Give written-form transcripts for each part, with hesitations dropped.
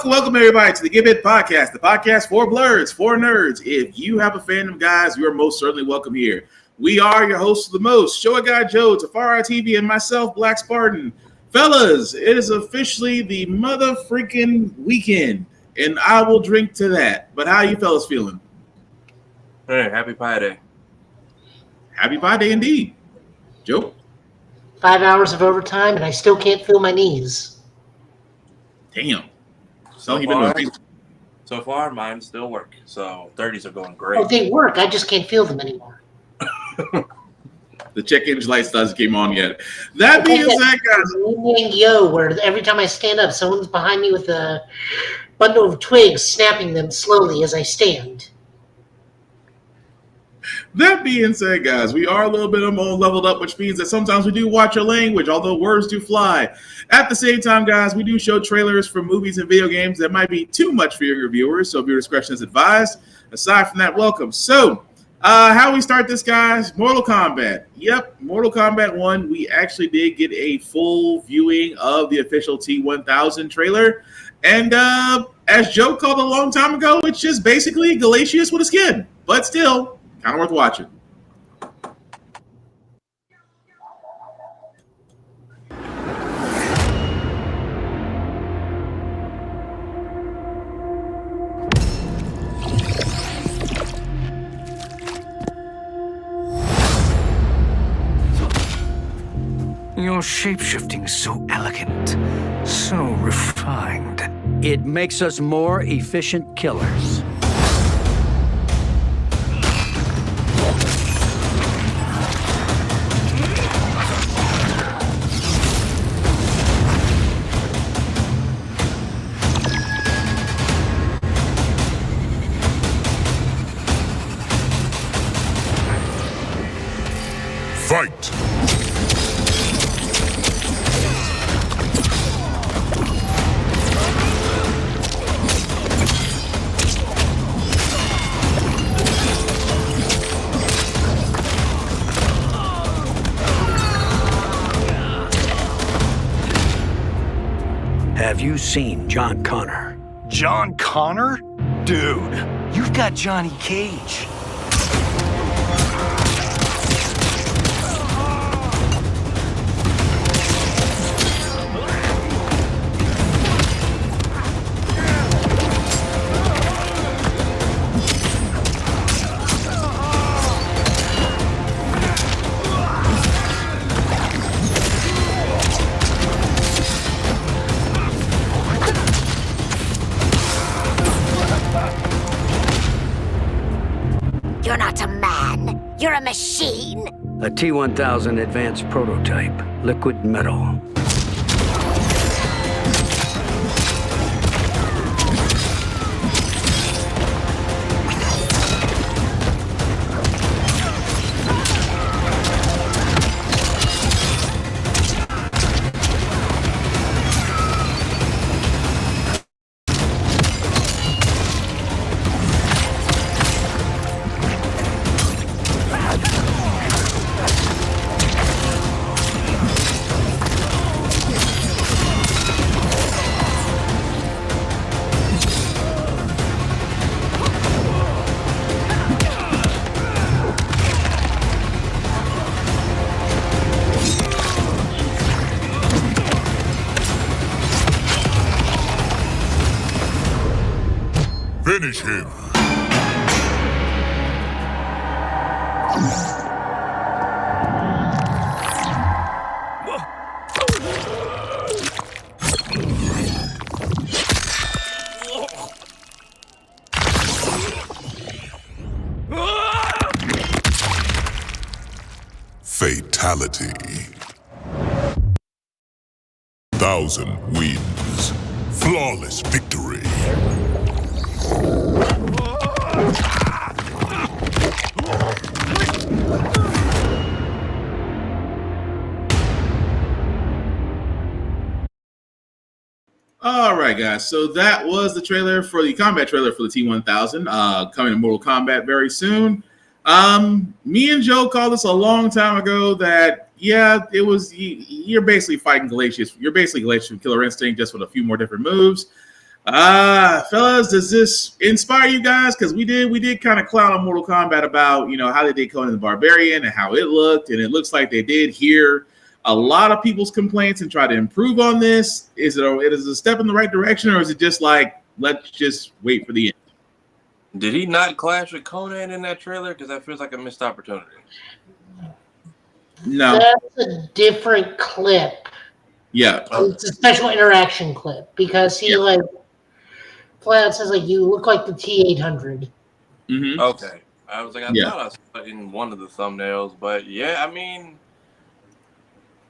Welcome everybody to the Give It Podcast, the podcast for blurs, for nerds. If you have a fandom, guys, you are most certainly welcome here. We are your hosts of the most, Show Guy Joe, Tafari TV, and myself, Black Spartan. Fellas, it is officially the mother freaking weekend, and I will drink to that. But how you fellas feeling? Hey, happy Pie Day. Happy Pie Day indeed. Joe? 5 hours of overtime, and I still can't feel my knees. Damn. So far, mine still work. So 30s are going great. Oh, they work. I just can't feel them anymore. The check engine lights doesn't came on yet. That being said, guys, yo, where every time I stand up, someone's behind me with a bundle of twigs, snapping them slowly as I stand. That being said, guys, we are a little bit more leveled up, which means that sometimes we do watch our language, although words do fly. At the same time, guys, we do show trailers for movies and video games that might be too much for younger viewers, so viewer discretion is advised. Aside from that, welcome. So, how we start this, guys? Mortal Kombat. Yep, Mortal Kombat 1, we actually did get a full viewing of the official T-1000 trailer. And as Joe called a long time ago, it's just basically Galatius with a skin, but still kind of worth watching. Your shapeshifting is so elegant, so refined. It makes us more efficient killers. Fight! Have you seen John Connor? John Connor? Dude, you've got Johnny Cage. You're not a man. You're a machine. A T-1000 advanced prototype, liquid metal. Finish him. Fatality. 1,000 wins. Flawless victory. All right, guys. So that was the trailer for the combat trailer for the T-1000, coming to Mortal Kombat very soon. Me and Joe called this a long time ago that, yeah, it was, you're basically fighting Glacius. You're basically Glacius from Killer Instinct, just with a few more different moves. Fellas, does this inspire you guys? Because we did kind of clown on Mortal Kombat about, how they did Conan the Barbarian and how it looked, and it looks like they did hear a lot of people's complaints and try to improve on this. Is it a step in the right direction, or is it just like, let's just wait for the end? Did he not clash with Conan in that trailer? Because that feels like a missed opportunity. No. That's a different clip. Yeah. It's a special interaction clip because he flat out says you look like the T-800. Mm-hmm. Okay. I was like, I thought I saw it in one of the thumbnails, but yeah, I mean,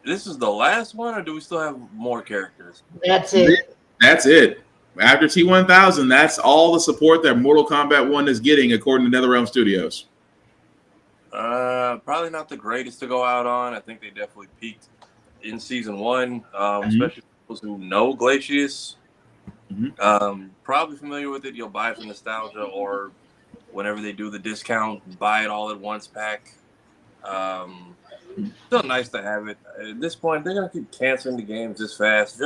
this is the last one, or do we still have more characters? That's it. That's it. After T-1000, that's all the support that Mortal Kombat 1 is getting, according to NetherRealm Studios. Probably not the greatest to go out on. I think they definitely peaked in Season 1, especially those who know Glacius. Probably familiar with it. You'll buy it for nostalgia, or whenever they do the discount, buy it all at once pack. Still nice to have it. At this point, they're gonna keep canceling the games this fast.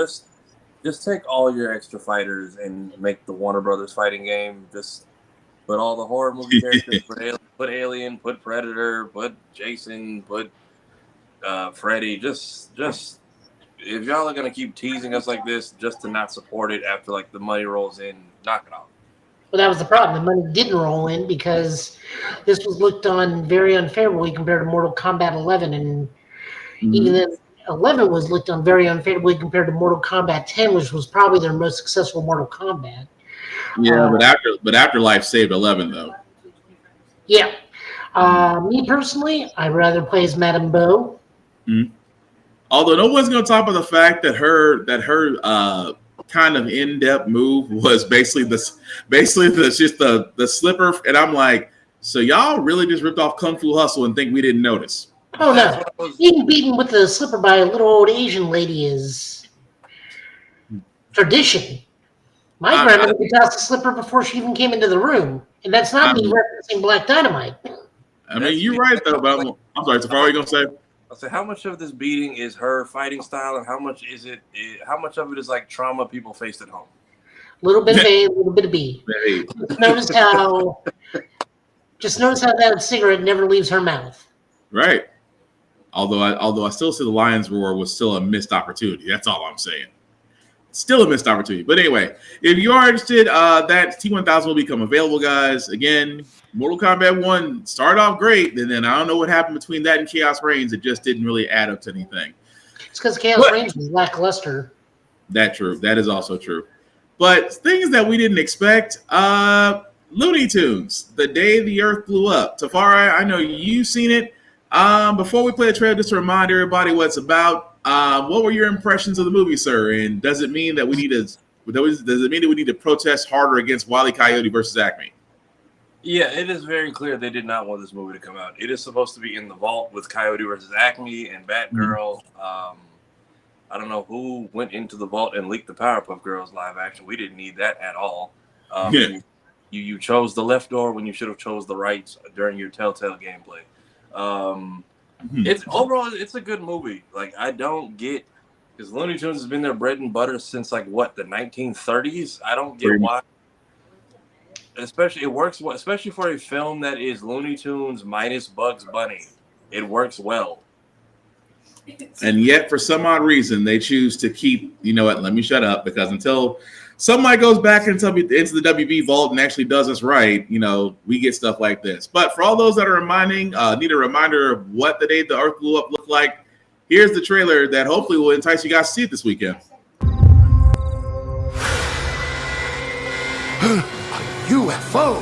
Just take all your extra fighters and make the Warner Brothers fighting game. Just put all the horror movie characters. Put Alien. Put Predator. Put Jason. Put Freddy. Just if y'all are gonna keep teasing us like this, just to not support it after the money rolls in, knock it off. Well, that was the problem. The money didn't roll in because this was looked on very unfavorably compared to Mortal Kombat 11, and even then 11 was looked on very unfavorably compared to Mortal Kombat 10, which was probably their most successful Mortal Kombat. Yeah, but Afterlife saved 11 though. Yeah. Me personally, I'd rather play as Madame Bo. Although no one's going to talk about the fact that her kind of in-depth move was basically the slipper, and I'm like, so y'all really just ripped off Kung Fu Hustle and think we didn't notice? Oh no, being beaten with the slipper by a little old Asian lady is tradition. My grandmother would toss the slipper before she even came into the room, and that's not me referencing Black Dynamite. I mean, you're right though, but I'm sorry. So far, what are you gonna say? I'll say, how much of this beating is her fighting style, and how much of it is trauma people faced at home? A little bit of A, a little bit of B. Just notice how that cigarette never leaves her mouth. Right. Although I still see the Lion's Roar was still a missed opportunity. That's all I'm saying. Still a missed opportunity. But anyway, if you are interested, that T-1000 will become available, guys. Again, Mortal Kombat 1 started off great, and then I don't know what happened between that and Chaos Reigns. It just didn't really add up to anything. It's because Chaos Reigns was lackluster. That's true. That is also true. But things that we didn't expect, Looney Tunes, The Day the Earth Blew Up. Tafari, I know you've seen it. Before we play the trailer, just to remind everybody what it's about. What were your impressions of the movie, sir? And does it mean that we need to? Does it mean that we need to protest harder against Wile E. Coyote versus Acme? Yeah, it is very clear they did not want this movie to come out. It is supposed to be in the vault with Coyote versus Acme and Batgirl. I don't know who went into the vault and leaked the Powerpuff Girls live action. We didn't need that at all. You chose the left door when you should have chose the right during your Telltale gameplay. It's overall, it's a good movie. Like, I don't get, because Looney Tunes has been their bread and butter since like what, the 1930s. I don't get why. Especially it works well, especially for a film that is Looney Tunes minus Bugs Bunny. It works well. And yet, for some odd reason, they choose to keep, you know what, let me shut up, because until somebody goes back into the WB vault and actually does us right, you know, we get stuff like this. But for all those that are need a reminder of what The Day the Earth Blew Up looked like, here's the trailer that hopefully will entice you guys to see it this weekend. UFO!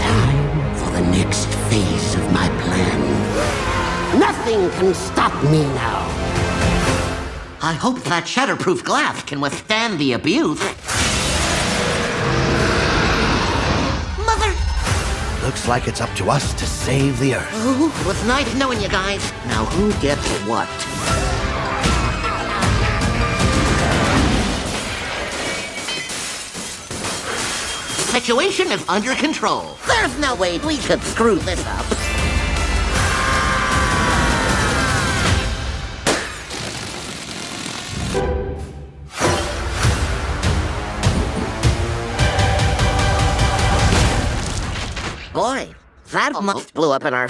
Time for the next phase of my plan. Nothing can stop me now. I hope that shatterproof glass can withstand the abuse. Mother! Looks like it's up to us to save the Earth. Oh, it was nice knowing you guys. Now who gets what? Situation is under control. There's no way we could screw this up. Boy, that almost blew up in our...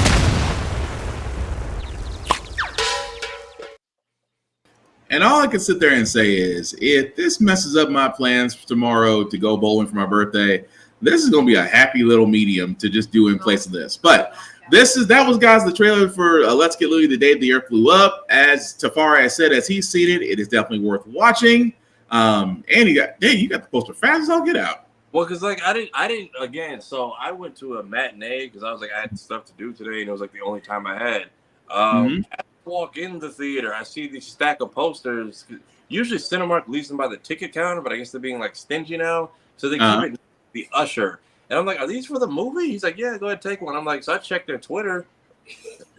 And all I can sit there and say is, if this messes up my plans for tomorrow to go bowling for my birthday, this is going to be a happy little medium to just do in place of this. But that was, guys, the trailer for Let's Get Looney, The Day the Earth Blew Up. As Tafari has said, as he's seen it, it is definitely worth watching. And you got the poster fast as all get out. Well, because like I didn't again. So I went to a matinee because I was like I had stuff to do today, and it was like the only time I had. As I walk in the theater, I see these stack of posters. Usually Cinemark leaves them by the ticket counter, but I guess they're being like stingy now, so they keep it the usher. And I'm like, are these for the movie? He's like, yeah, go ahead, take one. I'm like, so I checked their Twitter,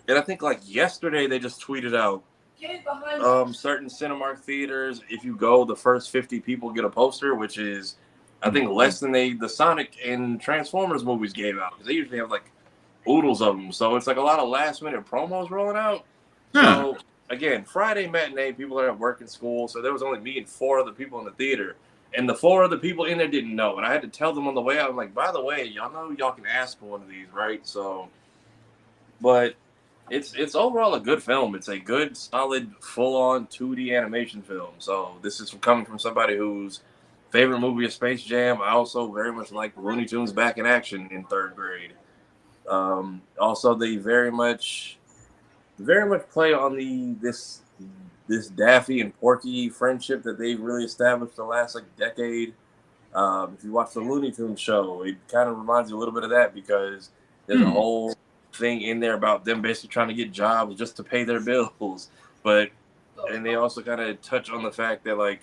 and I think like yesterday they just tweeted out certain Cinemark theaters, if you go, the first 50 people get a poster, which is I think less than the Sonic and Transformers movies gave out, because they usually have like oodles of them. So it's like a lot of last minute promos rolling out. So again, Friday matinee, people are at work and school, so there was only me and 4 other people in the theater, and the 4 other people in there didn't know, and I had to tell them on the way out. I'm like, by the way, y'all know y'all can ask for one of these, right? So, but it's overall a good film. It's a good, solid, full-on 2D animation film. So this is coming from somebody whose favorite movie is Space Jam. I also very much like Looney Tunes back in action in 3rd grade. Also, they very much play on this Daffy and Porky friendship that they've really established the last like decade. If you watch the Looney Tunes show, it kind of reminds you a little bit of that, because there's a whole thing in there about them basically trying to get jobs just to pay their bills. And they also kind of touch on the fact that like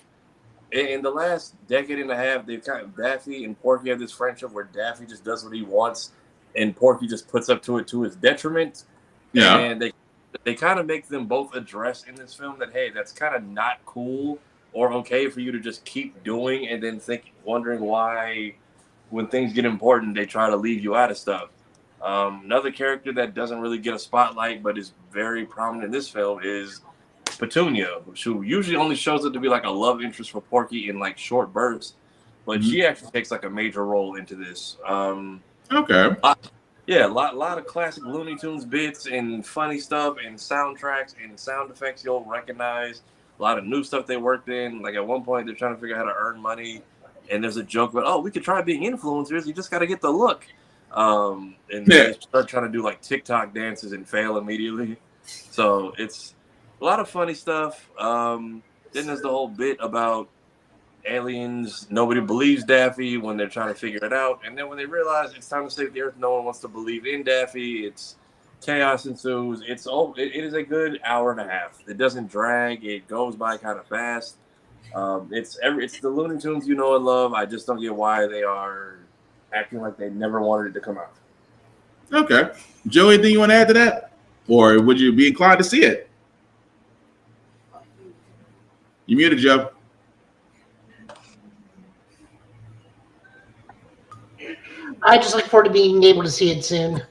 in the last decade and a half, they've kind of, Daffy and Porky have this friendship where Daffy just does what he wants and Porky just puts up to it to his detriment. Yeah. And they kind of make them both address in this film that, hey, that's kind of not cool or okay for you to just keep doing and then wondering why when things get important, they try to leave you out of stuff. Another character that doesn't really get a spotlight but is very prominent in this film is Petunia, who usually only shows up to be like a love interest for Porky in like short bursts, but she actually takes like a major role into this. Okay. Yeah, a lot of classic Looney Tunes bits and funny stuff and soundtracks and sound effects you'll recognize. A lot of new stuff they worked in. Like at one point, they're trying to figure out how to earn money, and there's a joke about, oh, we could try being influencers. You just got to get the look. And they start trying to do like TikTok dances and fail immediately. So it's a lot of funny stuff. Then there's the whole bit about aliens. Nobody believes Daffy when they're trying to figure it out. And then when they realize it's time to save the Earth, no one wants to believe in Daffy. It's chaos ensues. It is a good hour and a half. It doesn't drag. It goes by kind of fast. It's the Looney Tunes you know and love. I just don't get why they are acting like they never wanted it to come out. Okay. Joe, anything you want to add to that? Or would you be inclined to see it? You muted, Joe. I just look forward to being able to see it soon.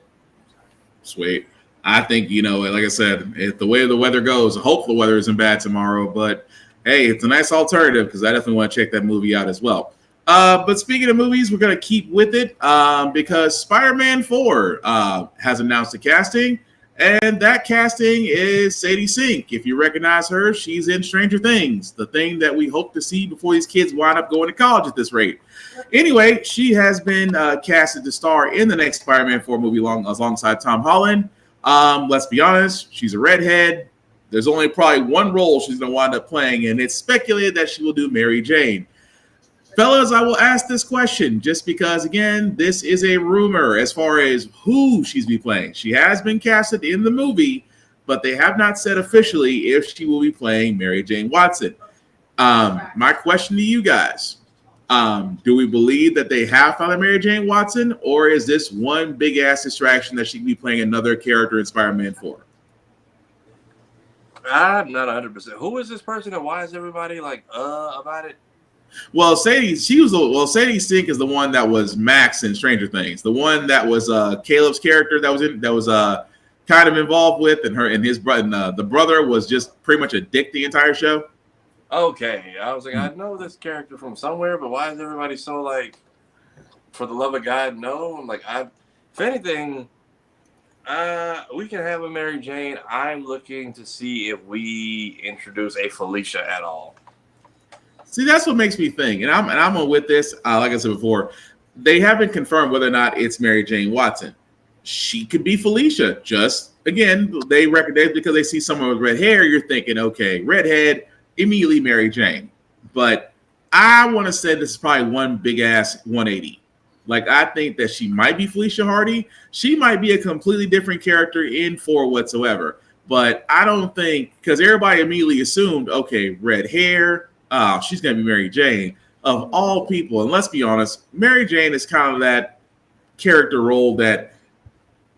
Sweet. I think, like I said, if the way the weather goes, I hope the weather isn't bad tomorrow, but hey, it's a nice alternative because I definitely want to check that movie out as well. But speaking of movies, we're going to keep with it because Spider-Man 4 has announced the casting, and that casting is Sadie Sink. If you recognize her, she's in Stranger Things, the thing that we hope to see before these kids wind up going to college at this rate. Anyway, she has been casted to star in the next Spider-Man 4 movie alongside Tom Holland. Let's be honest, she's a redhead. There's only probably one role she's going to wind up playing, and it's speculated that she will do Mary Jane. Fellas, I will ask this question just because, again, this is a rumor as far as who she's be playing. She has been casted in the movie, but they have not said officially if she will be playing Mary Jane Watson. My question to you guys, do we believe that they have found a Mary Jane Watson, or is this one big-ass distraction that she could be playing another character in Spider-Man 4? I'm not 100%. Who is this person and why is everybody about it? Well, Sadie Sink is the one that was Max in Stranger Things, the one that was Caleb's character that was kind of involved with, and his brother, the brother was just pretty much a dick the entire show. Okay, I was like, I know this character from somewhere, but why is everybody so like, for the love of God, no? I'm like, if anything, we can have a Mary Jane. I'm looking to see if we introduce a Felicia at all. See, that's what makes me think, and I'm with this. Like I said before, they haven't confirmed whether or not it's Mary Jane Watson. She could be Felicia. Just again, they recognize because they see someone with red hair. You're thinking, okay, redhead, immediately Mary Jane. But I want to say this is probably one big ass 180. Like I think that she might be Felicia Hardy. She might be a completely different character in 4 whatsoever. But I don't think because everybody immediately assumed, okay, red hair. She's going to be Mary Jane. Of all people, and let's be honest, Mary Jane is kind of that character role that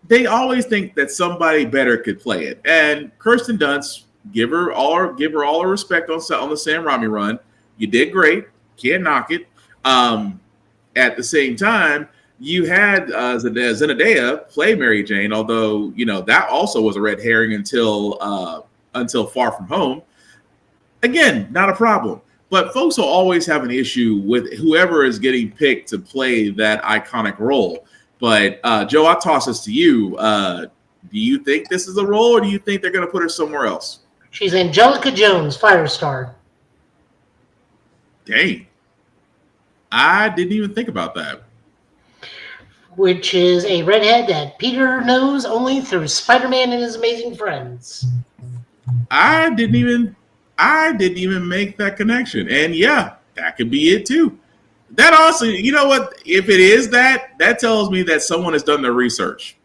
they always think that somebody better could play it. And Kirsten Dunst, give her all her respect on the Sam Raimi run. You did great. Can't knock it. At the same time, you had Zendaya play Mary Jane, although that also was a red herring until Far From Home. Again, not a problem. But folks will always have an issue with whoever is getting picked to play that iconic role. But Joe, I'll toss this to you. Do you think this is a role, or do you think they're going to put her somewhere else? She's Angelica Jones, Firestar. Dang. I didn't even think about that. Which is a redhead that Peter knows only through Spider-Man and His Amazing Friends. I didn't even make that connection. And yeah, that could be it too. That also, you know what? If it is that tells me that someone has done their research.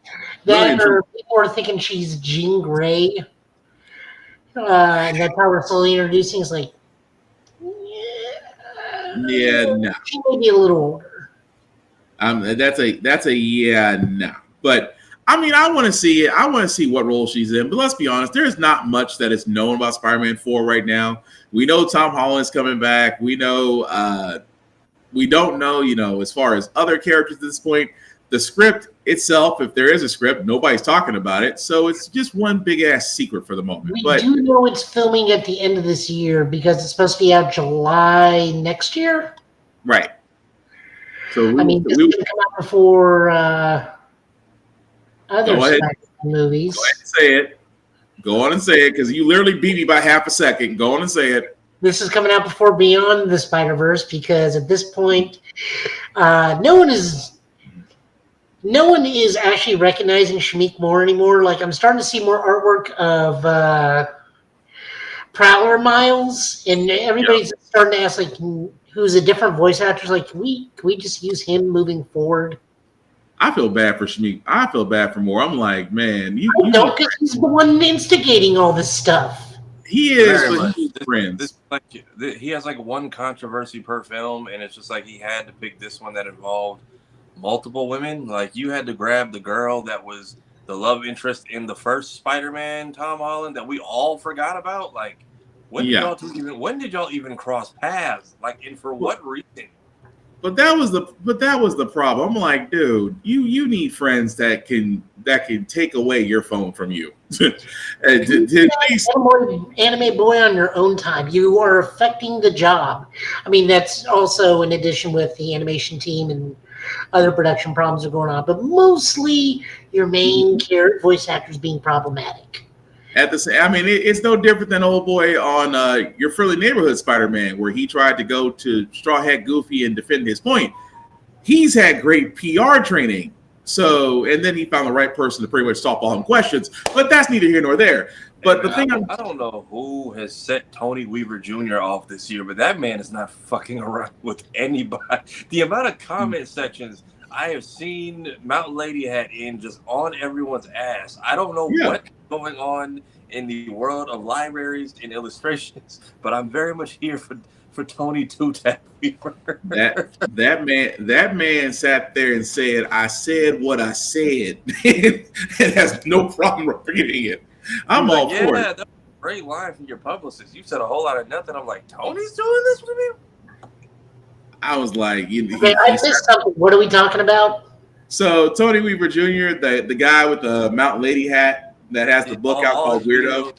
That or people are thinking she's Jean Grey. And that's how we're slowly introducing. It's like, yeah, no. She may be a little older. That's a yeah, no. But I mean, I want to see it. I want to see what role she's in. But let's be honest, there's not much that is known about Spider-Man 4 right now. We know Tom Holland's coming back. We know we don't know, as far as other characters at this point. The script itself, if there is a script, nobody's talking about it. So it's just one big ass secret for the moment. We do know it's filming at the end of this year because it's supposed to be out July next year. Right. So this is going to come out before other Spider-Man movies. Go on and say it because you literally beat me by half a second. Go on and say it. This is coming out before Beyond the Spider-Verse because at this point, no one is actually recognizing Shameik Moore anymore. Like I'm starting to see more artwork of Prowler Miles, and everybody's starting to ask, like, who who's a different voice actor, like, can we just use him moving forward? I feel bad for Shmeek. I feel bad for Moore. I'm like, man, you don't, because he's the one instigating all this stuff. He is, Very but much. he's friends. He has like one controversy per film, and it's just like he had to pick this one that involved multiple women. Like, you had to grab the girl that was the love interest in the first Spider-Man, Tom Holland, that we all forgot about. Like, when did y'all even cross paths? Like, and for what reason? But that was the problem. I'm like, dude, you need friends that can take away your phone from you. Anime boy on your own time. You are affecting the job. I mean, that's also in addition with the animation team and other production problems are going on, but mostly your main voice actors being problematic. At the same, I mean, it's no different than old boy on Your Friendly Neighborhood Spider-Man, where he tried to go to Straw Hat Goofy and defend his point. He's had great PR training, and then he found the right person to pretty much softball him questions. But that's neither here nor there. But the thing, I don't know who has set Tony Weaver Jr. off this year, but that man is not fucking around with anybody. The amount of comment sections I have seen Mountain Lady Hat in just on everyone's ass. I don't know what's going on in the world of libraries and illustrations, but I'm very much here for Tony Two-Tap Weaver. That man sat there and said, "I said what I said," and has no problem repeating it. I'm all for it. That's a great line from your publicist. You said a whole lot of nothing. I'm like, Tony's doing this with me? I was like, I missed something. What are we talking about? So Tony Weaver Jr., the guy with the Mountain Lady hat that has the book out called Weirdo.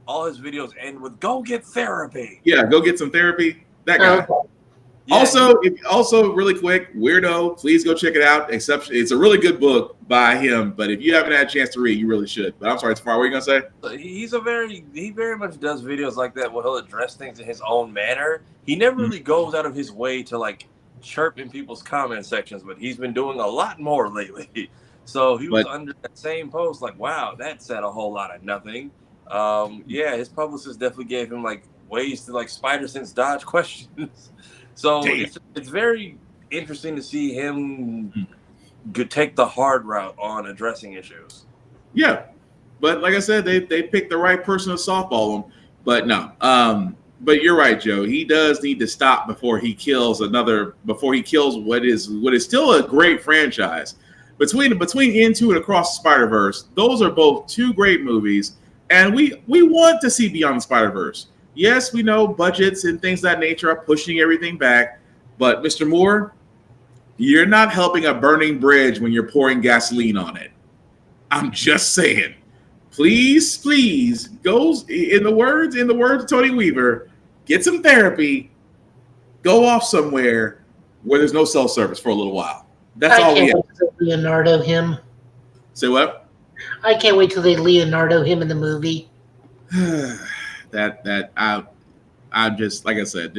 All his videos end with "Go get therapy." Yeah, go get some therapy. That guy. Okay. Yeah, also, really quick, Weirdo, please go check it out. It's a really good book by him, but if you haven't had a chance to read, you really should. But I'm sorry, Tafar, what are you gonna say? He very much does videos like that where he'll address things in his own manner. He never really goes out of his way to like chirp in people's comment sections, but he's been doing a lot more lately. So he was under that same post, like, wow, that said a whole lot of nothing. His publicist definitely gave him like ways to like spider sense dodge questions. So it's very interesting to see him take the hard route on addressing issues. Yeah, but like I said, they picked the right person to softball him. But no, but you're right, Joe. He does need to stop before he kills what is still a great franchise. Between Into and Across the Spider-Verse, those are both two great movies, and we want to see Beyond the Spider-Verse. Yes, we know budgets and things of that nature are pushing everything back, but Mr. Moore, you're not helping a burning bridge when you're pouring gasoline on it. I'm just saying. Please, goes in the words of Tony Weaver, get some therapy, go off somewhere where there's no cell service for a little while. That's all we have. I can't wait till Leonardo him. Say what? I can't wait till they Leonardo him in the movie. I just, like I said,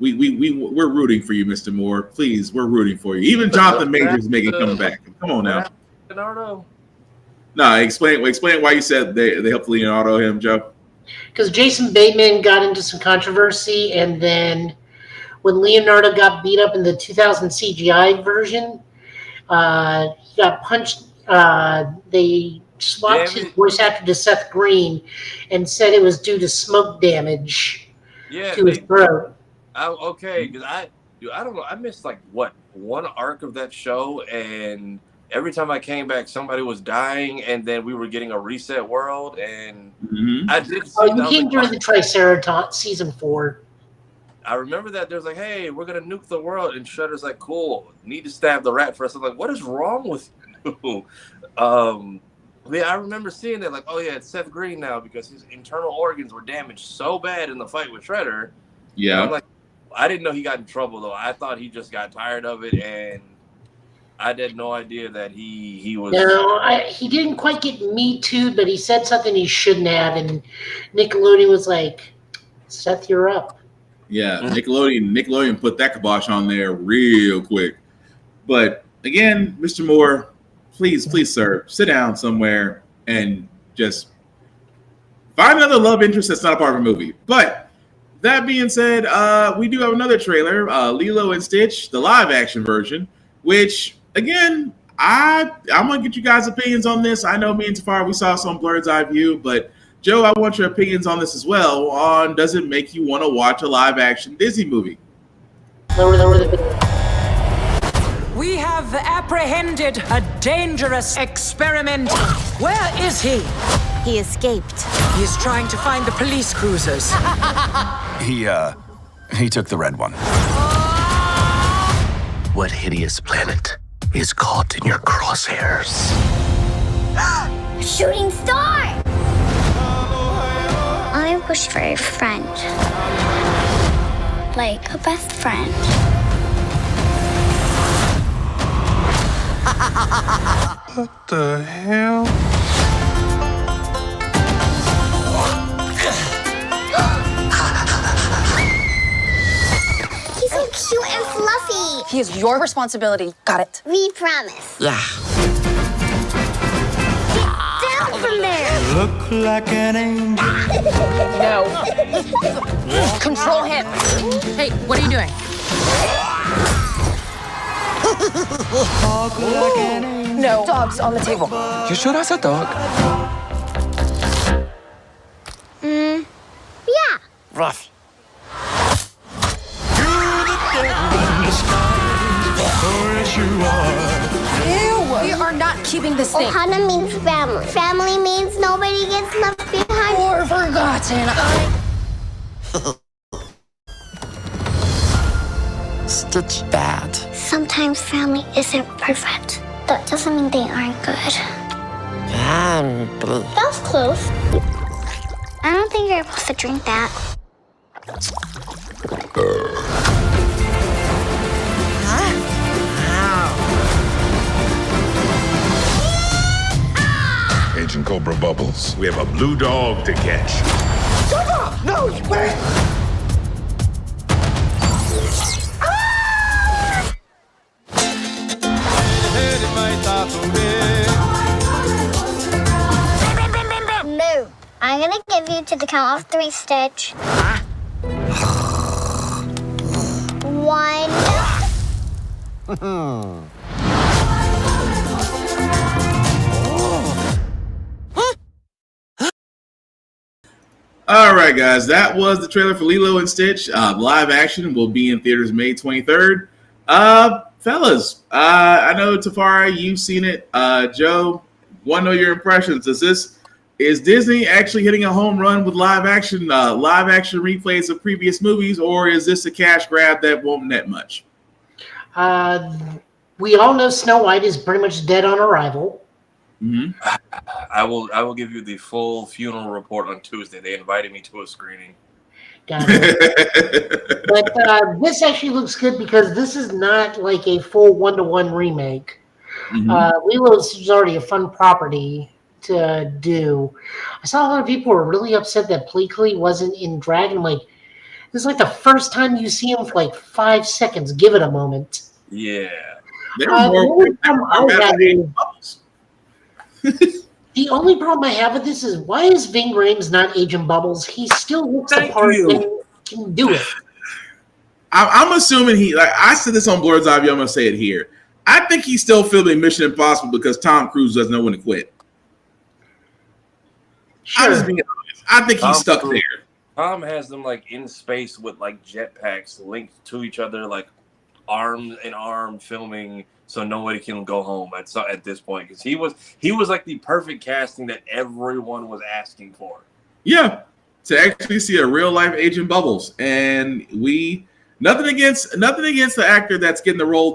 we're rooting for you, Mr. Moore. Please, we're rooting for you. Even Jonathan Majors is making coming back. Come on now. Leonardo. No, explain why you said they helped Leonardo him, Joe. Because Jason Bateman got into some controversy, and then when Leonardo got beat up in the 2000 CGI version, he got punched. They swapped his voice actor to Seth Green and said it was due to smoke damage to his throat. Because I don't know. I missed like one arc of that show, and every time I came back, somebody was dying, and then we were getting a reset world, and I did. You came during the Triceratops season 4. I remember that there's like, hey, we're gonna nuke the world, and Shredder's like, cool. Need to stab the rat first. I'm like, what is wrong with you? I remember seeing that, like, oh yeah, it's Seth Green now because his internal organs were damaged so bad in the fight with Shredder. Yeah. And I'm like, I didn't know he got in trouble though. I thought he just got tired of it, and I had no idea that he was. No, he didn't quite get Me Too, but he said something he shouldn't have, and Nickelodeon was like, Seth, you're up. Yeah, Nickelodeon put that kibosh on there real quick. But again, Mr. Moore, please, sir, sit down somewhere and just find another love interest that's not a part of a movie. But that being said, we do have another trailer, Lilo and Stitch, the live action version, which again, I'm gonna get you guys' opinions on this. I know me and Tafar, we saw some bird's eye view, but Joe, I want your opinions on this as well. On does it make you want to watch a live action Disney movie? We have apprehended a dangerous experiment. Where is he? He escaped. He's trying to find the police cruisers. He took the red one. What hideous planet is caught in your crosshairs? A shooting star! I wish for a friend. Like a best friend. What the hell? He's so cute and fluffy. He is your responsibility. Got it. We promise. Yeah. Get down from there. Look like an angel. No. Control him. Hey, what are you doing? No. Dogs on the table. You sure that's a dog? Yeah. Rough. Ew. We are not keeping this thing. Ohana means family. Family means nobody gets left behind. Or forgotten. Stitch bad. Sometimes family isn't perfect. That doesn't mean they aren't good. Family. That was close. I don't think you're supposed to drink that. Agent Cobra Bubbles, we have a blue dog to catch. No, wait! No. I'm gonna give you to the count of 3, Stitch. 1. All right, guys, that was the trailer for Lilo and Stitch. Live action will be in theaters May 23rd. Fellas, I know Tafari, you've seen it. Joe, want to know your impressions? Is Disney actually hitting a home run with live action replays of previous movies, or is this a cash grab that won't net much? We all know Snow White is pretty much dead on arrival. Mm-hmm. I will give you the full funeral report on Tuesday. They invited me to a screening. Got it. But this actually looks good because this is not like a full 1-to-1 remake. Mm-hmm. Lilo is already a fun property to do. I saw a lot of people were really upset that Pleakley wasn't in Dragon. Like, this is like the first time you see him for like 5 seconds. Give it a moment. Yeah. The only problem I have with this is why is Ving Rhames not Agent Bubbles? He still looks the part and can do it. I'm assuming I said this on Blurred's Eye View, I'm going to say it here. I think he's still filming Mission Impossible because Tom Cruise doesn't know when to quit. Sure. I'm just being honest. I think he's stuck there. Tom has them like in space with like jetpacks linked to each other, like arm in arm filming, so nobody can go home at this point, because he was like the perfect casting that everyone was asking for. Yeah, to actually see a real life Agent Bubbles, and nothing against the actor that's getting the role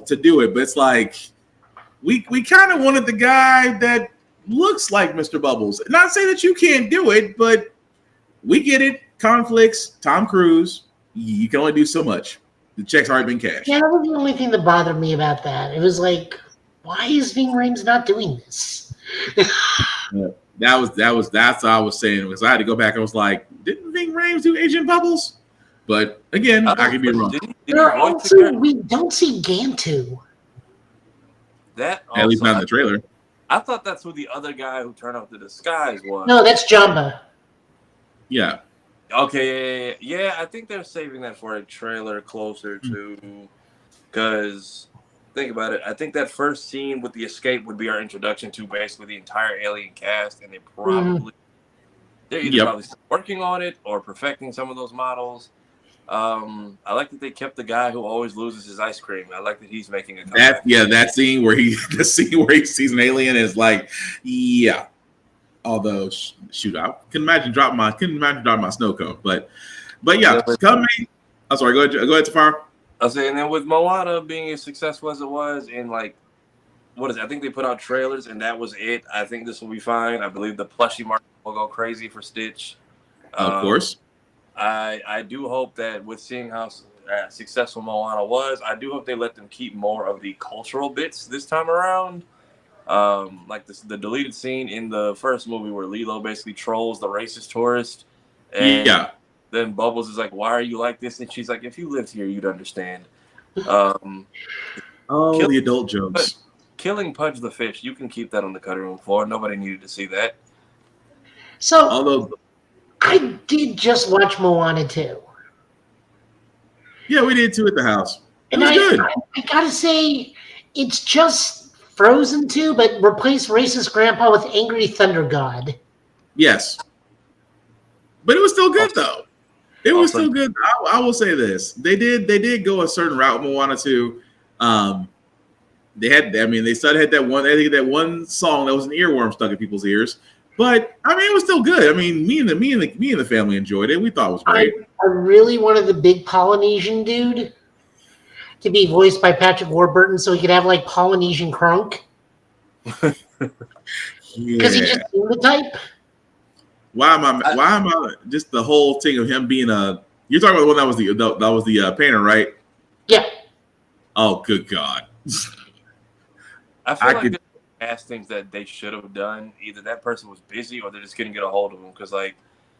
to do it, but it's like we kind of wanted the guy that looks like Mr. Bubbles. Not saying that you can't do it, but we get it. Conflicts. Tom Cruise. You can only do so much. The check's already been cashed. Yeah, that was the only thing that bothered me about that. It was like, why is Ving Rhames not doing this? Yeah, that's what I was saying, because I had to go back. I was like, didn't Ving Rhames do Agent Bubbles? But again, I could be wrong. We don't see Gantu. That also, at least not in the trailer. I thought that's who the other guy who turned out the disguise was. No, that's Jamba. Yeah. Okay, yeah. I think they're saving that for a trailer closer to, because think about it. I think that first scene with the escape would be our introduction to basically the entire Alien cast, and they're either probably still working on it or perfecting some of those models. I like that they kept the guy who always loses his ice cream. I like that he's making a comeback. That scene where he sees an alien is like, yeah. Although, shoot, I couldn't imagine dropping my snow cone, but yeah, coming. I'm sorry. Go ahead, Tafar. I was saying, and then with Moana being as successful as it was, and like, what is it? I think they put out trailers, and that was it. I think this will be fine. I believe the plushie market will go crazy for Stitch. Of course. I do hope that with seeing how successful Moana was, I do hope they let them keep more of the cultural bits this time around. Like the deleted scene in the first movie where Lilo basically trolls the racist tourist. And then Bubbles is like, "Why are you like this?" And she's like, "If you lived here, you'd understand." The adult jokes. Killing Pudge the fish, you can keep that on the cutting room floor. Nobody needed to see that. So, although I did just watch Moana 2. Yeah, we did too at the house. It was good. I gotta say, it's just Frozen 2, but replace racist grandpa with angry thunder god. Yes. But it was still good though. It was still good. I will say this. They did go a certain route with Moana 2. They started had that one song that was an earworm stuck in people's ears. But I mean, it was still good. I mean, me and the family enjoyed it. We thought it was great. I really wanted the big Polynesian dude to be voiced by Patrick Warburton, so he could have like Polynesian Crunk. Because he just seemed the type. Why am I just the whole thing of him being you're talking about the one that was the painter, right? Yeah. Oh, good God. I feel like castings that they should have done, either that person was busy or they just couldn't get a hold of them. Because like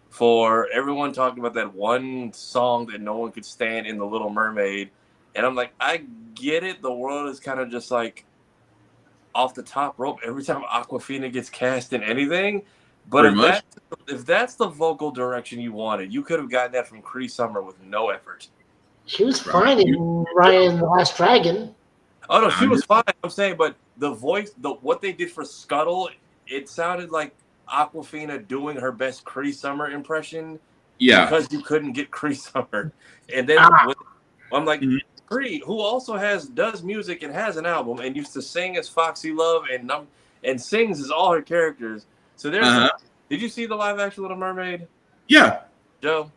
for everyone talking about that one song that no one could stand in The Little Mermaid, and I'm like, I get it. The world is kind of just like off the top rope every time Awkwafina gets cast in anything. But if that's the vocal direction you wanted, you could have gotten that from Cree Summer with no effort. She was fine in Raya and the Last Dragon. Oh no, she was fine. I'm saying, but the voice, what they did for Scuttle, it sounded like Awkwafina doing her best Cree Summer impression. Yeah, because you couldn't get Cree Summer, and then I'm like, Cree, who also does music and has an album and used to sing as Foxy Love and sings as all her characters. So there's. Did you see the live action Little Mermaid? Yeah, Joe.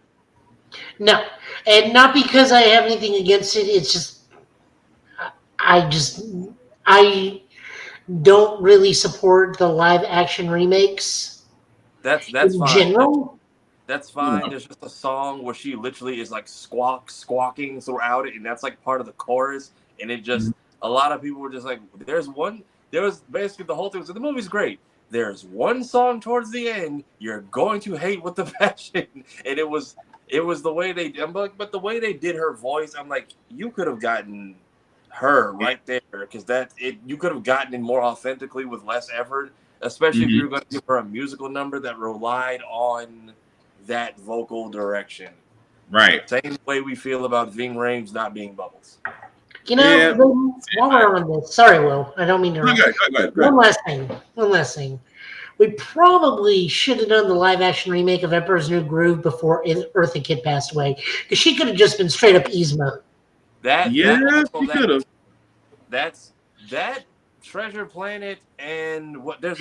No, and not because I have anything against it. It's just. I don't really support the live action remakes. That's in fine. General. That's fine. There's just a song where she literally is like squawking throughout it, and that's like part of the chorus. And it just a lot of people were just like, there was basically the whole thing. So the movie's great. There's one song towards the end you're going to hate with the passion, and it was the way but the way they did her voice, I'm like, you could have gotten her right there, because you could have gotten it more authentically with less effort, especially if you were going to give her a musical number that relied on that vocal direction. Right. Same way we feel about Ving Rhames not being Bubbles. You know, while we're on this, sorry, Will, I don't mean to interrupt. One last thing. We probably should have done the live action remake of Emperor's New Groove before Eartha Kitt passed away, because she could have just been straight up Yzma. She could have. That's that Treasure Planet and what there's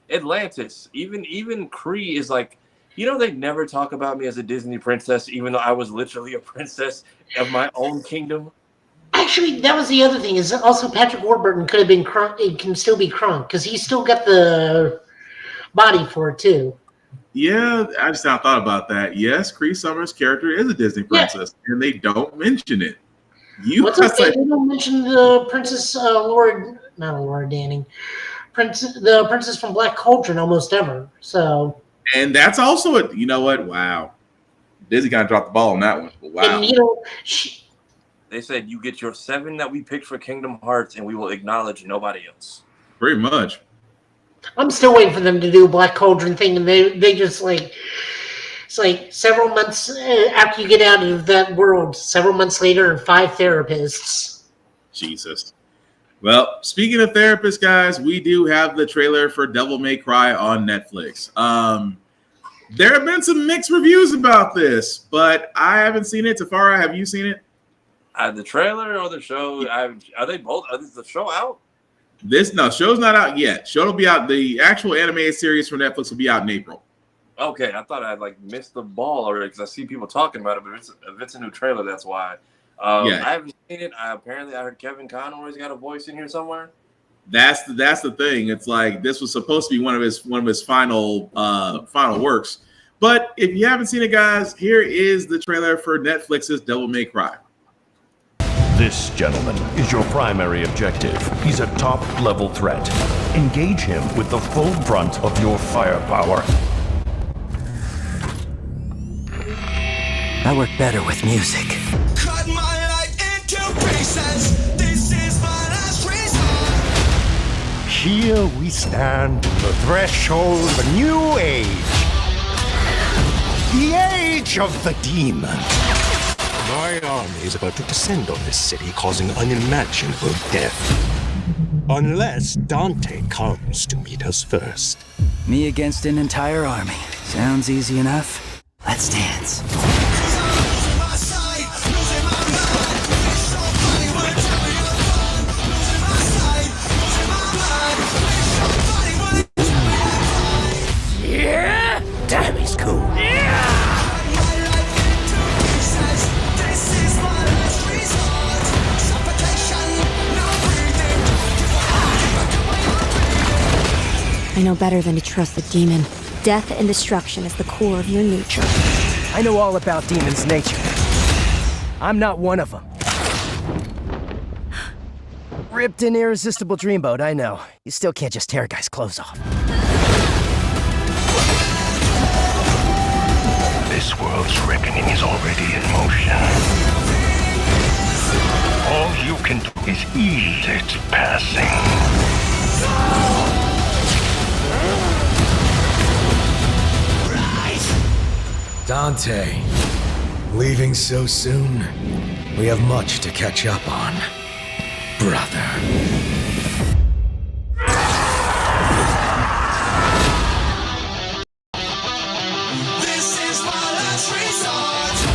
Atlantis. Even Kree is like, they never talk about me as a Disney princess, even though I was literally a princess of my own kingdom. Actually, that was the other thing. Is also Patrick Warburton could have been Krunk. It can still be Krunk because he's still got the body for it too. Yeah, I just not thought about that. Yes, Cree Summer's character is a Disney princess, and they don't mention it. What's okay? They don't mention the princess, not Laura Danning, the princess from Black Cauldron almost ever. So, and that's also you know what? Wow, Disney kind of dropped the ball on that one. But wow, and they said you get your 7 that we picked for Kingdom Hearts, and we will acknowledge nobody else. Pretty much. I'm still waiting for them to do a Black Cauldron thing, and they just like It's like several months after you get out of that world, several months later, and 5 therapists. Jesus. Well, speaking of therapists, guys, we do have the trailer for Devil May Cry on Netflix. There have been some mixed reviews about this, but I haven't seen it. Tafara, have you seen it? The trailer or the show? Are they both? Is the show out? Show's not out yet. Show will be out. The actual animated series from Netflix will be out in April. Okay, I thought I'd missed the ball already because I see people talking about it, but if it's a new trailer, that's why. I haven't seen it. Apparently, I heard Kevin Conroy's got a voice in here somewhere. That's the thing. It's like this was supposed to be one of his final works. But if you haven't seen it, guys, here is the trailer for Netflix's Devil May Cry. This, gentleman, is your primary objective. He's a top-level threat. Engage him with the full brunt of your firepower. I work better with music. Cut my life into pieces. This is my last resort. Here we stand on the threshold of a new age. The age of the demon. My army is about to descend on this city, causing unimaginable death. Unless Dante comes to meet us first. Me against an entire army. Sounds easy enough. Let's dance. Yeah! Damn, he's cool. I know better than to trust the demon. Death and destruction is the core of your nature. I know all about demons' nature. I'm not one of them. Ripped and irresistible dreamboat, I know. You still can't just tear a guy's clothes off. This world's reckoning is already in motion. All you can do is ease its passing. Dante, leaving so soon? We have much to catch up on, brother. This is my last resort.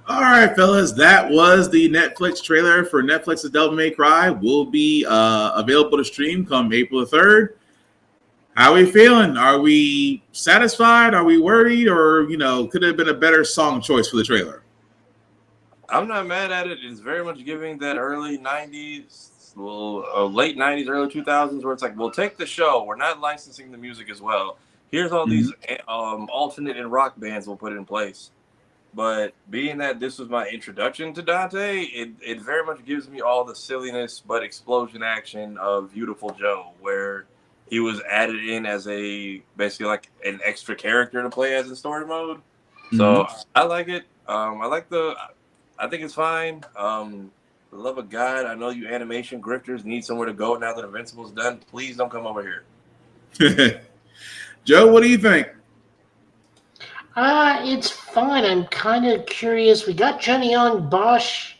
All right, fellas, that was the Netflix trailer for Netflix's Devil May Cry. Will be available to stream come April the 3rd. How are we feeling? Are we satisfied? Are we worried? Or, could it have been a better song choice for the trailer? I'm not mad at it. It's very much giving that early 90s, late 90s, early 2000s, where it's like, we'll take the show. We're not licensing the music as well. Here's all these alternate and rock bands we'll put in place. But being that this was my introduction to Dante, it very much gives me all the silliness but explosion action of Beautiful Joe, where he was added in as basically like an extra character to play as in story mode. So I like it. I think it's fine. For the love of God, I know you animation grifters need somewhere to go now that Invincible's done. Please don't come over here. Joe, what do you think? It's fine. I'm kind of curious. We got Johnny Young Bosch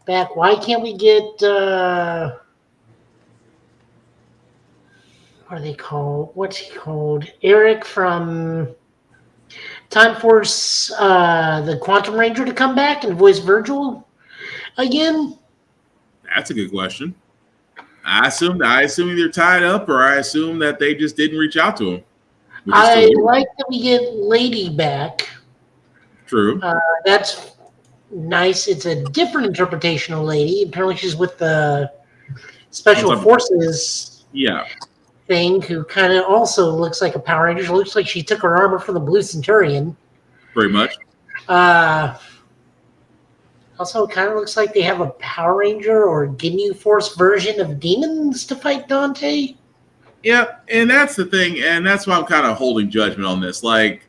back. Why can't we get what are they called? What's he called? Eric from Time Force, the Quantum Ranger, to come back and voice Virgil again? That's a good question. I assume either tied up or I assume that they just didn't reach out to him. I like that we get Lady back. True. That's nice. It's a different interpretation of Lady. Apparently she's with the Special Forces thing, who kind of also looks like a Power Ranger. She looks like she took her armor from the Blue Centurion. Pretty much. Also, kind of looks like they have a Power Ranger or Ginyu Force version of demons to fight Dante. Yeah, and that's the thing, and that's why I'm kind of holding judgment on this. Like,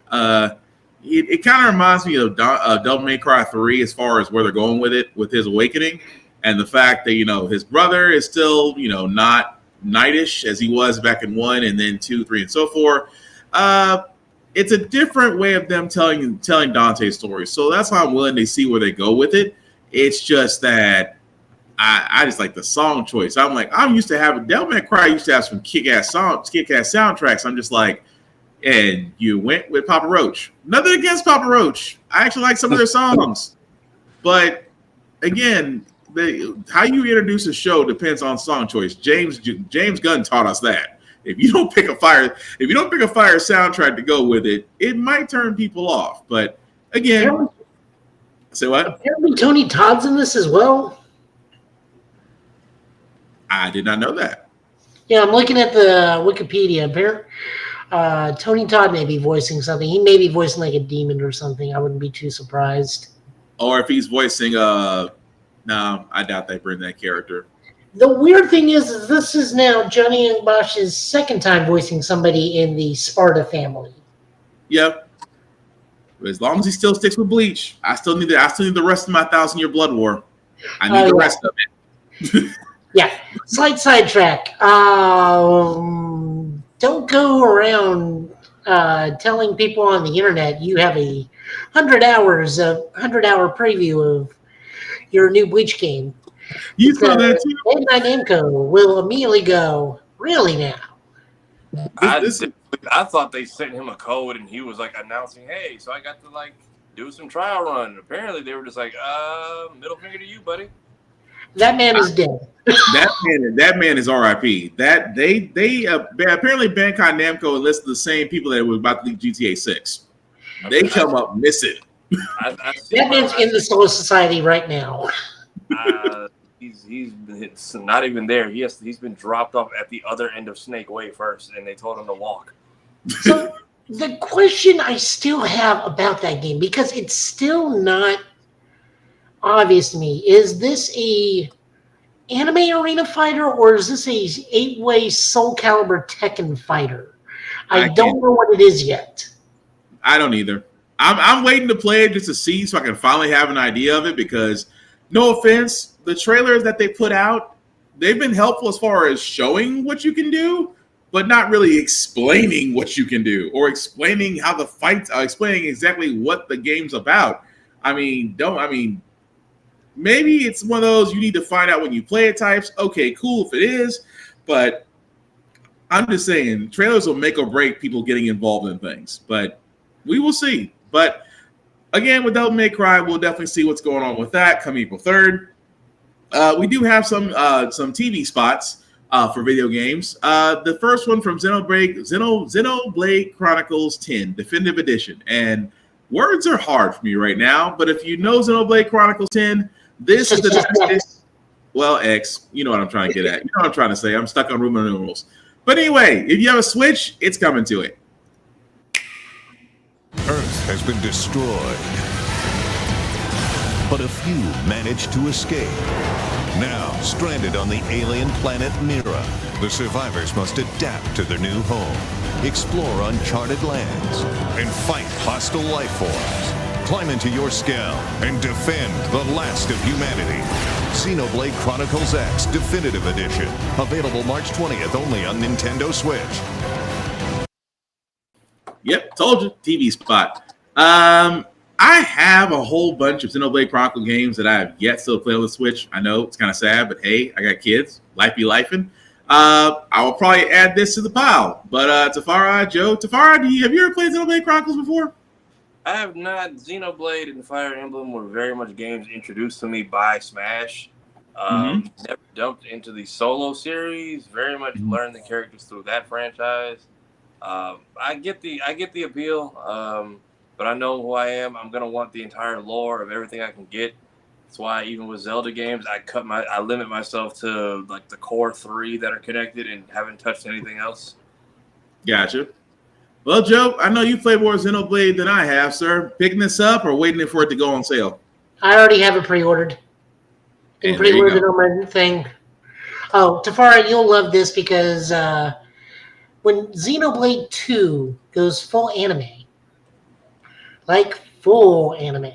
it kind of reminds me of Devil May Cry 3 as far as where they're going with it, with his awakening, and the fact that, his brother is still, not knightish as he was back in 1 and then 2, 3, and so forth. It's a different way of them telling Dante's story. So that's why I'm willing to see where they go with it. It's just that I just like the song choice. I'm used to having Devil May Cry used to have some kick-ass soundtracks. I'm just like, and you went with Papa Roach. Nothing against Papa Roach. I actually like some of their songs. But again, how you introduce a show depends on song choice. James Gunn taught us that. If you don't pick a fire soundtrack to go with it, it might turn people off. But again, say what? Apparently Tony Todd's in this as well. I did not know that. Yeah, I'm looking at the Wikipedia. Tony Todd may be voicing something. He may be voicing like a demon or something. I wouldn't be too surprised. Or if he's voicing no, I doubt they bring that character. The weird thing is this is now Johnny Young Bosch's second time voicing somebody in the Sparta family. Yep. But as long as he still sticks with Bleach, I still need the rest of my 1,000-Year Blood War. I need the rest of it. Yeah. Slight sidetrack. Don't go around telling people on the internet you have a 100-hour preview of your new Bleach game. You saw that too. Bandai Namco will immediately go, really now? I thought they sent him a code and he was like announcing, hey, so I got to like do some trial run. And apparently they were just like, middle finger to you, buddy. That man is dead. That man is RIP. That they apparently Bandai Namco enlisted the same people that were about to leak GTA 6. They come up missing. That man's in the Soul Society right now. He's not even there. He's been dropped off at the other end of Snake Way first, and they told him to walk. So the question I still have about that game, because it's still not obvious to me, is this a anime arena fighter or is this a 8-way Soul Calibur Tekken fighter? I don't know what it is yet. I don't either. I'm waiting to play it just to see so I can finally have an idea of it because, no offense, the trailers that they put out, they've been helpful as far as showing what you can do, but not really explaining what you can do or explaining how the fights are, explaining exactly what the game's about. Maybe it's one of those you need to find out when you play it types. Okay, cool if it is, but I'm just saying trailers will make or break people getting involved in things, but we will see. But again, with Devil May Cry, we'll definitely see what's going on with that come April 3rd. We do have some TV spots for video games. The first one from Xenoblade Chronicles 10 Definitive Edition. And words are hard for me right now, but if you know Xenoblade Chronicles 10, this is the definitive. Well, X, you know what I'm trying to get at. You know what I'm trying to say. I'm stuck on Roman numerals. But anyway, if you have a Switch, it's coming to it. Earth has been destroyed, but a few managed to escape. Now, stranded on the alien planet Mira, the survivors must adapt to their new home, explore uncharted lands, and fight hostile life forms. Climb into your Skell and defend the last of humanity. Xenoblade Chronicles X Definitive Edition. Available March 20th only on Nintendo Switch. Yep, told you. TV spot. I have a whole bunch of Xenoblade Chronicle games that I have yet still play on the Switch. I know it's kind of sad, but hey, I got kids. Life be lifing. I will probably add this to the pile. But Tafara, Joe, Tafara, have you ever played Xenoblade Chronicles before? I have not. Xenoblade and Fire Emblem were very much games introduced to me by Smash. Never jumped into the solo series. Very much learned the characters through that franchise. I get the appeal, but I know who I am. I'm gonna want the entire lore of everything I can get. That's why even with Zelda games, I limit myself to like the core 3 that are connected and haven't touched anything else. Gotcha. Well, Joe, I know you play more Xenoblade than I have, sir. Picking this up or waiting for it to go on sale? I already have it pre-ordered. And pre-ordered it on my thing. Oh, Tafara, you'll love this because when Xenoblade 2 goes full anime, like full anime.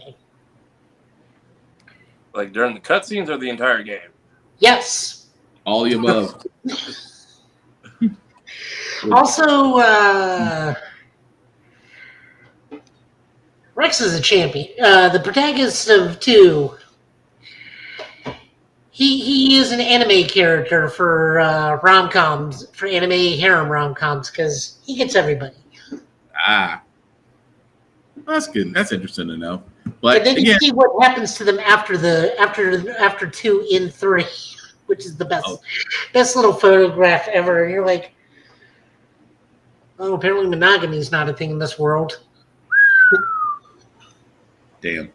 Like during the cutscenes or the entire game? Yes. All the above. Also, Rex is a champion. The protagonist of 2, he is an anime character for rom-coms, for anime harem rom-coms, because he gets everybody. Ah. That's good. That's interesting to know. But and then again, you see what happens to them after 2 in 3, which is the best little photograph ever. And you're like, oh, apparently monogamy is not a thing in this world. damn.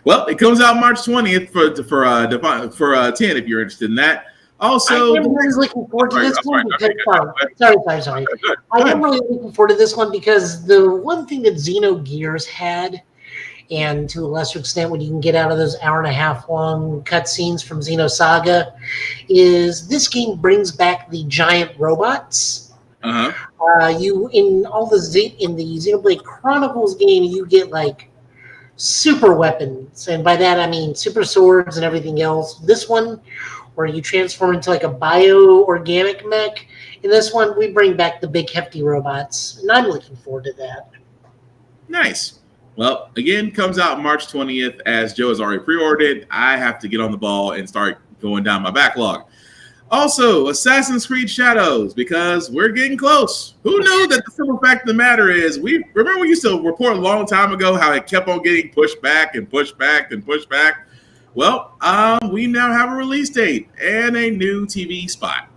Well, it comes out March 20th for 10 if you're interested in that. Also, I'm really looking forward to this one because sorry. I am really looking forward to this one because the one thing that Xenogears had, and to a lesser extent what you can get out of those hour-and-a-half long cutscenes from Xenosaga, is this game brings back the giant robots. You in the Xenoblade Chronicles game, you get like super weapons, and by that I mean super swords and everything else. This one, where you transform into like a bio-organic mech. In this one, we bring back the big hefty robots, and I'm looking forward to that. Nice. Well, again, comes out March 20th. As Joe has already pre-ordered, I have to get on the ball and start going down my backlog. Also, Assassin's Creed Shadows, because we're getting close. Who knew that the simple fact of the matter is, we used to report a long time ago how it kept on getting pushed back and pushed back and pushed back. Well, we now have a release date and a new TV spot.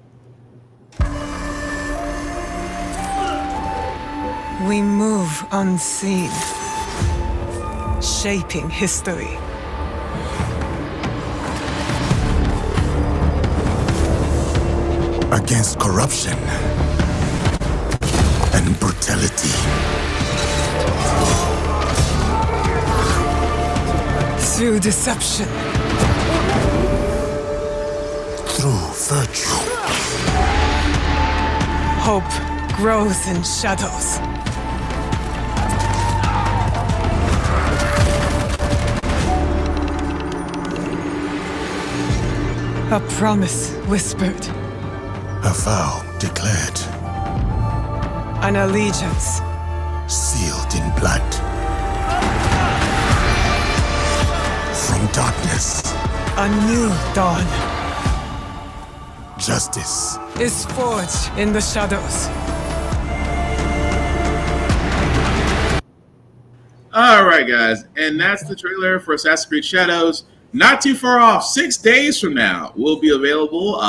We move unseen, shaping history. Against corruption and brutality. Through deception. Through virtue. Hope grows in shadows. A promise whispered. A vow declared. An allegiance sealed in blood. From darkness, a new dawn. Justice is forged in the shadows. All right, guys, and that's the trailer for Assassin's Creed Shadows. Not too far off, 6 days from now, will be available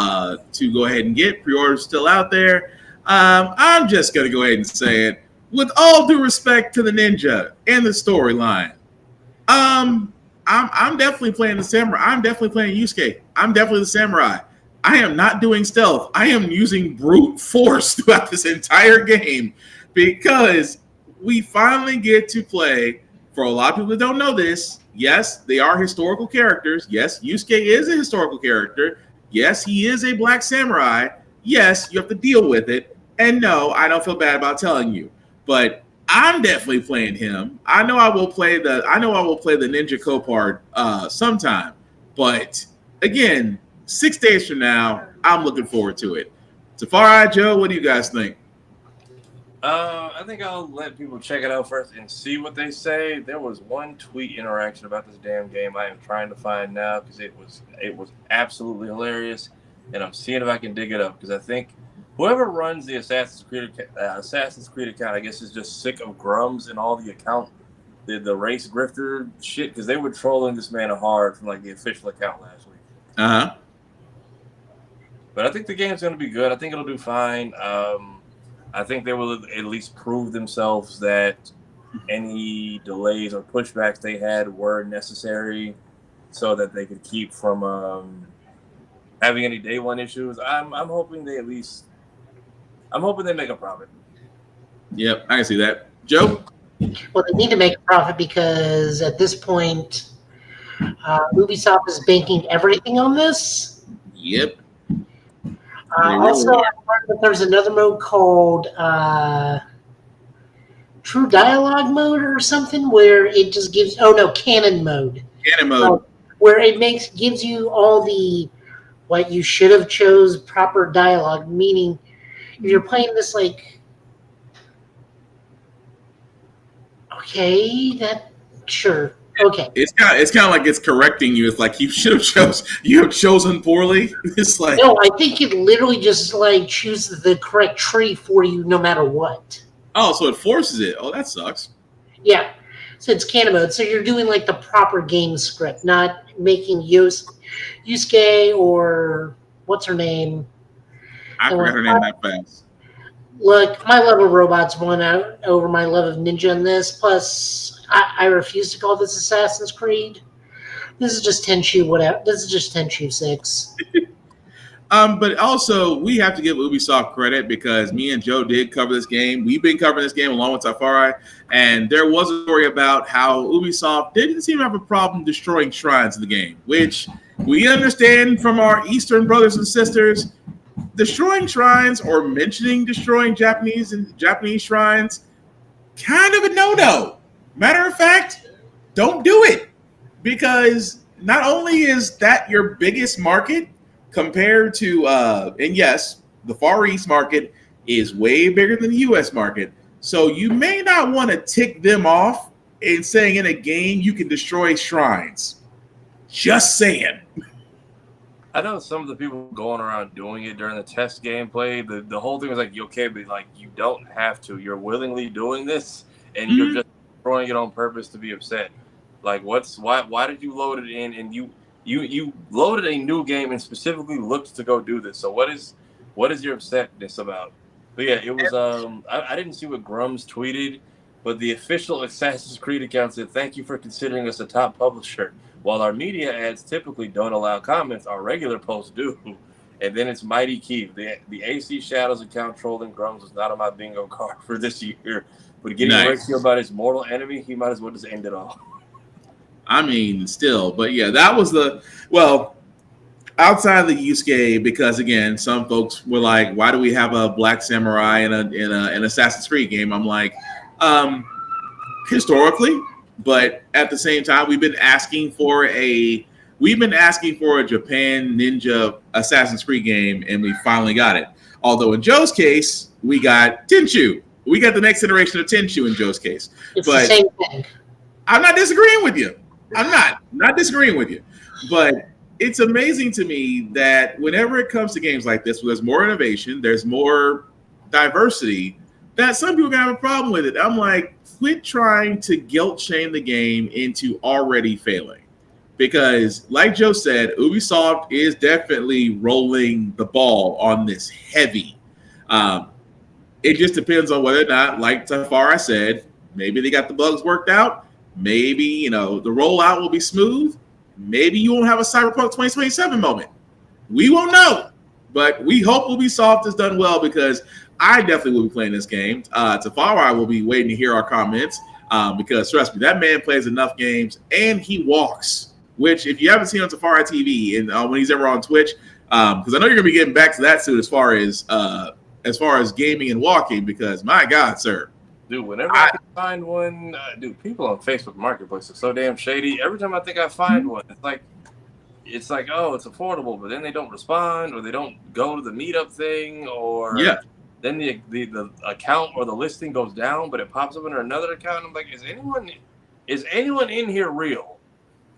to go ahead and get. Pre-orders still out there. I'm just going to go ahead and say it. With all due respect to the ninja and the storyline, I'm definitely playing the samurai. I'm definitely playing Yusuke. I'm definitely the samurai. I am not doing stealth. I am using brute force throughout this entire game because we finally get to play, for a lot of people that don't know this, yes, they are historical characters. Yes, Yusuke is a historical character. Yes, he is a black samurai. Yes, you have to deal with it. And no, I don't feel bad about telling you. But I'm definitely playing him. I know I will play the ninja co-part sometime. But again, 6 days from now, I'm looking forward to it. Tafari, Joe, what do you guys think? I think I'll let people check it out first and see what they say. There was one tweet interaction about this damn game I am trying to find now because it was absolutely hilarious, and I'm seeing if I can dig it up because I think whoever runs the Assassin's Creed account, I guess, is just sick of Grums and all the account, the race grifter shit, because they were trolling this man hard from like the official account last week. But I think the game's going to be good. I think it'll do fine. I think they will at least prove themselves that any delays or pushbacks they had were necessary so that they could keep from having any day one issues. I'm hoping they make a profit. Yep, I can see that. Joe? Well, they need to make a profit because at this point, Ubisoft is banking everything on this. Yep. Also, I learned that there's another mode called True Dialogue mode or something where it just gives canon mode. Canon mode. Where it gives you all the what you should have chose proper dialogue, meaning if you're playing this like Okay, sure. Okay. It's kind of like it's correcting you. It's like you have chosen poorly. It's like No, I think it literally just like chooses the correct tree for you no matter what. oh, so it forces it. Oh, that sucks. Yeah. So it's canon mode. So you're doing like the proper game script, not making Yusuke or what's her name? I forgot her name that fast. Look, my love of robots won out over my love of ninja in this. Plus, I refuse to call this Assassin's Creed. This is just Tenchu whatever. This is just Tenchu 6. But also we have to give Ubisoft credit because me and Joe did cover this game. We've been covering this game along with Safari, and there was a story about how Ubisoft didn't seem to have a problem destroying shrines in the game, which we understand from our Eastern brothers and sisters. Destroying shrines or mentioning destroying Japanese shrines, kind of a no-no. Matter of fact, don't do it, because not only is that your biggest market compared to, and yes, the Far East market is way bigger than the U.S. market, so you may not want to tick them off in saying in a game you can destroy shrines. Just saying. I know some of the people going around doing it during the test gameplay. The whole thing was like, okay, but like you don't have to. You're willingly doing this, and you're just throwing it on purpose to be upset. Like, why did you load it in and you loaded a new game and specifically looked to go do this? So what is your upsetness about? But yeah, it was I didn't see what Grums tweeted, but the official Assassin's Creed account said, "Thank you for considering us a top publisher. While our media ads typically don't allow comments, our regular posts do." And then it's Mighty Keith. The AC Shadows account trolling Grums was not on my bingo card for this year. But getting ratio about his mortal enemy, he might as well just end it all. I mean, still, but yeah, that was outside of the Yusuke, because again, some folks were like, "Why do we have a black samurai in an Assassin's Creed game?" I'm like, historically, but at the same time, we've been asking for a Japan Ninja Assassin's Creed game, and we finally got it. Although in Joe's case, we got Tenchu. We got the next iteration of Tenchu in Joe's case. It's the same thing. I'm not disagreeing with you. I'm not disagreeing with you. But it's amazing to me that whenever it comes to games like this, where there's more innovation, there's more diversity, that some people have a problem with it. I'm like, quit trying to guilt shame the game into already failing. Because, like Joe said, Ubisoft is definitely rolling the ball on this heavy. It just depends on whether or not, like Tafara said, maybe they got the bugs worked out. Maybe, the rollout will be smooth. Maybe you won't have a Cyberpunk 2027 moment. We won't know. But we hope Ubisoft has done well, because I definitely will be playing this game. Tafara will be waiting to hear our comments, because trust me, that man plays enough games and he walks. Which, if you haven't seen on Tafara TV and when he's ever on Twitch, because I know you're gonna be getting back to that soon as far as gaming and walking. Because my God, sir, dude, whenever I can find one, people on Facebook Marketplace are so damn shady. Every time I think I find one, it's like, oh, it's affordable, but then they don't respond, or they don't go to the meetup thing, or then the account or the listing goes down, but it pops up under another account. I'm like, is anyone in here real?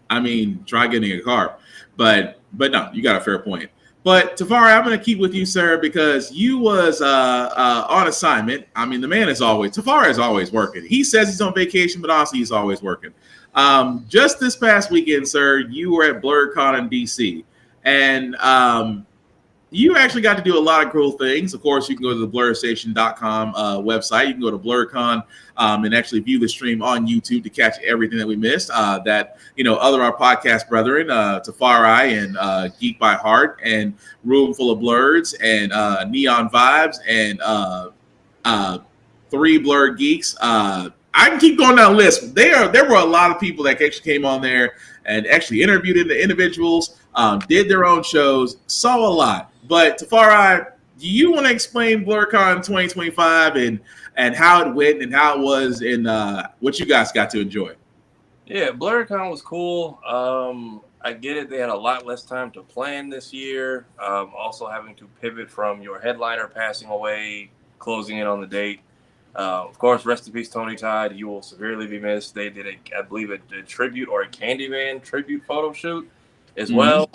I mean, try getting a car, but no, you got a fair point. But Tafari, I'm going to keep with you, sir, because you was on assignment. I mean, Tafari is always working. He says he's on vacation, but honestly, he's always working. Just this past weekend, sir, you were at BlurredCon in DC, and you actually got to do a lot of cool things. Of course, you can go to the BlurStation.com website. You can go to BlurredCon and actually view the stream on YouTube to catch everything that we missed. Other our podcast brethren, Tafari and Geek by Heart and Room Full of Blurs and Neon Vibes and Three Blurred Geeks. I can keep going down the list. There were a lot of people that actually came on there and actually interviewed the individuals, did their own shows, saw a lot. But Tafari, do you want to explain BlurredCon 2025 and how it went and how it was and what you guys got to enjoy? Yeah, BlurredCon was cool. I get it. They had a lot less time to plan this year. Also having to pivot from your headliner passing away, closing in on the date. Of course, rest in peace, Tony Todd. You will severely be missed. They did, I believe, a tribute or a Candyman tribute photo shoot as well.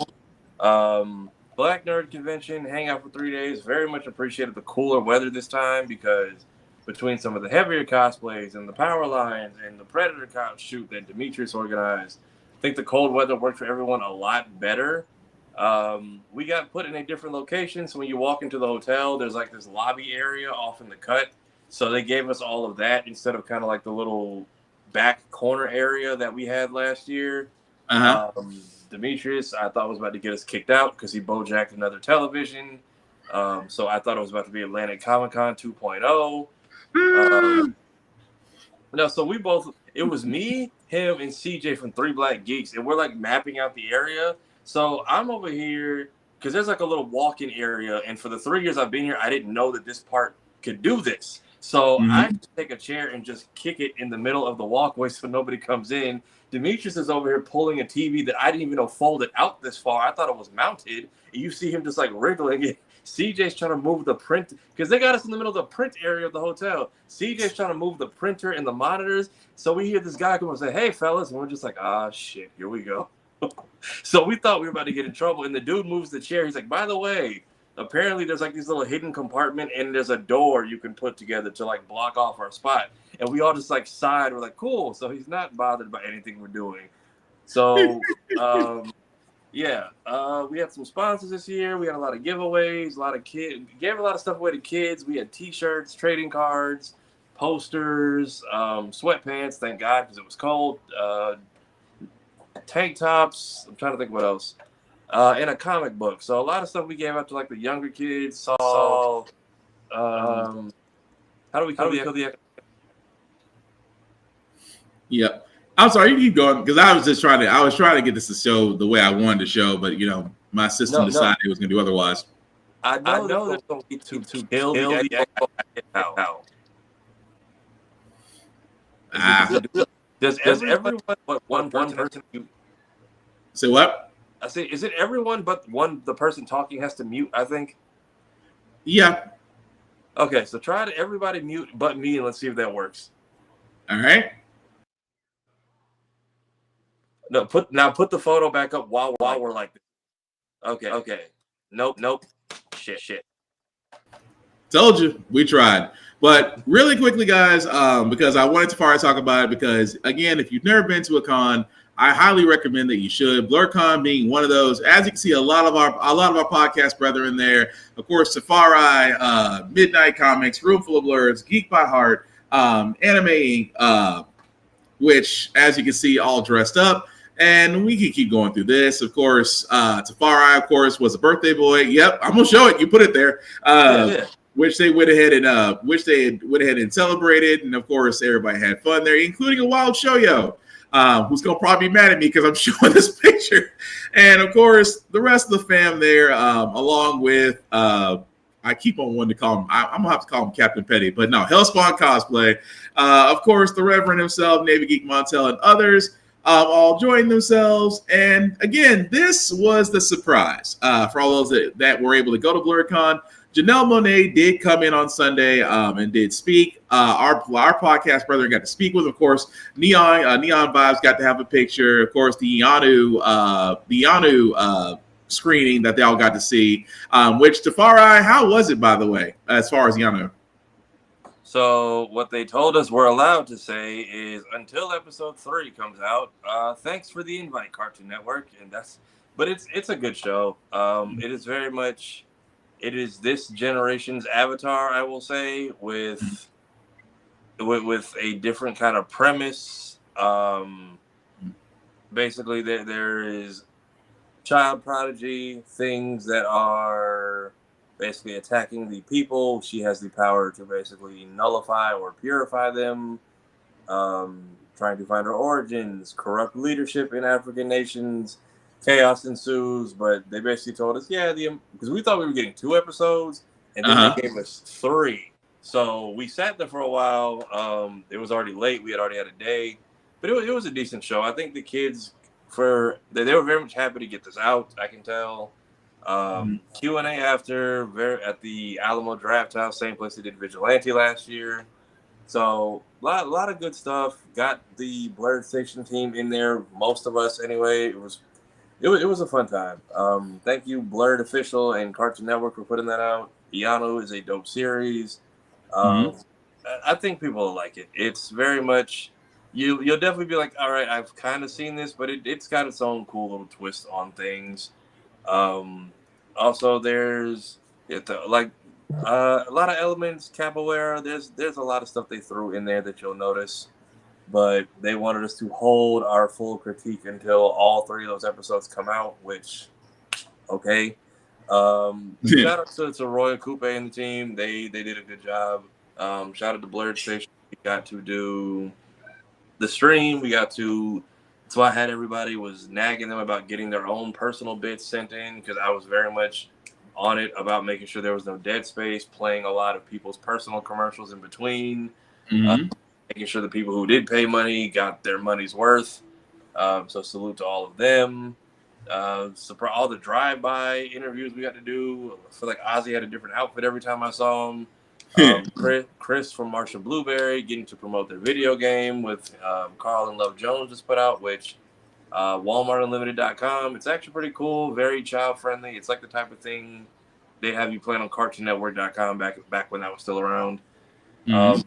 Black Nerd Convention, hang out for 3 days. Very much appreciated the cooler weather this time because between some of the heavier cosplays and the power lines and the Predator shoot that Demetrius organized, I think the cold weather worked for everyone a lot better. We got put in a different location, so when you walk into the hotel, there's like this lobby area off in the cut. So they gave us all of that instead of kind of like the little back corner area that we had last year. Demetrius, I thought was about to get us kicked out because he bojacked another television. So I thought it was about to be Atlantic Comic Con 2.0. No, so we both, it was me, him, and CJ from Three Black Geeks, and we're like mapping out the area. So I'm over here because there's like a little walk-in area, and for the 3 years I've been here, I didn't know that this part could do this. So I just take a chair and just kick it in the middle of the walkway so nobody comes in. Demetrius is over here pulling a TV that I didn't even know folded out this far. I thought it was mounted. And you see him just like wriggling it. CJ's trying to move the print because they got us in the middle of the print area of the hotel. CJ's trying to move the printer and the monitors. So we hear this guy come and say, "Hey, fellas," and we're just like, "Ah, shit, here we go." So we thought we were about to get in trouble. And the dude moves the chair. He's like, "By the way, apparently there's like this little hidden compartment and there's a door you can put together to like block off our spot." And we all just like sighed. We're like, cool. So he's not bothered by anything we're doing. So we had some sponsors this year. We had a lot of giveaways, a lot of kids, gave a lot of stuff away to kids. We had t-shirts, trading cards, posters, sweatpants, thank God, because it was cold. Tank tops. I'm trying to think what else. And a comic book. So a lot of stuff we gave out to like the younger kids. How do we kill the Yep. I'm sorry, you keep going because I was trying to get this to show the way I wanted to show, but my system decided it was gonna do otherwise. I know there's a way to kill the echo. Does everyone but one person mute? Say what? I say, is it everyone but the person talking has to mute, I think? Yeah. Okay, so try to everybody mute but me and let's see if that works. All right. No, put the photo back up while we're like this. Okay. Nope. Shit. Told you, we tried. But really quickly, guys, because I wanted to talk about it because, again, if you've never been to a con, I highly recommend that you should. BlurCon being one of those. As you can see, a lot of our podcast brethren there. Of course, Safari, Midnight Comics, Room Full of Blurs, Geek by Heart, Anime Inc., which, as you can see, all dressed up. And we can keep going through this. Of course, Tafari, of course, was a birthday boy. Yep, I'm gonna show it. You put it there. Which they went ahead and celebrated. And of course, everybody had fun there, including a wild Shoyo, who's gonna probably be mad at me because I'm showing this picture. And of course, the rest of the fam there, along with I keep on wanting to call him. I'm gonna have to call him Captain Petty, but no, Hellspawn Cosplay. Of course, the Reverend himself, Navy Geek Montel, and others. All joined themselves. And again, this was the surprise for all those that were able to go to BlurCon. Janelle Monáe did come in on Sunday and did speak. Our podcast brother got to speak with, of course, Neon Vibes got to have a picture. Of course, the Yanu screening that they all got to see. Which, Tafari, how was it, by the way, as far as Yanu? So what they told us we're allowed to say is until episode 3 comes out, thanks for the invite, Cartoon Network, but it's a good show. It is very much, it is this generation's Avatar, I will say, with a different kind of premise. Basically, there is child prodigy things that are basically attacking the people. She has the power to basically nullify or purify them, trying to find her origins, corrupt leadership in African nations, chaos ensues, but they basically told us, because we thought we were getting 2 episodes, and then they gave us 3. So we sat there for a while. It was already late. We had already had a day, but it was a decent show. I think the kids, they were very much happy to get this out, I can tell. Q&A after at the Alamo Draft House, same place they did Vigilante last year. So a lot of good stuff. Got the Blurred Station team in there. Most of us, anyway. It was a fun time. Thank you, Blurred Official and Cartoon Network, for putting that out. Iano is a dope series. I think people will like it. It's very much you'll definitely be like, all right, I've kind of seen this, but it's got its own cool little twist on things. Also, there's a lot of elements, capoeira. There's a lot of stuff they threw in there that you'll notice, but they wanted us to hold our full critique until all 3 of those episodes come out. Which, okay. Shout out to Roy Coupe and the team. They did a good job. Shout out to Blurred Station. We got to do the stream. So I had everybody was nagging them about getting their own personal bits sent in, because I was very much on it about making sure there was no dead space, playing a lot of people's personal commercials in between, making sure the people who did pay money got their money's worth. So salute to all of them. All the drive-by interviews we got to do. I feel like Ozzy had a different outfit every time I saw him. Chris from Martian Blueberry getting to promote their video game with Carl and Love Jones just put out, which WalmartUnlimited.com. It's actually pretty cool, very child friendly. It's like the type of thing they have you playing on CartoonNetwork.com back when that was still around. Let's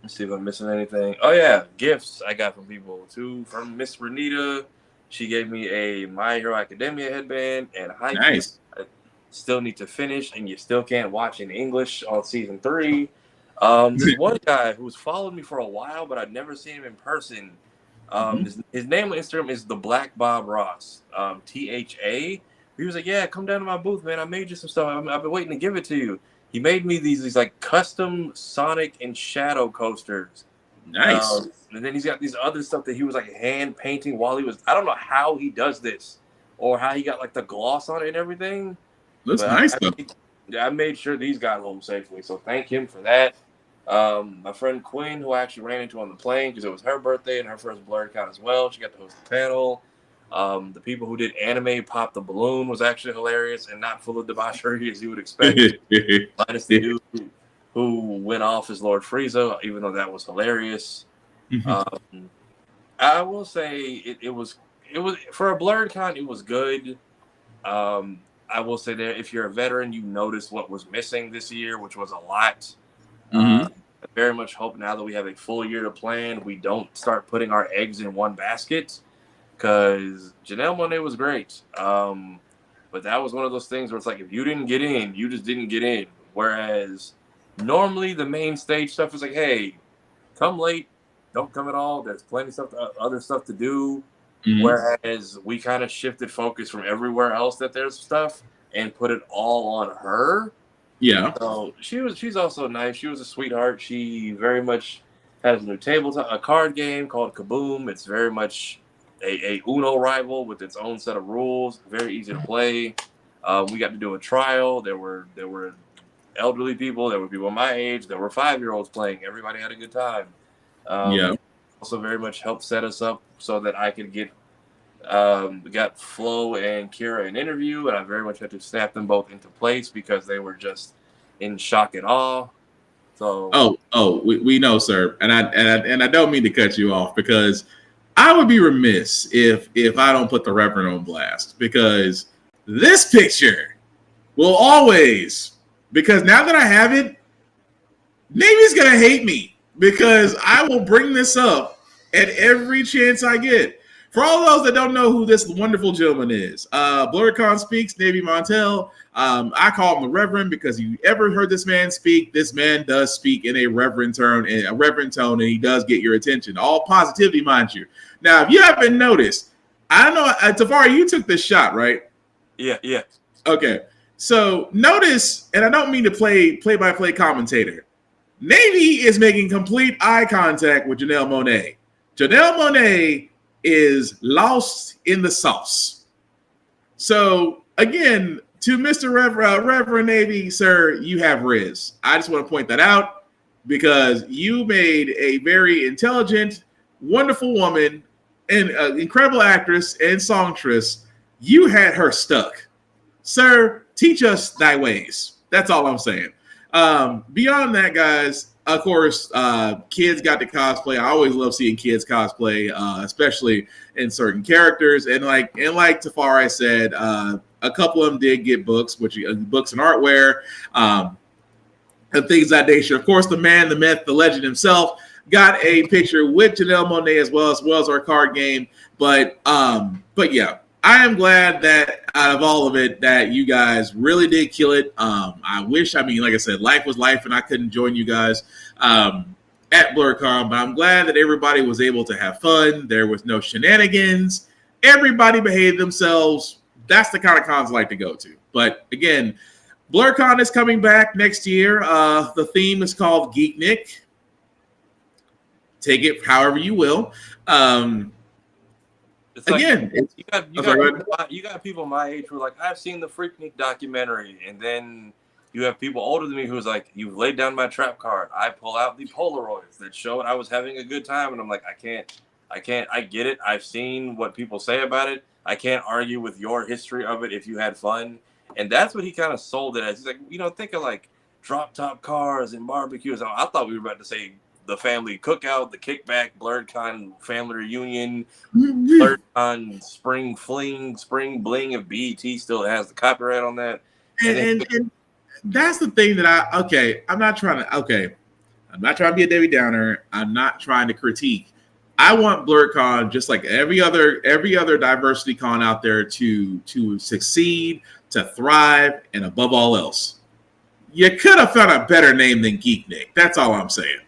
see if I'm missing anything. Oh yeah, gifts I got from people too. From Miss Renita, she gave me a My Hero Academia headband and a Nice. Still need to finish, and you still can't watch in English on season 3. There's one guy who's followed me for a while, but I'd never seen him in person. His name on Instagram is the Black Bob Ross, THA. He was like, "Yeah, come down to my booth, man. I made you some stuff. I've been waiting to give it to you." He made me these like custom Sonic and Shadow coasters. Nice. And then he's got these other stuff that he was like hand painting while he was. I don't know how he does this, or how he got like the gloss on it and everything. That's nice, though. I made sure these got home safely, so thank him for that. My friend Quinn, who I actually ran into on the plane because it was her birthday and her first Blurred Con as well. She got to host the panel. The people who did anime Pop the Balloon was actually hilarious and not full of debauchery as you would expect. Minus the dude who went off as Lord Frieza, even though that was hilarious. I will say it was for a Blurred Con, it was good. I will say that if you're a veteran, you noticed what was missing this year, which was a lot. I very much hope now that we have a full year to plan, we don't start putting our eggs in one basket, because Janelle Monáe was great. But that was one of those things where it's like, if you didn't get in, you just didn't get in. Whereas normally the main stage stuff is like, hey, come late, don't come at all. There's plenty of other stuff to do. Whereas we kind of shifted focus from everywhere else that there's stuff and put it all on her. Yeah. So she's also nice. She was a sweetheart. She very much has a new a card game called Kaboom. It's very much a Uno rival with its own set of rules. Very easy to play. We got to do a trial. There were elderly people. There were people my age. There were 5-year-olds playing. Everybody had a good time. Also very much helped set us up so that I could get got Flo and Kira an interview, and I very much had to snap them both into place because they were just in shock and awe. So we know, sir, and I don't mean to cut you off, because I would be remiss if I don't put the Reverend on blast, because this picture will always, because now that I have it, Navy's gonna hate me, because I will bring this up at every chance I get. For all those that don't know who this wonderful gentleman is, BlurredCon speaks, Navy Montel. I call him the Reverend because you ever heard this man speak, this man does speak in a reverent tone, and he does get your attention. All positivity, mind you. Now, if you haven't noticed, I don't know, Tafari, you took this shot, right? Yeah. Okay. So notice, and I don't mean to play-by-play commentator, Navy is making complete eye contact with Janelle Monáe. Janelle Monáe is lost in the sauce. So again, to Mr. Reverend Navy, sir, you have Riz. I just want to point that out because you made a very intelligent, wonderful woman and incredible actress and songstress. You had her stuck. Sir, teach us thy ways. That's all I'm saying. Beyond that, guys, of course, kids got to cosplay. I always love seeing kids cosplay, especially in certain characters. And like Tafari said, a couple of them did get books, which books and artware, and things of that nature. Of course, the man, the myth, the legend himself got a picture with Janelle Monáe as well as our card game. But yeah, I am glad that out of all of it, that you guys really did kill it. I mean, like I said, life was life, and I couldn't join you guys at BlurCon, but I'm glad that everybody was able to have fun. There was no shenanigans. Everybody behaved themselves. That's the kind of cons I like to go to. But again, BlurCon is coming back next year. The theme is called Geek Nick. Take it however you will. It's like, again, you got people my age who are like, I've seen the Freaknik documentary, and then you have people older than me who's like, you've laid down my trap card. I pull out the Polaroids that showed I was having a good time, and I'm like, I can't. I get it. I've seen what people say about it. I can't argue with your history of it if you had fun. And that's what he kind of sold it as. He's like, think of like drop top cars and barbecues. I thought we were about to say the family cookout, the kickback, BlurCon family reunion, BlurCon spring fling, spring bling. If BET still has the copyright on that. And that's the thing that I'm not trying to be a Debbie Downer. I'm not trying to critique. I want BlurCon, just like every other diversity con out there, to succeed, to thrive, and above all else, you could have found a better name than Geek Nick. That's all I'm saying.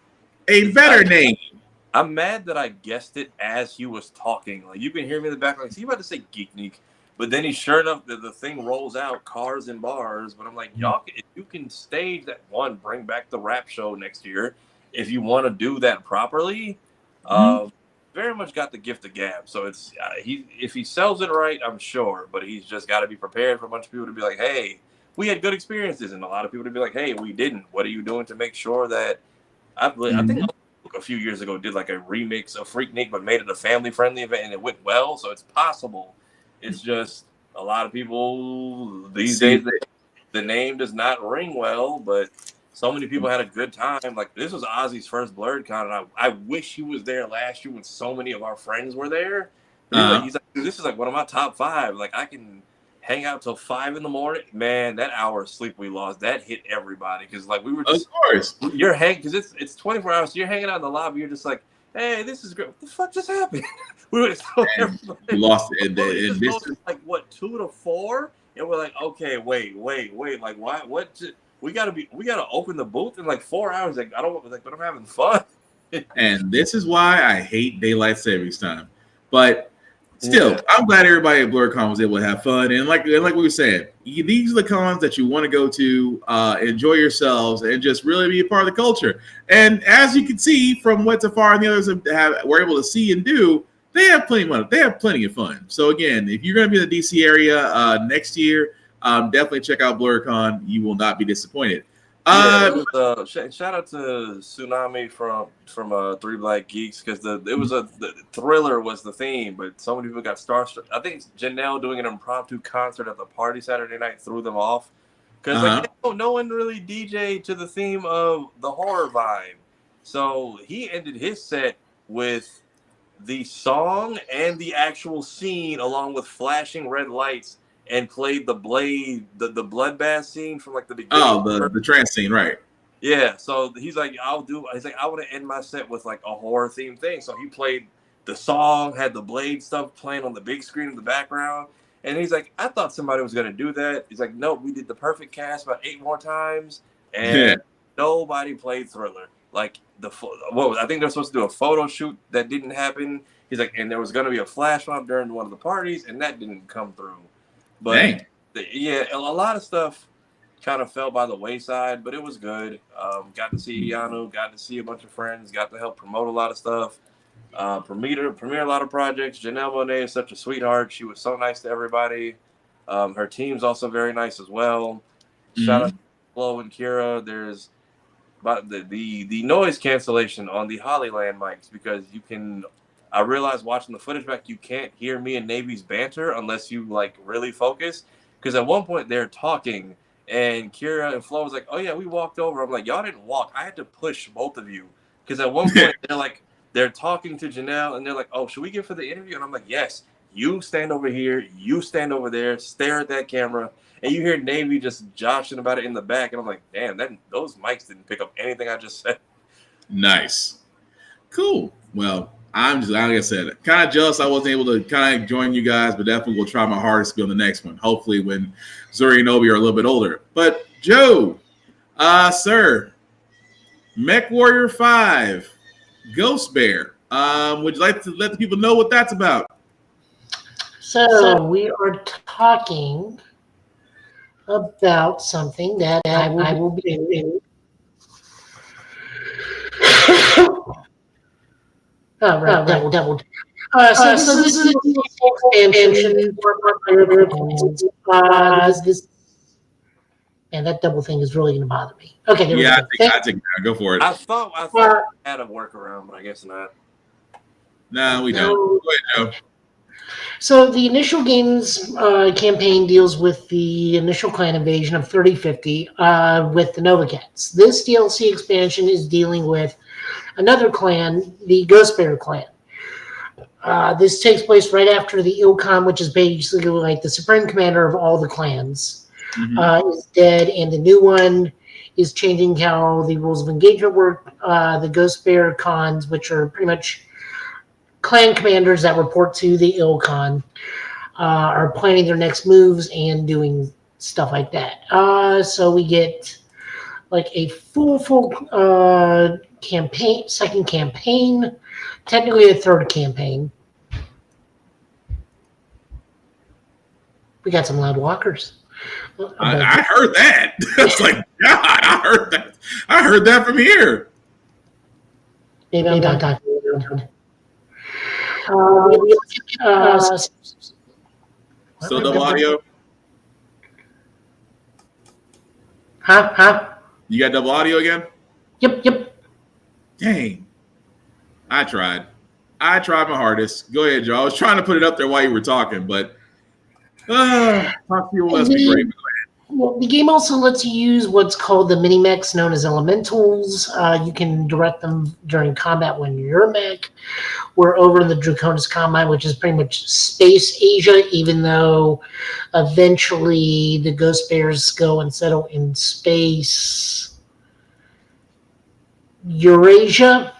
A better name. I'm mad that I guessed it as he was talking. Like, you can hear me in the back, like, is he about to say Geek Nick? But then sure enough, the thing rolls out, cars and bars. But I'm like, y'all, if you can stage that one, bring back the rap show next year. If you want to do that properly, very much got the gift of gab. So it's if he sells it right, I'm sure. But he's just got to be prepared for a bunch of people to be like, hey, we had good experiences, and a lot of people to be like, hey, we didn't. What are you doing to make sure that? I think a few years ago did like a remix of Freaknik, but made it a family-friendly event, and it went well. So it's possible. It's just a lot of people these days, the name does not ring well, but so many people had a good time. Like, this was Ozzy's first BlurCon, and I wish he was there last year when so many of our friends were there. He's like, this is like one of my top 5. Like, I can hang out till 5 in the morning. Man, that hour of sleep we lost, that hit everybody. Because like we were just, of course, you're hanging, because it's 24 hours. So you're hanging out in the lobby. You're just like, hey, this is great. What the fuck just happened? We would have lost it. And this is like what, 2 to 4, and we're like, okay, wait, like why? What? We gotta open the booth in like 4 hours. Like, I don't like, but I'm having fun. And this is why I hate daylight savings time. But still, I'm glad everybody at BlurCon was able to have fun. And like we were saying, these are the cons that you want to go to, enjoy yourselves, and just really be a part of the culture. And as you can see from what Tafar and the others were able to see and do, they have plenty of fun. They have plenty of fun. So again, if you're going to be in the DC area next year, definitely check out BlurCon. You will not be disappointed. Shout out to Tsunami from Three Black Geeks, because the Thriller was the theme, but so many people got starstruck. I think Janelle doing an impromptu concert at the party Saturday night threw them off, because no one really DJ to the theme of the horror vibe. So he ended his set with the song and the actual scene, along with flashing red lights, and played the the bloodbath scene from like the beginning. Oh, the trance scene, right? Yeah. So he's like, I want to end my set with like a horror themed thing. So he played the song, had the Blade stuff playing on the big screen in the background, and he's like, I thought somebody was gonna do that. He's like, no, we did the perfect cast about 8 more times, and nobody played Thriller. Like I think they're supposed to do a photo shoot that didn't happen. He's like, and there was gonna be a flash mob during one of the parties, and that didn't come through. But a lot of stuff kind of fell by the wayside, but it was good. Got to see Yanu, got to see a bunch of friends, got to help promote a lot of stuff, premiere a lot of projects. Janelle Monáe is such a sweetheart. She was so nice to everybody. Her team's also very nice as well. Shout out to Flo and Kira. There's about the noise cancellation on the Hollyland mics, because you can. I realized watching the footage back, you can't hear me and Navy's banter unless you like really focus. Because at one point they're talking And Kira and Flo was like, "Oh yeah, we walked over." I'm like, "Y'all didn't walk. I had to push both of you because at one point they're talking to Janelle and they're like, "Oh, should we get for the interview?" And I'm like, "Yes." You stand over here. You stand over there. Stare at that camera, and you hear Navy just joshing about it in the back. And I'm like, "Damn, those mics didn't pick up anything I just said." Nice, cool. Well, I'm just, like I said, kind of jealous I wasn't able to kind of join you guys, but definitely will try my hardest to be on the next one. Hopefully, when Zuri and Obi are a little bit older. But Joe, sir, Mech Warrior 5, Ghost Bear. Would you like to let the people know what that's about? So we are talking about something that I will be doing. Double. So this is an expansion for this, and that double thing is really going to bother me. Okay, there we go. I think go for it. I thought I had a workaround, but I guess not. No, we don't. Go ahead, Joe. So the initial game's campaign deals with the initial clan invasion of 3050 with the Nova Cats. This DLC expansion is dealing with another clan, the Ghost Bear clan. This takes place right after the Ilkhan, which is basically like the supreme commander of all the clans, is dead, and the new one is changing how the rules of engagement work. The Ghost Bear Khans, which are pretty much clan commanders that report to the Ilkhan, are planning their next moves and doing stuff like that. So we get like a full campaign, second campaign, technically a third campaign. We got some loud walkers. I heard that. It's like, God, I heard that. I heard that from here. Maybe I'm not talking. Still double audio? Huh? You got double audio again? Yep. Dang. I tried my hardest. Go ahead, Joe. I was trying to put it up there while you were talking, but talk to you must be great. Well, the game also lets you use what's called the mini-mechs, known as elementals. You can direct them during combat when you're a mech. We're over in the Draconis Combine, which is pretty much space Asia, even though eventually the Ghost Bears go and settle in space Eurasia.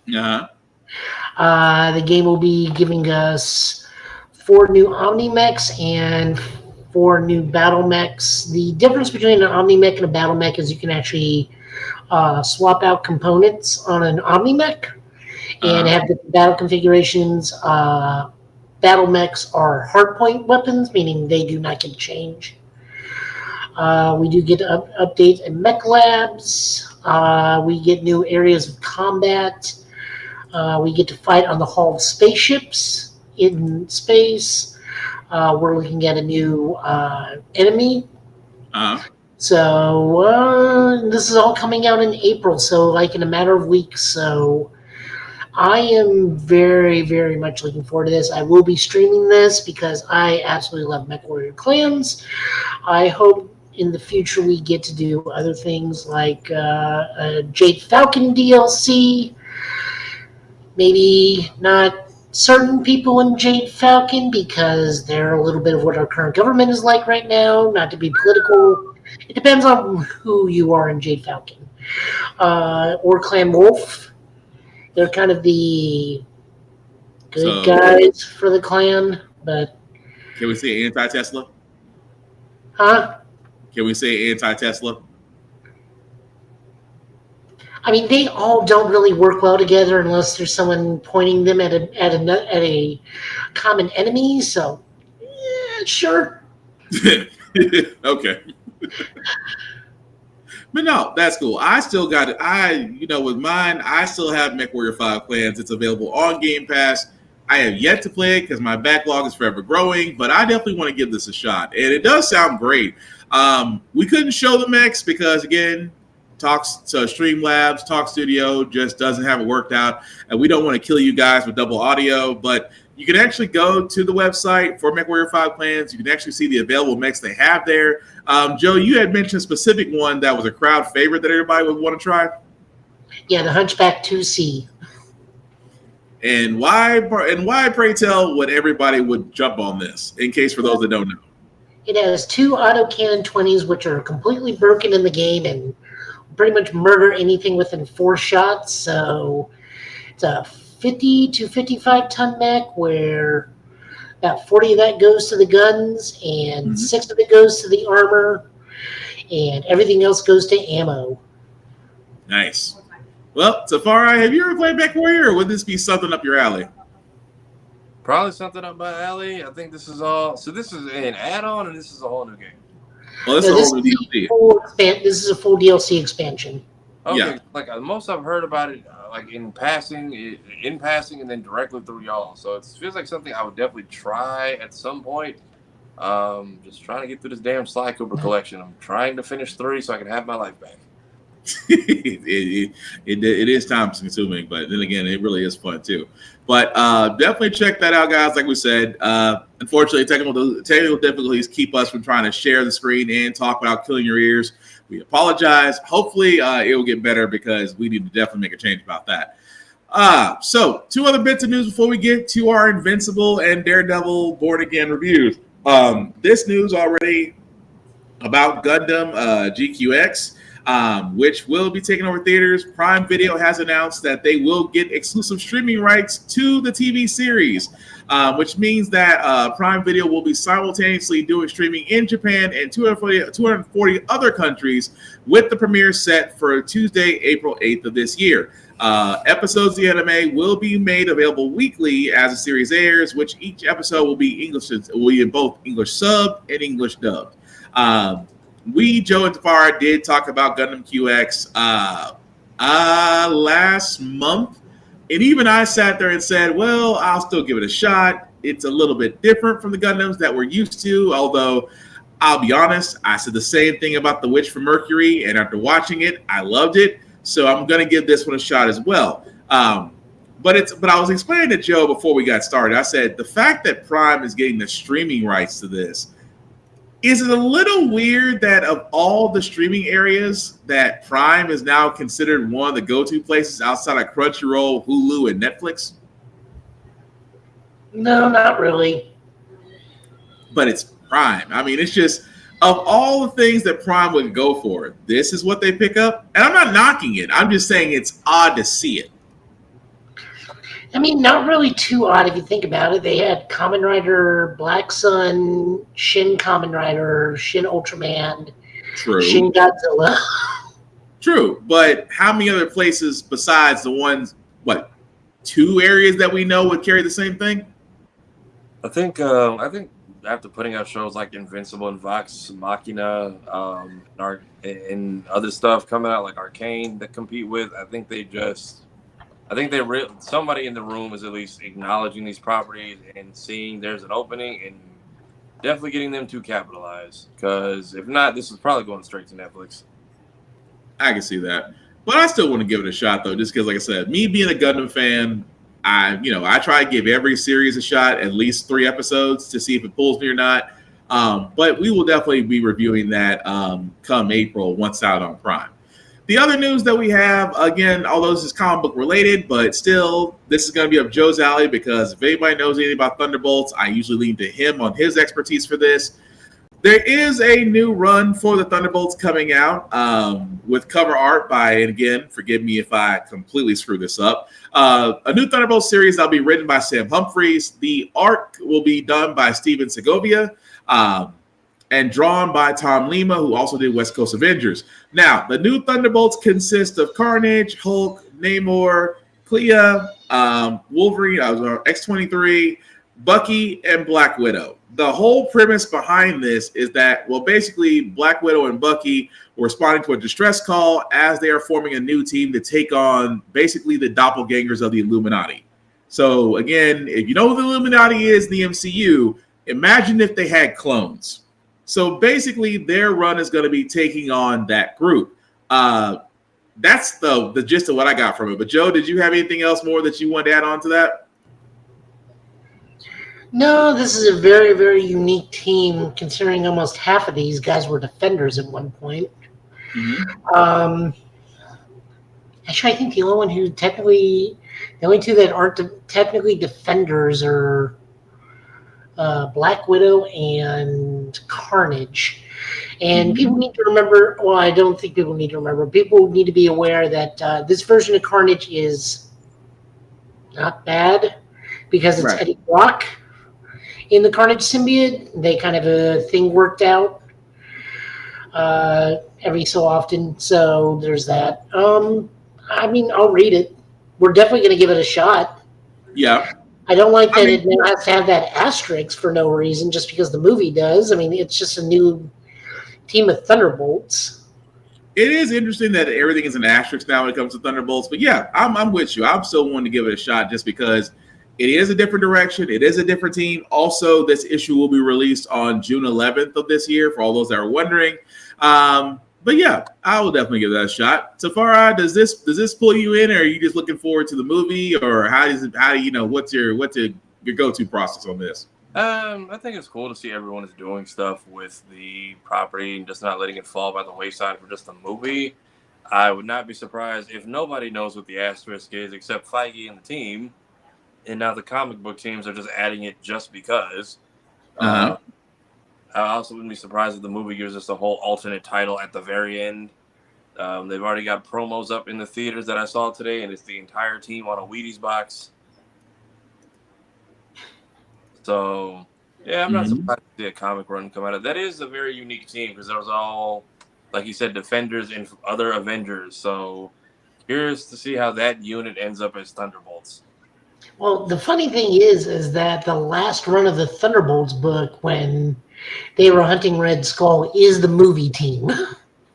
The game will be giving us 4 new Omni-mechs and 4 new battle mechs. The difference between an Omni-mech and a battle mech is you can actually swap out components on an Omni-mech and have different battle configurations. Battle mechs are hardpoint weapons, meaning they do not get change. We do get updates in mech labs. We get new areas of combat. We get to fight on the Hall of Spaceships in space. We're looking at a new enemy. So this is all coming out in April, so like in a matter of weeks. So I am very, very much looking forward to this. I will be streaming this because I absolutely love Mech Warrior Clans. I hope in the future we get to do other things like a Jade Falcon DLC. Maybe not certain people in Jade Falcon because they're a little bit of what our current government is like right now. Not to be political. It depends on who you are in Jade Falcon. Or Clan Wolf. They're kind of the good guys for the clan, but... Can we say anti-Tesla? Huh? Can we say anti-Tesla? I mean, they all don't really work well together unless there's someone pointing them at a common enemy. So, yeah, sure. Okay. But no, that's cool. I still got it. With mine, I still have MechWarrior 5 Clans. It's available on Game Pass. I have yet to play it because my backlog is forever growing, but I definitely want to give this a shot. And it does sound great. We couldn't show the mechs because, again, Streamlabs, Talk Studio just doesn't have it worked out. And we don't want to kill you guys with double audio. But You can actually go to the website for MechWarrior 5 Clans. You can actually see the available mechs they have there. Joe, you had mentioned a specific one that was a crowd favorite that everybody would want to try. Yeah, the Hunchback 2C. And why, pray tell, would everybody would jump on this, in case for those that don't know? It has 2 autocannon 20s, which are completely broken in the game and pretty much murder anything within 4 shots. So it's a 50 to 55 ton mech where about 40 of that goes to the guns and 6 of it goes to the armor and everything else goes to ammo. Nice. Well, Safari, have you ever played MechWarrior, or would this be something up your alley? Probably something up my alley. I think this is all. So this is an add-on, and this is a whole new game. Well, this is a whole new DLC. This is a full DLC expansion. Okay, Yeah. like most I've heard about it, like in passing, and then directly through y'all. So it feels like something I would definitely try at some point. Just trying to get through this damn Sly Cooper collection. I'm trying to finish 3 so I can have my life back. it is time consuming, but then again, it really is fun too. But definitely check that out, guys. Like we said, unfortunately, technical difficulties keep us from trying to share the screen and talk without killing your ears. We apologize. Hopefully, it will get better because we need to definitely make a change about that. So 2 other bits of news before we get to our Invincible and Daredevil Born Again reviews. This news already about Gundam GQX. Which will be taking over theaters. Prime Video has announced that they will get exclusive streaming rights to the TV series, which means that Prime Video will be simultaneously doing streaming in Japan and 240 other countries, with the premiere set for Tuesday, April 8th of this year. Episodes of the anime will be made available weekly as the series airs, which each episode will be in both English sub and English dubbed. Joe and Tafara did talk about Gundam QX last month, and even I sat there and said, well, I'll still give it a shot. It's a little bit different from the Gundams that we're used to, although I'll be honest, I said the same thing about The Witch from Mercury, and after watching it, I loved it, so I'm going to give this one a shot as well. But I was explaining to Joe before we got started, I said the fact that Prime is getting the streaming rights to this, is it a little weird that of all the streaming areas that Prime is now considered one of the go-to places outside of Crunchyroll, Hulu, and Netflix? No, not really. But it's Prime. I mean, it's just, of all the things that Prime would go for, this is what they pick up. And I'm not knocking it. I'm just saying it's odd to see it. I mean, not really too odd if you think about it. They had Kamen Rider Black Sun, Shin Kamen Rider, Shin Ultraman, True. Shin Godzilla. True, but how many other places besides the ones, 2 areas that we know would carry the same thing? I think after putting out shows like Invincible and Vox Machina, and other stuff coming out like Arcane that compete with, somebody in the room is at least acknowledging these properties and seeing there's an opening and definitely getting them to capitalize. Because if not, this is probably going straight to Netflix. I can see that, but I still want to give it a shot though, just because, like I said, me being a Gundam fan, I try to give every series a shot, at least 3 episodes to see if it pulls me or not. But we will definitely be reviewing that come April once out on Prime. The other news that we have, again, although this is comic book related, but still, this is going to be up Joe's alley because if anybody knows anything about Thunderbolts, I usually lean to him on his expertise for this. There is a new run for the Thunderbolts coming out with cover art by, and again, forgive me if I completely screw this up, a new Thunderbolts series that'll be written by Sam Humphries. The art will be done by Steven Segovia. And drawn by Tom Lima, who also did West Coast Avengers. Now, the new Thunderbolts consist of Carnage, Hulk, Namor, Clea, Wolverine, X-23, Bucky, and Black Widow. The whole premise behind this is that, basically, Black Widow and Bucky were responding to a distress call as they are forming a new team to take on, basically, the doppelgangers of the Illuminati. So, again, if you know who the Illuminati is in the MCU, imagine if they had clones. So basically, their run is going to be taking on that group. That's the gist of what I got from it. But Joe, did you have anything else more that you wanted to add on to that? No, this is a very, very unique team, considering almost half of these guys were defenders at one point. Actually, I think the only two that aren't technically defenders are Black Widow and Carnage. And people need to remember, well, I don't think people need to remember, people need to be aware that this version of Carnage is not bad because it's Eddie Brock in the Carnage symbiote. They kind of a thing worked out every so often, so there's that. I mean, I'll read it. We're definitely going to give it a shot. Yeah. I don't like that it now has to have that asterisk for no reason, just because the movie does. I mean, it's just a new team of Thunderbolts. It is interesting that everything is an asterisk now when it comes to Thunderbolts, but yeah, I'm with you. I'm still wanting to give it a shot just because it is a different direction. It is a different team. Also, this issue will be released on June 11th of this year, for all those that are wondering. But yeah, I will definitely give that a shot. Safara, does this pull you in, or are you just looking forward to the movie, or how do you know what's your go-to process on this? I think it's cool to see everyone is doing stuff with the property and just not letting it fall by the wayside for just a movie. I would not be surprised if nobody knows what the asterisk is except Feige and the team, and now the comic book teams are just adding it just because. I also wouldn't be surprised if the movie gives us a whole alternate title at the very end. They've already got promos up in the theaters that I saw today, and it's the entire team on a Wheaties box. So, yeah, I'm not surprised to see a comic run come out of that. Is a very unique team because there was all, like you said, Defenders and other Avengers. So, curious to see how that unit ends up as Thunderbolts. Well, the funny thing is that the last run of the Thunderbolts book, when they were hunting Red Skull, is the movie team.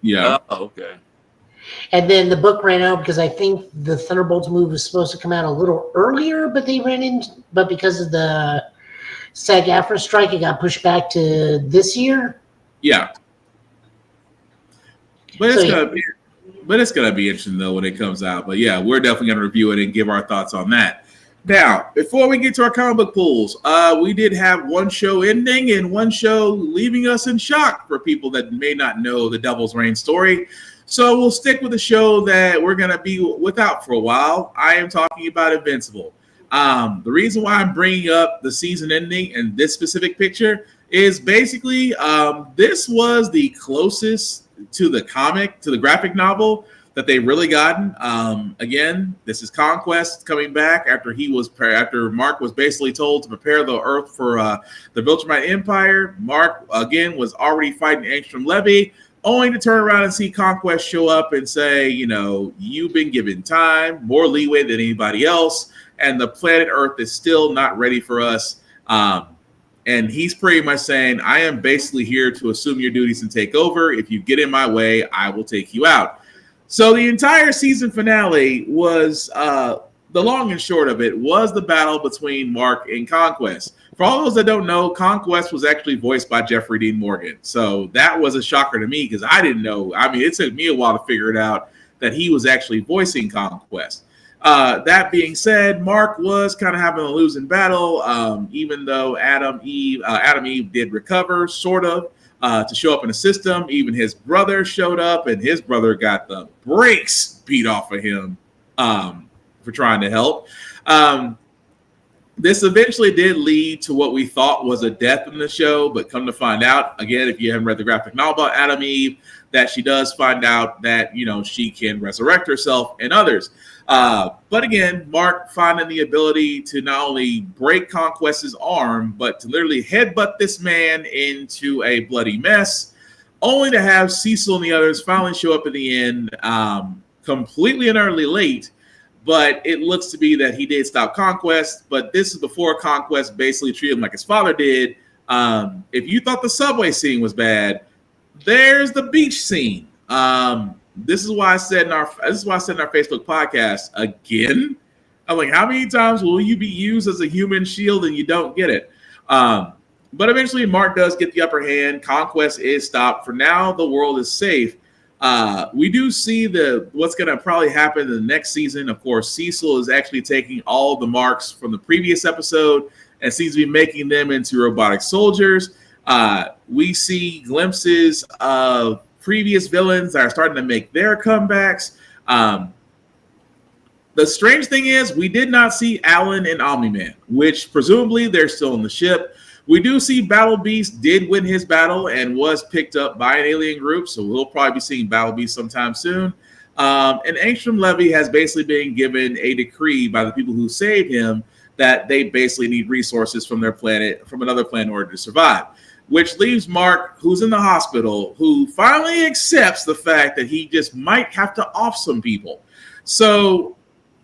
Yeah. Oh, okay. And then the book ran out because I think the Thunderbolts movie was supposed to come out a little earlier, but because of the SAG-AFTRA strike, it got pushed back to this year. Yeah. But it's gonna be interesting though when it comes out. But yeah, we're definitely gonna review it and give our thoughts on that. Now, before we get to our comic book pools, we did have one show ending and one show leaving us in shock for people that may not know the Devil's Reign story. So we'll stick with the show that we're going to be without for a while. I am talking about Invincible. The reason why I'm bringing up the season ending and this specific picture is basically this was the closest to the comic, to the graphic novel that they've really gotten. Again, this is Conquest coming back after Mark was basically told to prepare the Earth for the Viltrumite Empire. Mark, again, was already fighting Angstrom Levy, only to turn around and see Conquest show up and say, you know, you've been given time, more leeway than anybody else, and the planet Earth is still not ready for us. And he's pretty much saying, I am basically here to assume your duties and take over. If you get in my way, I will take you out. So the entire season finale was, the long and short of it, was the battle between Mark and Conquest. For all those that don't know, Conquest was actually voiced by Jeffrey Dean Morgan. So that was a shocker to me because I didn't know. I mean, it took me a while to figure it out that he was actually voicing Conquest. That being said, Mark was kind of having a losing battle, even though Adam Eve did recover, sort of. To show up in the system. Even his brother showed up, and his brother got the brakes beat off of him for trying to help. This eventually did lead to what we thought was a death in the show, but come to find out, again, if you haven't read the graphic novel about Adam Eve, that she does find out that, you know, she can resurrect herself and others. But again, Mark finding the ability to not only break Conquest's arm, but to literally headbutt this man into a bloody mess, only to have Cecil and the others finally show up at the end, completely and utterly late. But it looks to be that he did stop Conquest, but this is before Conquest basically treated him like his father did. If you thought the subway scene was bad, there's the beach scene. This is why I said in our Facebook podcast again. I'm like, how many times will you be used as a human shield and you don't get it? But eventually, Mark does get the upper hand. Conquest is stopped. For now, the world is safe. We do see what's going to probably happen in the next season. Of course, Cecil is actually taking all the marks from the previous episode and seems to be making them into robotic soldiers. We see glimpses of previous villains that are starting to make their comebacks. The strange thing is, we did not see Alan and Omni-Man, which presumably they're still in the ship. We do see Battle Beast did win his battle and was picked up by an alien group, so we'll probably be seeing Battle Beast sometime soon. And Angstrom Levy has basically been given a decree by the people who saved him that they basically need resources from their planet, from another planet, in order to survive. Which leaves Mark, who's in the hospital, who finally accepts the fact that he just might have to off some people. So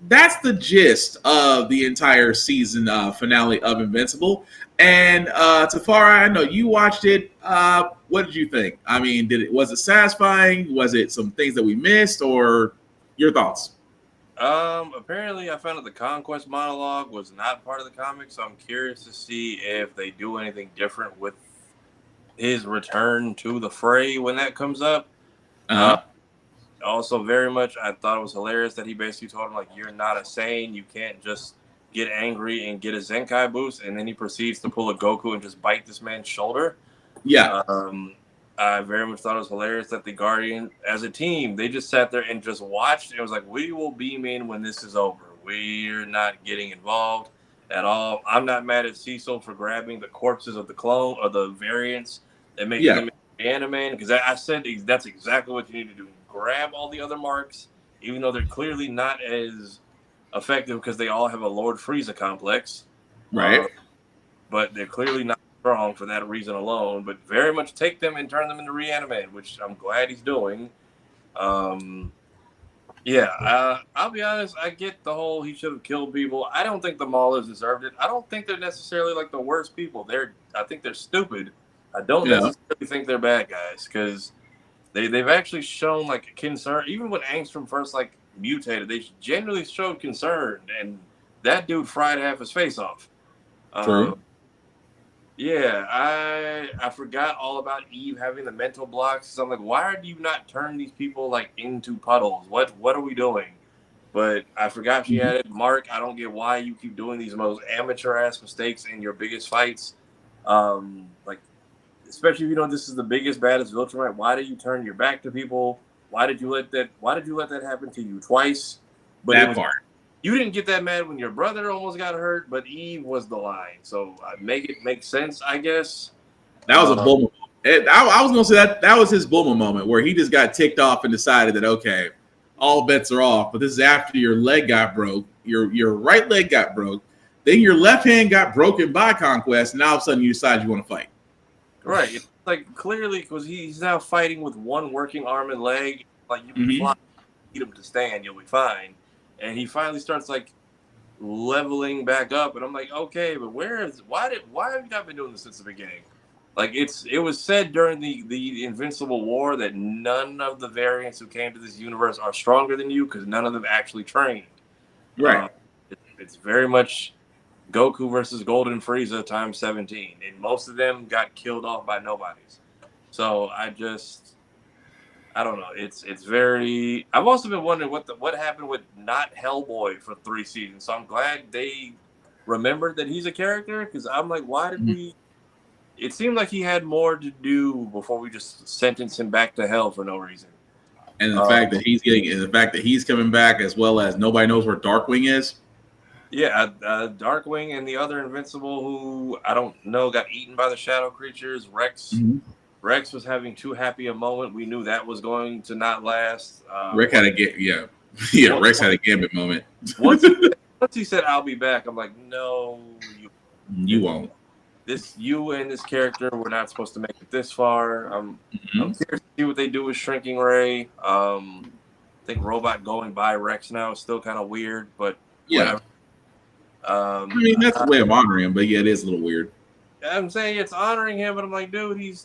that's the gist of the entire season finale of Invincible. And Tafara, I know you watched it. What did you think? I mean, was it satisfying? Was it some things that we missed, or your thoughts? Apparently I found out the Conquest monologue was not part of the comic, so I'm curious to see if they do anything different with his return to the fray when that comes up. Also, very much, I thought it was hilarious that he basically told him, like, you're not a Saiyan. You can't just get angry and get a Zenkai boost. And then he proceeds to pull a Goku and just bite this man's shoulder. Yeah. I very much thought it was hilarious that the Guardian, as a team, they just sat there and just watched. It was like, we will beam in when this is over. We're not getting involved at all. I'm not mad at Cecil for grabbing the corpses of the clone or the variants and making them Animan, because I said that's exactly what you need to do. Grab all the other marks, even though they're clearly not as effective because they all have a Lord Frieza complex. Right. But they're clearly not strong for that reason alone. But very much take them and turn them into Reanimated, which I'm glad he's doing. I'll be honest, I get the whole he should have killed people. I don't think the Maulers deserved it. I don't think they're necessarily like the worst people. I think they're stupid. I don't necessarily think they're bad guys, because they've actually shown like concern. Even when Angstrom first like mutated, they genuinely showed concern, and that dude fried half his face off. True. I forgot all about Eve having the mental blocks. So I'm like, why do you not turn these people like into puddles? What are we doing? But I forgot she had it. Mark, I don't get why you keep doing these most amateur ass mistakes in your biggest fights. Especially if you know this is the biggest, baddest Viltrumite, why did you turn your back to people? Why did you let that happen to you twice? But that part. You didn't get that mad when your brother almost got hurt, but Eve was the line. So make it make sense, I guess. That was a Bulma moment. I was going to say that was his Bulma moment, where he just got ticked off and decided that, okay, all bets are off. But this is after your leg got broke. Your right leg got broke. Then your left hand got broken by Conquest. And all of a sudden you decide you want to fight. Right. It's like clearly because he's now fighting with one working arm and leg. Like you can fly, need him to stand, you'll be fine. And he finally starts like leveling back up, and I'm like, okay, but why have you not been doing this since the beginning? Like it was said during the Invincible War that none of the variants who came to this universe are stronger than you because none of them actually trained. Right. It's very much Goku versus Golden Frieza times 17, and most of them got killed off by nobodies. So I don't know. It's very. I've also been wondering what happened with not Hellboy for 3 seasons. So I'm glad they remembered that he's a character, because I'm like, why did we? It seemed like he had more to do before we just sentenced him back to hell for no reason. And the fact that he's coming back, as well as nobody knows where Darkwing is. Yeah, Darkwing and the other Invincible, who I don't know, got eaten by the shadow creatures. Rex. Rex was having too happy a moment. We knew that was going to not last. Rex had a Gambit moment. Once he said, "I'll be back," I'm like, "No, you won't." You and this character were not supposed to make it this far. I'm curious to see what they do with Shrinking Ray. I think Robot going by Rex now is still kind of weird, but whatever. I mean, that's a way of honoring him, but yeah, it is a little weird. I'm saying it's honoring him, but I'm like, dude, we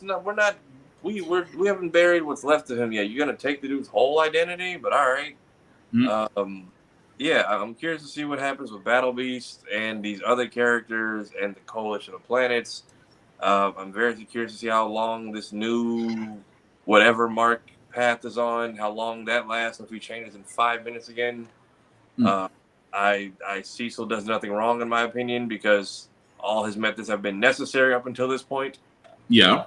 haven't buried what's left of him yet. You're gonna take the dude's whole identity, but all right. I'm curious to see what happens with Battle Beast and these other characters and the Coalition of Planets. I'm very curious to see how long this new whatever Mark path is on, how long that lasts, if he changes in 5 minutes again. Cecil does nothing wrong in my opinion, because all his methods have been necessary up until this point. Yeah.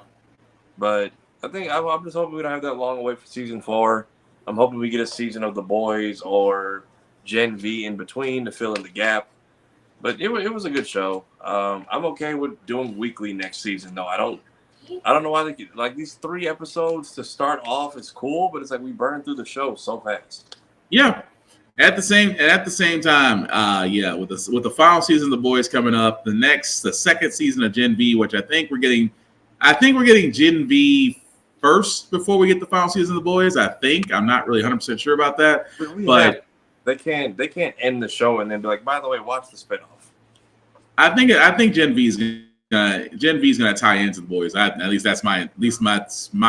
But I think I'm just hoping we don't have that long wait for season 4. I'm hoping we get a season of The Boys or Gen V in between to fill in the gap. But it was a good show. I'm okay with doing weekly next season, though. I don't know why they like these 3 episodes to start off. It's cool, but it's like we burn through the show so fast. Yeah. At the same time, with the final season of The Boys coming up, the second season of Gen V, which I think we're getting Gen V first before we get the final season of The Boys. I'm not really 100% sure about that, but they can't end the show and then be like, by the way, watch the spinoff. I think Gen V is gonna tie into The Boys. At least that's my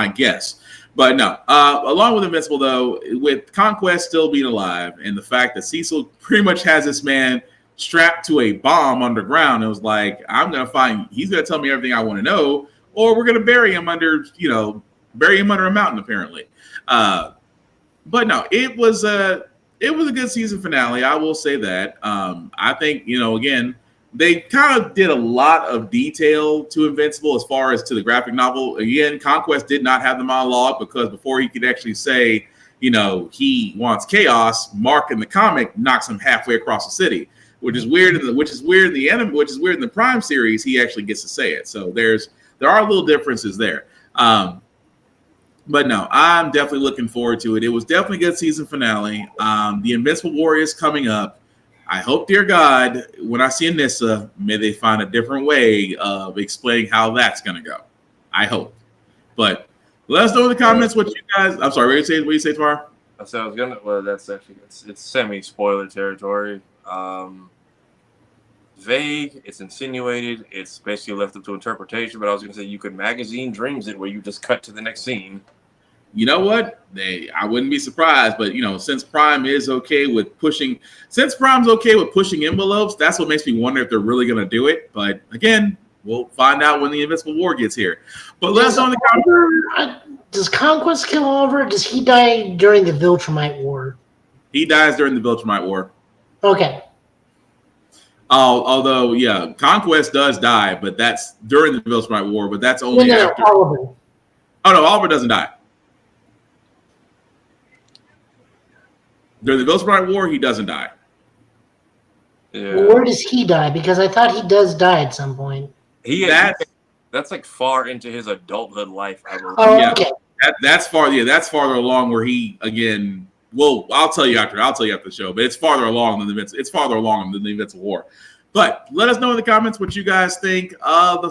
guess. But no, along with Invincible though, with Conquest still being alive and the fact that Cecil pretty much has this man strapped to a bomb underground, it was like, he's gonna tell me everything I want to know, or we're gonna bury him under a mountain apparently. But no, it was a good season finale. I will say that. I think again, they kind of did a lot of detail to Invincible as far as to the graphic novel. Again, Conquest did not have the monologue because before he could actually say, he wants chaos, Mark in the comic knocks him halfway across the city, which is weird in the Prime series. He actually gets to say it. So there are little differences there. But no, I'm definitely looking forward to it. It was definitely a good season finale. The Invincible Warriors coming up. I hope, dear God, when I see Anissa, may they find a different way of explaining how that's going to go. I hope. But let us know in the comments what you guys. I'm sorry, what do you say, Tamara? So I was gonna. Well, that's actually it's semi-spoiler territory. Vague. It's insinuated. It's basically left up to interpretation. But I was gonna say you could magazine dreams it where you just cut to the next scene. You know what? I wouldn't be surprised, but since Prime is okay with pushing envelopes, that's what makes me wonder if they're really going to do it. But again, we'll find out when the Invincible War gets here. But let us know in the comments. Does Conquest kill Oliver? Does he die during the Viltrumite War? He dies during the Viltrumite War. Okay. Although, yeah, Conquest does die, but that's during the Viltrumite War. But that's only after. Oliver. Oh no, Oliver doesn't die. During the Viltrumite War, he doesn't die. Yeah. Well, where does he die? Because I thought he does die at some point. That's like far into his adulthood life. I believe. Oh, yeah. Okay. That's farther along where he again. Well, I'll tell you after the show, but it's farther along than the Invincible War. But let us know in the comments what you guys think of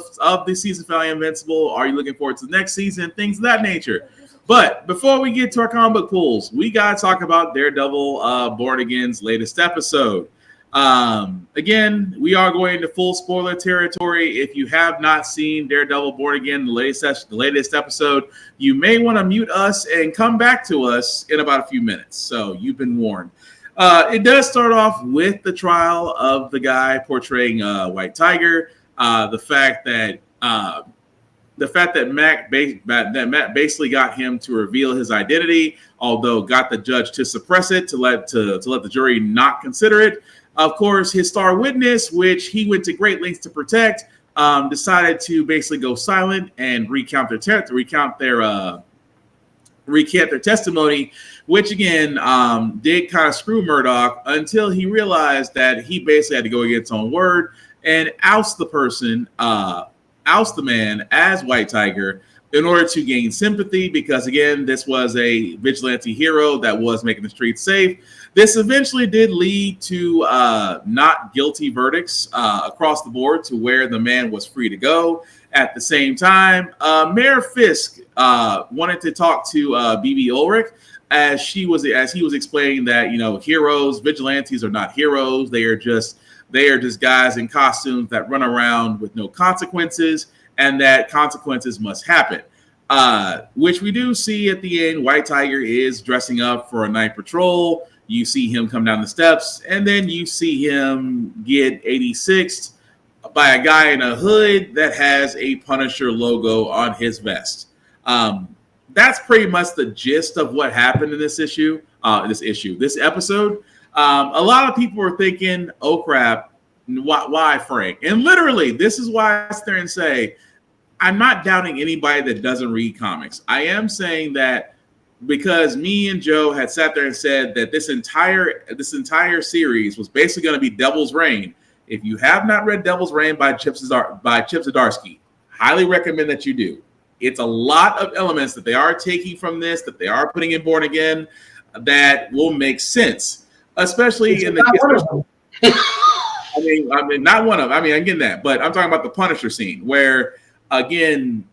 the season finale Invincible. Are you looking forward to the next season? Things of that nature. But before we get to our comic book pools, we got to talk about Daredevil Born Again's latest episode. Again, we are going into full spoiler territory. If you have not seen Daredevil Born Again, the latest episode, you may want to mute us and come back to us in about a few minutes. So you've been warned. It does start off with the trial of the guy portraying White Tiger. The fact that Matt basically got him to reveal his identity, although got the judge to suppress it to let the jury not consider it. Of course, his star witness, which he went to great lengths to protect, decided to basically go silent and recount their testimony, which again did kind of screw Murdoch until he realized that he basically had to go against his own word and oust the man as White Tiger in order to gain sympathy, because again, this was a vigilante hero that was making the streets safe. This eventually did lead to not guilty verdicts across the board to where the man was free to go. At the same time, Mayor Fisk wanted to talk to BB Ulrich as he was explaining that vigilantes are not heroes. They are just guys in costumes that run around with no consequences, and that consequences must happen. Which we do see at the end. White Tiger is dressing up for a night patrol. You see him come down the steps, and then you see him get 86'd by a guy in a hood that has a Punisher logo on his vest. That's pretty much the gist of what happened in this episode. A lot of people were thinking, oh crap, Why Frank? And literally, this is why I sit there and say, I'm not doubting anybody that doesn't read comics. I am saying that because me and Joe had sat there and said that this entire series was basically going to be Devil's Reign. If you have not read Devil's Reign by Chip Zdarsky, highly recommend that you do. It's a lot of elements that they are taking from this, that they are putting in Born Again, that will make sense, especially in the. I mean, not one of them. I mean, I'm getting that, but I'm talking about the Punisher scene where, again,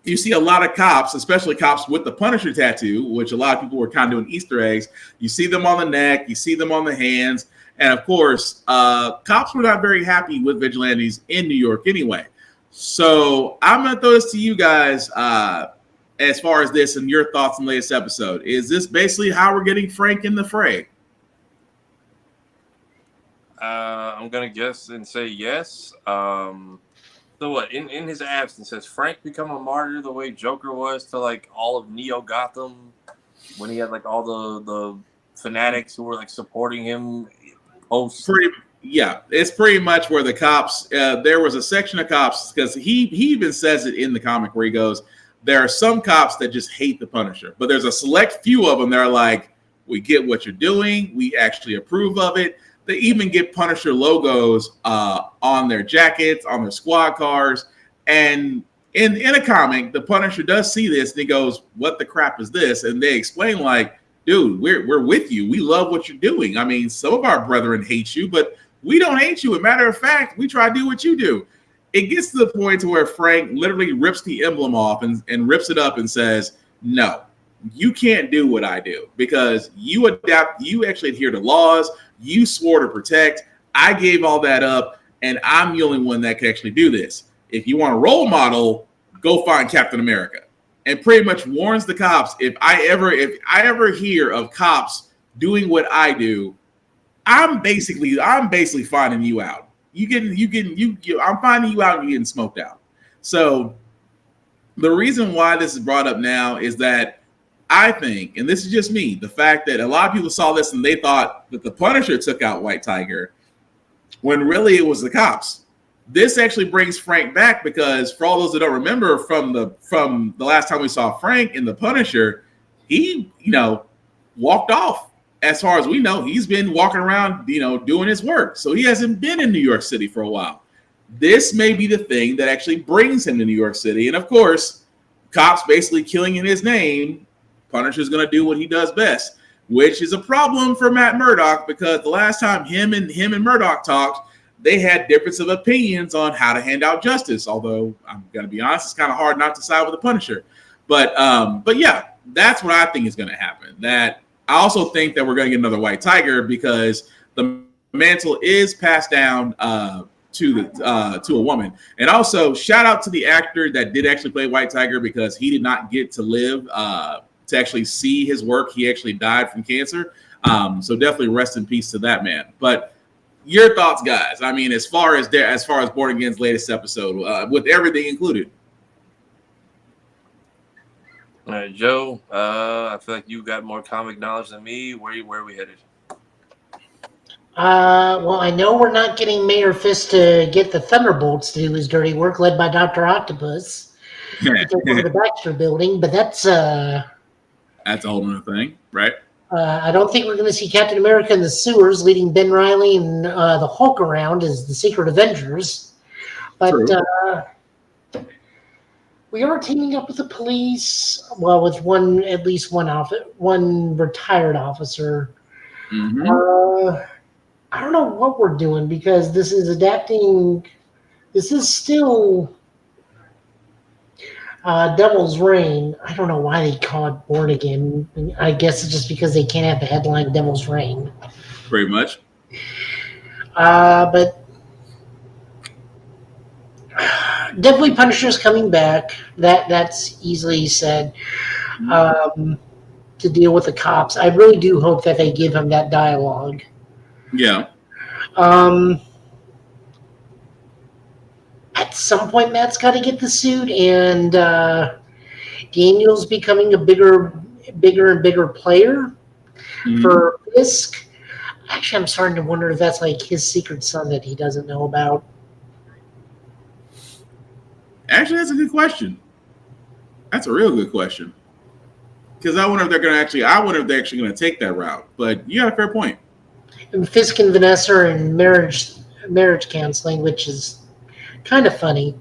you see a lot of cops, especially cops with the Punisher tattoo, which a lot of people were kind of doing Easter eggs. You see them on the neck, you see them on the hands, and of course, cops were not very happy with vigilantes in New York anyway. So I'm going to throw this to you guys as far as this and your thoughts on the latest episode. Is this basically how we're getting Frank in the fray? I'm going to guess and say yes. So what, in his absence, has Frank become a martyr the way Joker was to like all of Neo Gotham when he had like all the fanatics who were like supporting him? Yeah, it's pretty much where the cops, there was a section of cops, because he even says it in the comic where he goes, there are some cops that just hate the Punisher, but there's a select few of them that are like, we get what you're doing, we actually approve of it. They even get Punisher logos on their jackets, on their squad cars. And in a comic, the Punisher does see this and he goes, what the crap is this? And they explain like, dude, we're with you. We love what you're doing. I mean, some of our brethren hate you, but we don't hate you. As a matter of fact, we try to do what you do. It gets to the point to where Frank literally rips the emblem off and rips it up and says, no, you can't do what I do because you actually adhere to laws. You swore to protect. I gave all that up, and I'm the only one that can actually do this. If you want a role model, go find Captain America. And pretty much warns the cops, if I ever hear of cops doing what I do, I'm basically finding you out. I'm finding you out and you're getting smoked out. So the reason why this is brought up now is that I think, and this is just me, the fact that a lot of people saw this and they thought that the Punisher took out White Tiger, when really it was the cops. This actually brings Frank back because for all those that don't remember from the last time we saw Frank in the Punisher, he walked off. As far as we know, he's been walking around, doing his work. So he hasn't been in New York City for a while. This may be the thing that actually brings him to New York City. And of course, cops basically killing in his name, Punisher's going to do what he does best, which is a problem for Matt Murdock because the last time him and Murdock talked, they had difference of opinions on how to hand out justice. Although I'm going to be honest, it's kind of hard not to side with the Punisher. But yeah, that's what I think is going to happen. That I also think that we're going to get another White Tiger because the mantle is passed down to a woman. And also shout out to the actor that did actually play White Tiger because he did not get to live to actually see his work. He actually died from cancer. So definitely rest in peace to that man. But your thoughts, guys? I mean, as far as Born Again's latest episode, with everything included. All right, Joe. I feel like you got more comic knowledge than me. Where are we headed? Well, I know we're not getting Mayor Fist to get the Thunderbolts to do his dirty work, led by Dr. Octopus. To take over the Baxter Building, but that's a whole other thing, right? I don't think we're going to see Captain America in the sewers leading Ben Reilly and the Hulk around as the Secret Avengers. But we are teaming up with the police, well, with at least one retired officer. Mm-hmm. I don't know what we're doing because this is adapting. This is still Devil's Reign. I don't know why they call it Born Again. I guess it's just because they can't have the headline Devil's Reign. Pretty much. But definitely Punisher's coming back. That's easily said. To deal with the cops. I really do hope that they give him that dialogue. Yeah. At some point, Matt's got to get the suit, and Daniel's becoming a bigger and bigger player for Fisk. Actually, I'm starting to wonder if that's like his secret son that he doesn't know about. Actually, that's a good question. That's a real good question. Because I wonder if they're going to actually. I wonder if they're actually going to take that route. But you got a fair point. And Fisk and Vanessa are in marriage counseling, which is kind of funny.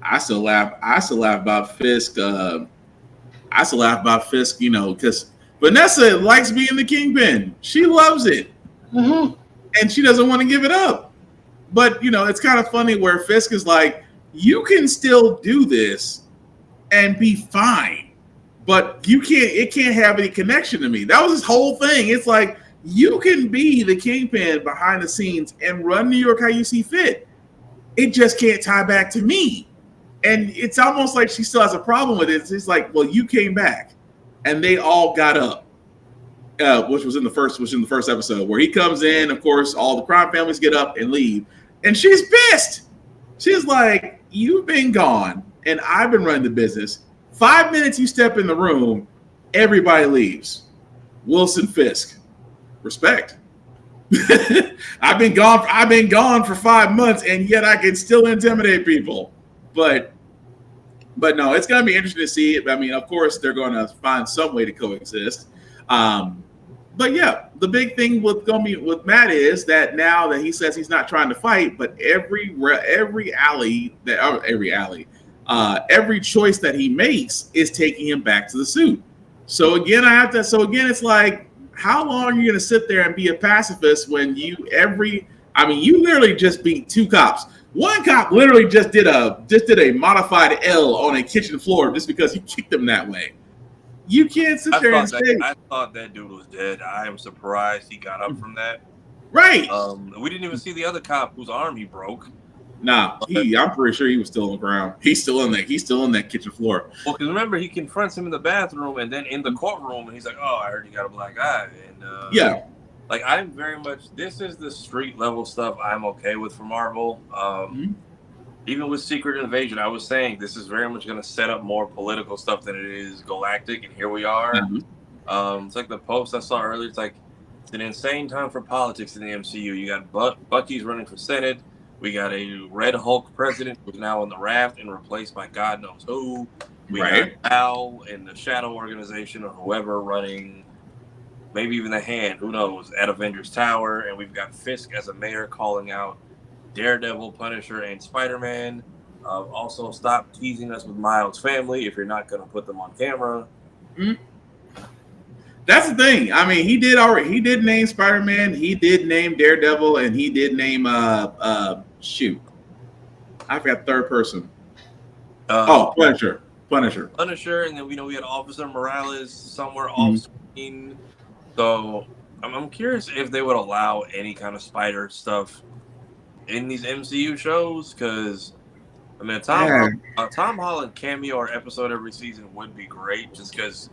I still laugh. About Fisk. I still laugh about Fisk. Because Vanessa likes being the kingpin. She loves it, and she doesn't want to give it up. But it's kind of funny where Fisk is like, "You can still do this and be fine, but you can't. It can't have any connection to me." That was his whole thing. It's like, you can be the kingpin behind the scenes and run New York how you see fit. It just can't tie back to me. And it's almost like she still has a problem with it. It's like, well, you came back, and they all got up, which was in the first episode where he comes in. Of course, all the crime families get up and leave, and she's pissed. She's like, "You've been gone, and I've been running the business. 5 minutes you step in the room, everybody leaves. Wilson Fisk, respect." I've been gone for 5 months, and yet I can still intimidate people. But no, it's going to be interesting to see it. I mean, of course, they're going to find some way to coexist. But yeah, the big thing with Matt is that now that he says he's not trying to fight, but every choice that he makes is taking him back to the suit. So again, it's like, how long are you going to sit there and be a pacifist when you literally just beat 2 cops. One cop literally just did a modified L on a kitchen floor just because you kicked him that way. You can't sit there and say. I thought that dude was dead. I am surprised he got up from that. Right. We didn't even see the other cop whose arm he broke. Nah, I'm pretty sure he was still on the ground. He's still in that kitchen floor. Well, because remember, he confronts him in the bathroom and then in the courtroom, and he's like, "Oh, I heard you got a black eye." And yeah. Like, I'm very much, this is the street level stuff I'm okay with for Marvel. Even with Secret Invasion, I was saying this is very much going to set up more political stuff than it is galactic, and here we are. It's like the post I saw earlier. It's like, it's an insane time for politics in the MCU. You got Bucky's running for Senate. We got a Red Hulk president who's now in the raft and replaced by God knows who. We got Al in the Shadow Organization or whoever running, maybe even the Hand, who knows, at Avengers Tower. And we've got Fisk as a mayor calling out Daredevil, Punisher, and Spider-Man. Also, stop teasing us with Miles' family if you're not going to put them on camera. That's the thing. I mean, he did name Spider-Man, he did name Daredevil, and he did name shoot, I forgot third person. Punisher. And then we had Officer Morales somewhere off screen. So I'm curious if they would allow any kind of spider stuff in these MCU shows, because I mean, Tom Holland cameo or episode every season would be great, just because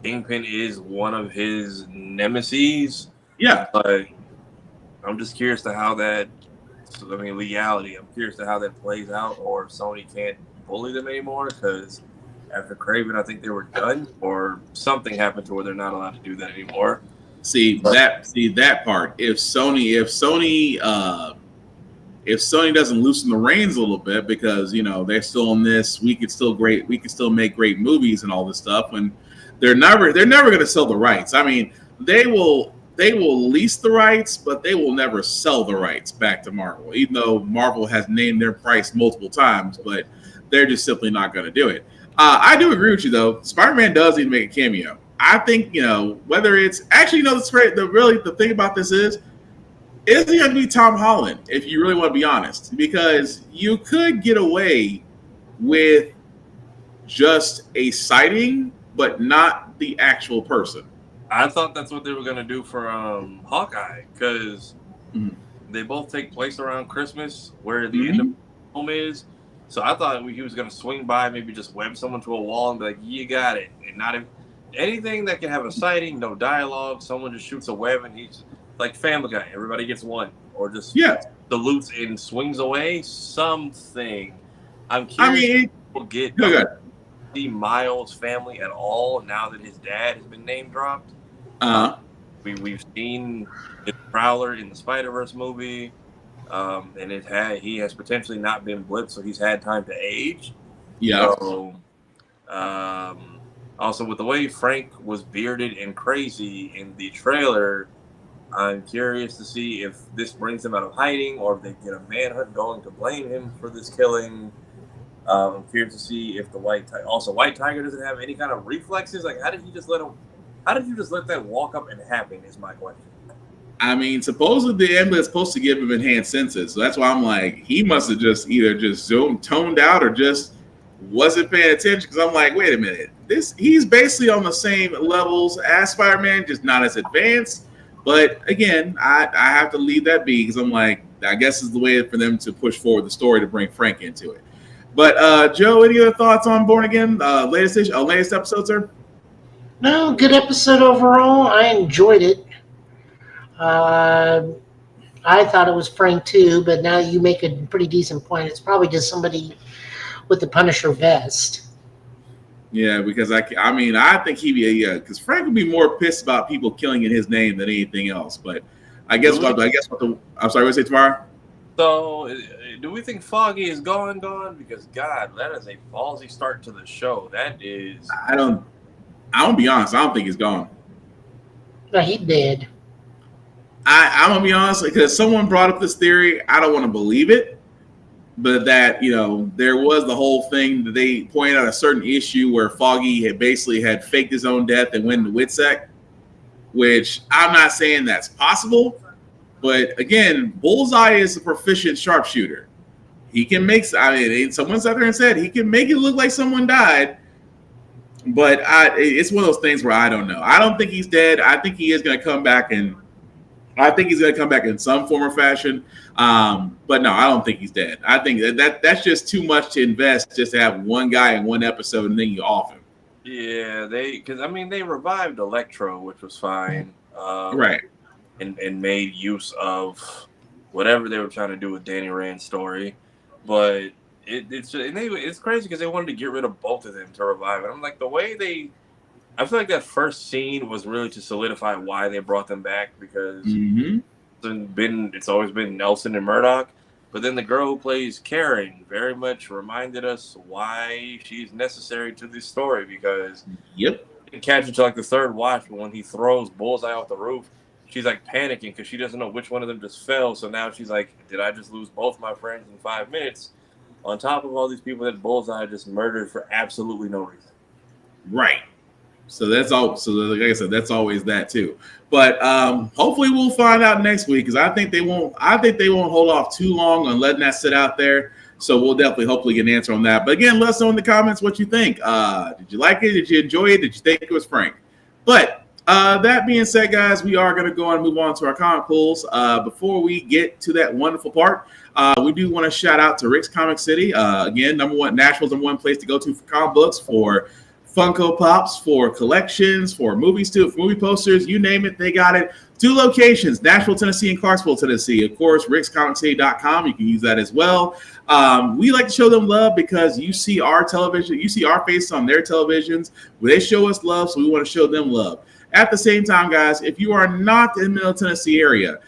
Kingpin is one of his nemesis. Yeah. But I'm just curious to how that, legality, I'm curious to how that plays out, or if Sony can't bully them anymore, because after Kraven, I think they were done, or something happened to where they're not allowed to do that anymore. See that part. If Sony doesn't loosen the reins a little bit, because they're still in this, we can still make great movies and all this stuff, and they're never going to sell the rights. I mean, they will lease the rights, but they will never sell the rights back to Marvel, even though Marvel has named their price multiple times, but they're just simply not going to do it. I do agree with you, though. Spider-Man does need to make a cameo. I think, whether it's actually, the thing about this is it going to be Tom Holland, if you really want to be honest, because you could get away with just a sighting, but not the actual person. I thought that's what they were going to do for Hawkeye, because they both take place around Christmas, where the end of the film is. So I thought he was going to swing by, maybe just web someone to a wall and be like, "You got it," and not anything that can have a sighting, no dialogue. Someone just shoots a web and he's like Family Guy. Everybody gets one, or just salutes and swings away. Something. I'm curious if people get the Miles family at all now that his dad has been name dropped. we've seen the Prowler in the Spider-Verse movie, and he has potentially not been blipped, so he's had time to age. Yeah. So, also with the way Frank was bearded and crazy in the trailer, I'm curious to see if this brings him out of hiding or if they get a manhunt going to blame him for this killing. I'm curious to see if the White Tiger doesn't have any kind of reflexes. Like, how did you just let that walk up and happen? Is my question. I mean, supposedly the ambulance is supposed to give him enhanced senses, so that's why I'm like, he must have just either just toned out or just wasn't paying attention. Because I'm like, wait a minute, he's basically on the same levels as Spider-Man, just not as advanced. But again, I have to leave that be because I'm like, I guess it's the way for them to push forward the story to bring Frank into it. But Joe, any other thoughts on Born Again? Latest episode, sir? No, good episode overall. I enjoyed it. I thought it was Frank too, but now you make a pretty decent point. It's probably just somebody with the Punisher vest. Yeah, because I think he'd be because Frank would be more pissed about people killing in his name than anything else. But I'm sorry, what did you say, Tamara? So, do we think Foggy is gone? Because God, that is a ballsy start to the show. That is. I don't be honest. I don't think he's gone. No, he's dead. I'm gonna be honest because someone brought up this theory. I don't want to believe it. But that, there was the whole thing that they pointed out a certain issue where Foggy had faked his own death and went into WITSEC, which I'm not saying that's possible. But again, Bullseye is a proficient sharpshooter. He can make, someone sat there and said he can make it look like someone died. But it's one of those things where I don't know. I don't think he's dead. I think he is going to come back in some form or fashion. But no, I don't think he's dead. I think that's just too much to invest just to have one guy in one episode and then you off him. Yeah, they revived Electro, which was fine. Right. And made use of whatever they were trying to do with Danny Rand's story. But it's crazy because they wanted to get rid of both of them to revive it. I'm like, I feel like that first scene was really to solidify why they brought them back because it's always been Nelson and Murdoch. But then the girl who plays Karen very much reminded us why she's necessary to this story because didn't catch it till like the third watch, but when he throws Bullseye off the roof, she's like panicking because she doesn't know which one of them just fell. So now she's like, did I just lose both my friends in 5 minutes? On top of all these people that Bullseye just murdered for absolutely no reason. Right. So that's all. So like I said, that's always that too. But hopefully we'll find out next week because I think they won't hold off too long on letting that sit out there. So we'll hopefully get an answer on that. But again, let us know in the comments what you think. Did you like it? Did you enjoy it? Did you think it was Frank? But that being said, guys, we are going to go on and move on to our comic pools. Before we get to that wonderful part, we do want to shout out to Rick's Comic City. Again, Nashville's number one place to go to for comic books, for Funko Pops, for collections, for movies too, for movie posters, you name it, they got it. 2 locations, Nashville, Tennessee, and Clarksville, Tennessee. Of course, rickscomiccity.com, you can use that as well. We like to show them love because you see our television, you see our faces on their televisions, where they show us love, so we want to show them love. At the same time, guys, if you are not in the Middle Tennessee area,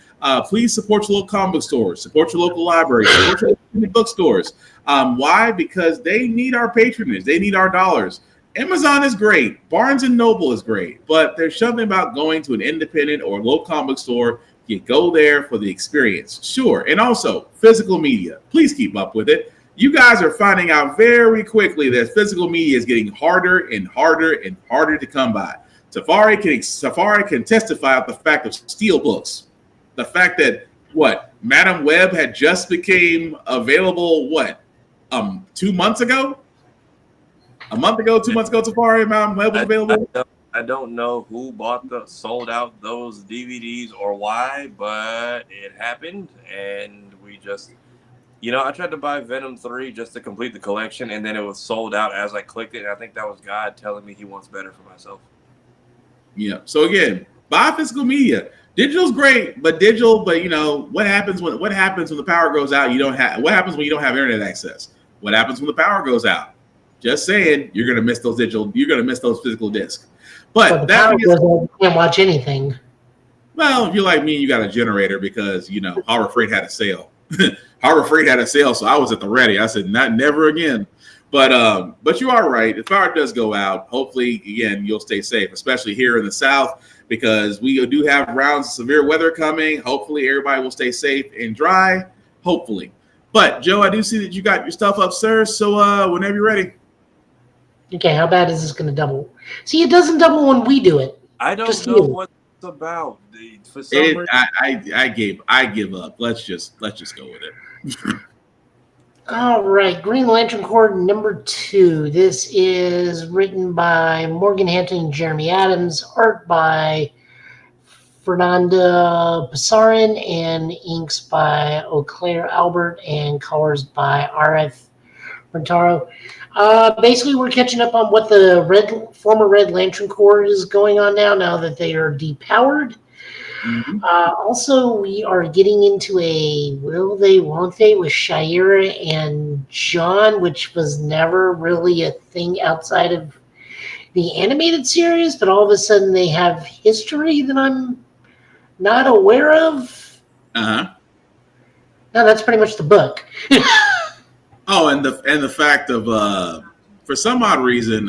please support your local comic book stores, support your local libraries, support your local bookstores. Why? Because they need our patronage, they need our dollars. Amazon is great. Barnes & Noble is great. But there's something about going to an independent or local comic book store. You go there for the experience. Sure. And also, physical media. Please keep up with it. You guys are finding out very quickly that physical media is getting harder and harder and harder to come by. Safari can testify of the fact of steel books. The fact that, Madam Web had just became available, 2 months ago? A month ago, 2 months ago, Safari Madam Web was available. I don't know who sold out those DVDs or why, but it happened, and we just, I tried to buy Venom 3 just to complete the collection, and then it was sold out as I clicked it, and I think that was God telling me He wants better for myself. Yeah. So again, buy physical media. Digital's great, but what happens when the power goes out? What happens when you don't have internet access? What happens when the power goes out? Just saying, you're gonna miss those physical discs. But that means you can't watch anything. Well, if you're like me, you got a generator because Harbor Freight had a sale. Harbor Freight had a sale, so I was at the ready. I said, never again. But you are right. If power does go out, hopefully again you'll stay safe, especially here in the South, because we do have rounds of severe weather coming. Hopefully everybody will stay safe and dry. Hopefully. But Joe, I do see that you got your stuff up, sir. So whenever you're ready. Okay, how bad is this going to double? See, it doesn't double when we do it. I don't know what it's about. For some reason, I give up. Let's just go with it. All right, Green Lantern Corps #2. This is written by Morgan Hampton and Jeremy Adams, art by Fernanda Passarin, and inks by Auclair Albert, and colors by R.F. Rentaro. Basically, we're catching up on what the former Red Lantern Corps is going on now that they are depowered. Mm-hmm. Also, we are getting into a will they, won't they with Shira and John, which was never really a thing outside of the animated series, but all of a sudden they have history that I'm not aware of. Uh-huh. No, that's pretty much the book. Oh, and the fact of for some odd reason,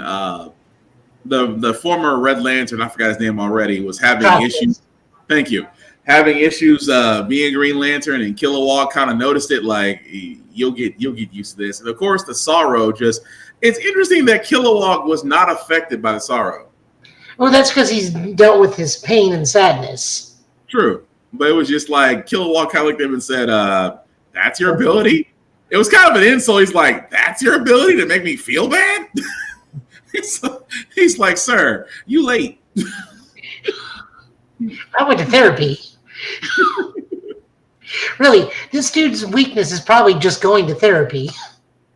the former Red Lantern, I forgot his name already, was having issues. Thank you. Having issues being Green Lantern, and Kilowog kind of noticed it. Like you'll get used to this. And of course, the sorrow it's interesting that Kilowog was not affected by the sorrow. Well, that's because he's dealt with his pain and sadness. True, but it was just like Kilowog kind of looked at him and said, "That's your ability." It was kind of an insult. He's like, "That's your ability to make me feel bad." He's like, "Sir, you late." I went to therapy. Really, this dude's weakness is probably just going to therapy.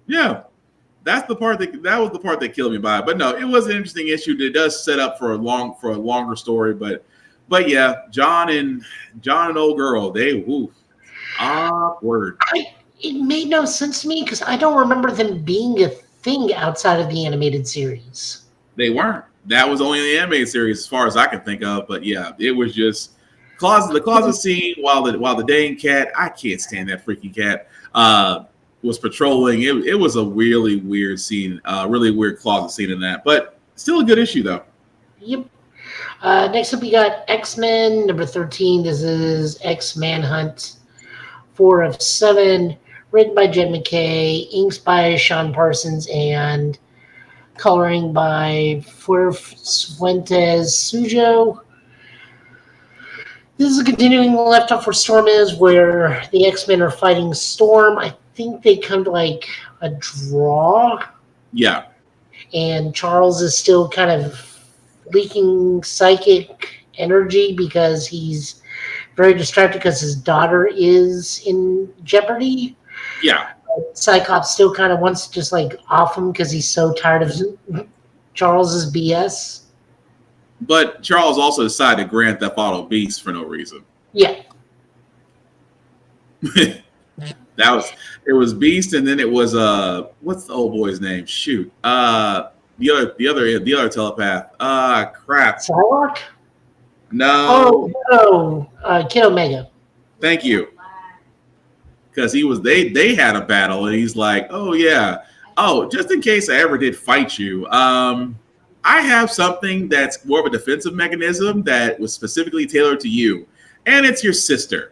Yeah, that's the part that was the part that killed me by it. But no, it was an interesting issue. It does set up for a longer story. But yeah, John and old girl, they awkward. It made no sense to me because I don't remember them being a thing outside of the animated series. They weren't. That was only in the animated series, as far as I can think of. But yeah, it was just the closet scene while the dang cat, I can't stand that freaking cat, was patrolling. It was a really weird scene, really weird closet scene in that. But still a good issue though. Yep. Next up, we got X-Men #13. This is X-Manhunt 4 of 7, written by Jed McKay, inks by Sean Parsons, and coloring by Fuentes Sujo. This is continuing left off where Storm is, where the X-Men are fighting Storm. I think they come to like a draw. Yeah. And Charles is still kind of leaking psychic energy because he's very distracted because his daughter is in jeopardy. Yeah. Cyclops still kind of wants to just like off him because he's so tired of Charles's BS. But Charles also decided to Grand Theft Auto Beast for no reason. Yeah. It was Beast, and then it was what's the old boy's name? Shoot. The other telepath. Crap. Psylocke? No. Kid Omega. Thank you. Because they had a battle, and he's like, "Oh yeah, just in case I ever did fight you, I have something that's more of a defensive mechanism that was specifically tailored to you, and it's your sister."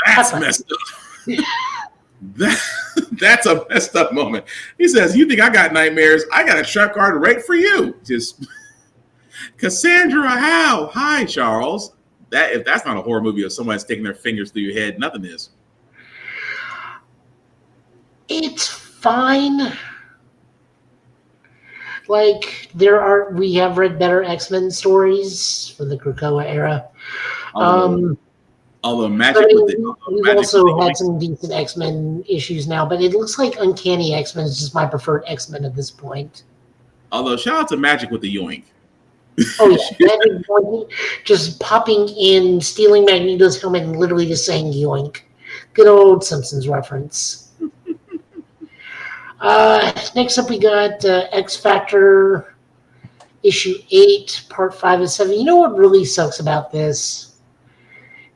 That's messed up. That's a messed up moment. He says, "You think I got nightmares? I got a trap card right for you." Just Cassandra Howe. Hi, Charles. If that's not a horror movie of somebody's taking their fingers through your head, nothing is. It's fine. Like we have read better X-Men stories for the Krakoa era. Although Magic we've also had some decent X-Men issues now, but it looks like Uncanny X-Men is just my preferred X-Men at this point. Although shout out to Magic with the Yoink. Oh yeah, just popping in, stealing Magneto's helmet, and literally just saying Yoink. Good old Simpsons reference. Next up, we got X Factor issue 8, part 5 of 7. You know what really sucks about this?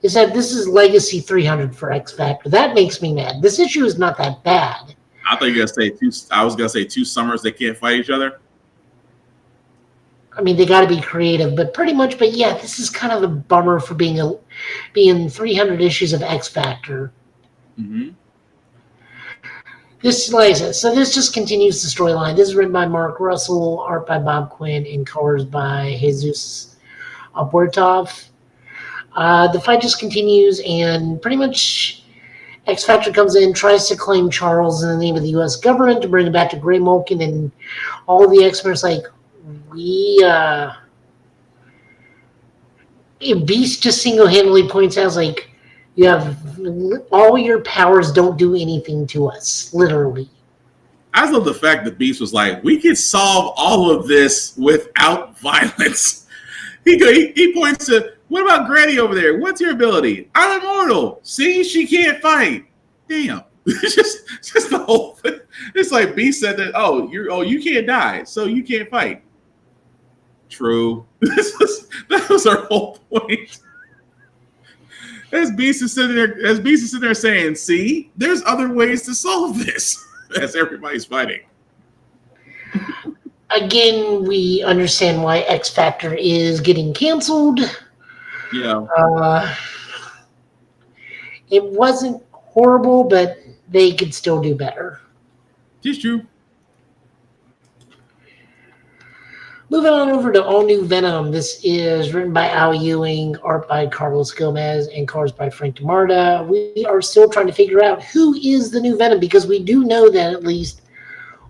is that this is Legacy 300 for X Factor. That makes me mad. This issue is not that bad. I thought you were gonna say two. I was gonna say 2 summers they can't fight each other. I mean, they got to be creative, but pretty much. But yeah, this is kind of a bummer for being 300 issues of X Factor. Mm-hmm. This, like I said, so this just continues the storyline. This is written by Mark Russell, art by Bob Quinn, and colors by Jesus Abortov. The fight just continues, and pretty much X Factor comes in, tries to claim Charles in the name of the U.S. government to bring him back to Grey Malkin, and all the X-Men are like, Beast just single-handedly points out, like, you have all your powers don't do anything to us, literally. I love the fact that Beast was like, we can solve all of this without violence. He points to, what about Granny over there? What's your ability? I'm immortal. See, she can't fight. Damn. It's just the whole thing. It's like Beast said that, you can't die, so you can't fight. True. That was our whole point. As Beast is sitting there saying, see, there's other ways to solve this as everybody's fighting. Again, we understand why X Factor is getting canceled. Yeah. It wasn't horrible, but they could still do better. Just true. Moving on over to All New Venom. This is written by Al Ewing, art by Carlos Gomez, and colors by Frank DeMarta. We are still trying to figure out who is the new Venom, because we do know that at least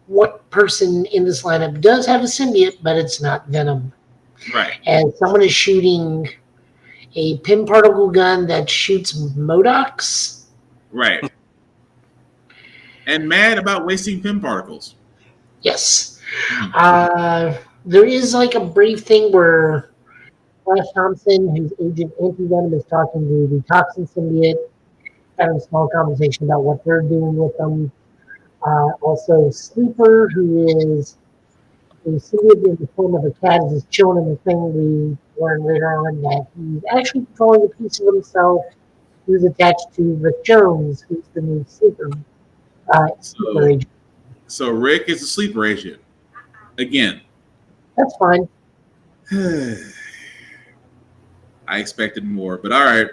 one person in this lineup does have a symbiote, but it's not Venom. Right. And someone is shooting a pin particle gun that shoots Modocs. Right. And mad about wasting pin particles. Yes. There is like a brief thing where Flash Thompson, who's Agent Anti-Venom, is talking to the Toxin symbiote, having a small conversation about what they're doing with them. Also, Sleeper, who is a symbiote in the form of a cat, is chilling in the thing. We learn later on that he's actually controlling a piece of himself who's attached to Rick Jones, who's the new Sleeper agent. So Rick is a Sleeper agent. Again. That's fine. I expected more, but all right.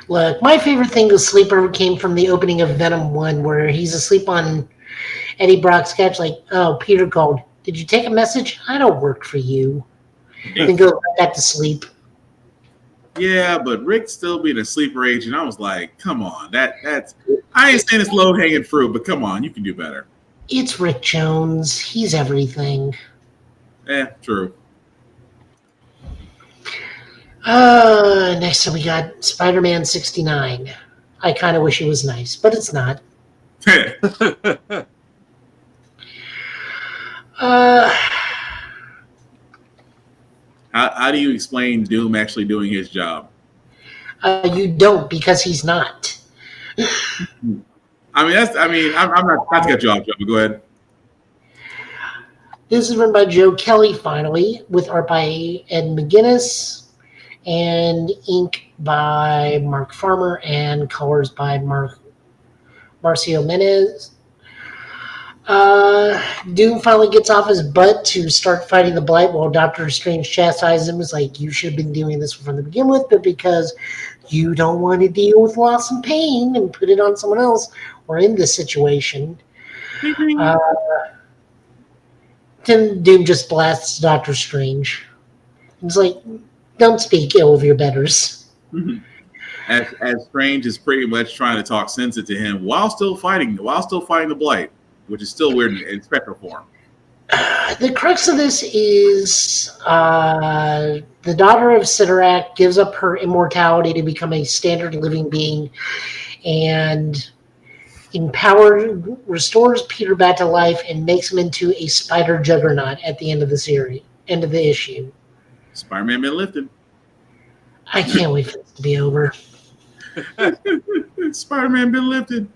Look, my favorite thing with Sleeper came from the opening of Venom 1, where he's asleep on Eddie Brock's couch, like, oh, Peter called. Did you take a message? I don't work for you. And go back to sleep. Yeah, but Rick still being a Sleeper agent, I was like, come on. That's I ain't saying it's low-hanging fruit, but come on, you can do better. It's Rick Jones. He's everything. True. Next up we got Spider-Man 69. I kind of wish it was nice, but it's not. How do you explain Doom actually doing his job? You don't, because he's not. I'm not to cut you off, Joe, but go ahead. This is written by Joe Kelly, finally, with art by Ed McGuinness and ink by Mark Farmer and colors by Marcio Menez. Doom finally gets off his butt to start fighting the Blight while Doctor Strange chastises him. It's like, you should have been doing this from the begin with, but because you don't want to deal with loss and pain and put it on someone else, we're in this situation. Then Doom just blasts Doctor Strange. He's like, don't speak ill of your betters. As Strange is pretty much trying to talk sense into him while still fighting the Blight, which is still weird in spectral form. The crux of this is the daughter of Sidorak gives up her immortality to become a standard living being, and restores Peter back to life and makes him into a spider juggernaut at the end of the issue. Spider-Man been lifted. I can't wait for this to be over. Spider-Man been lifted.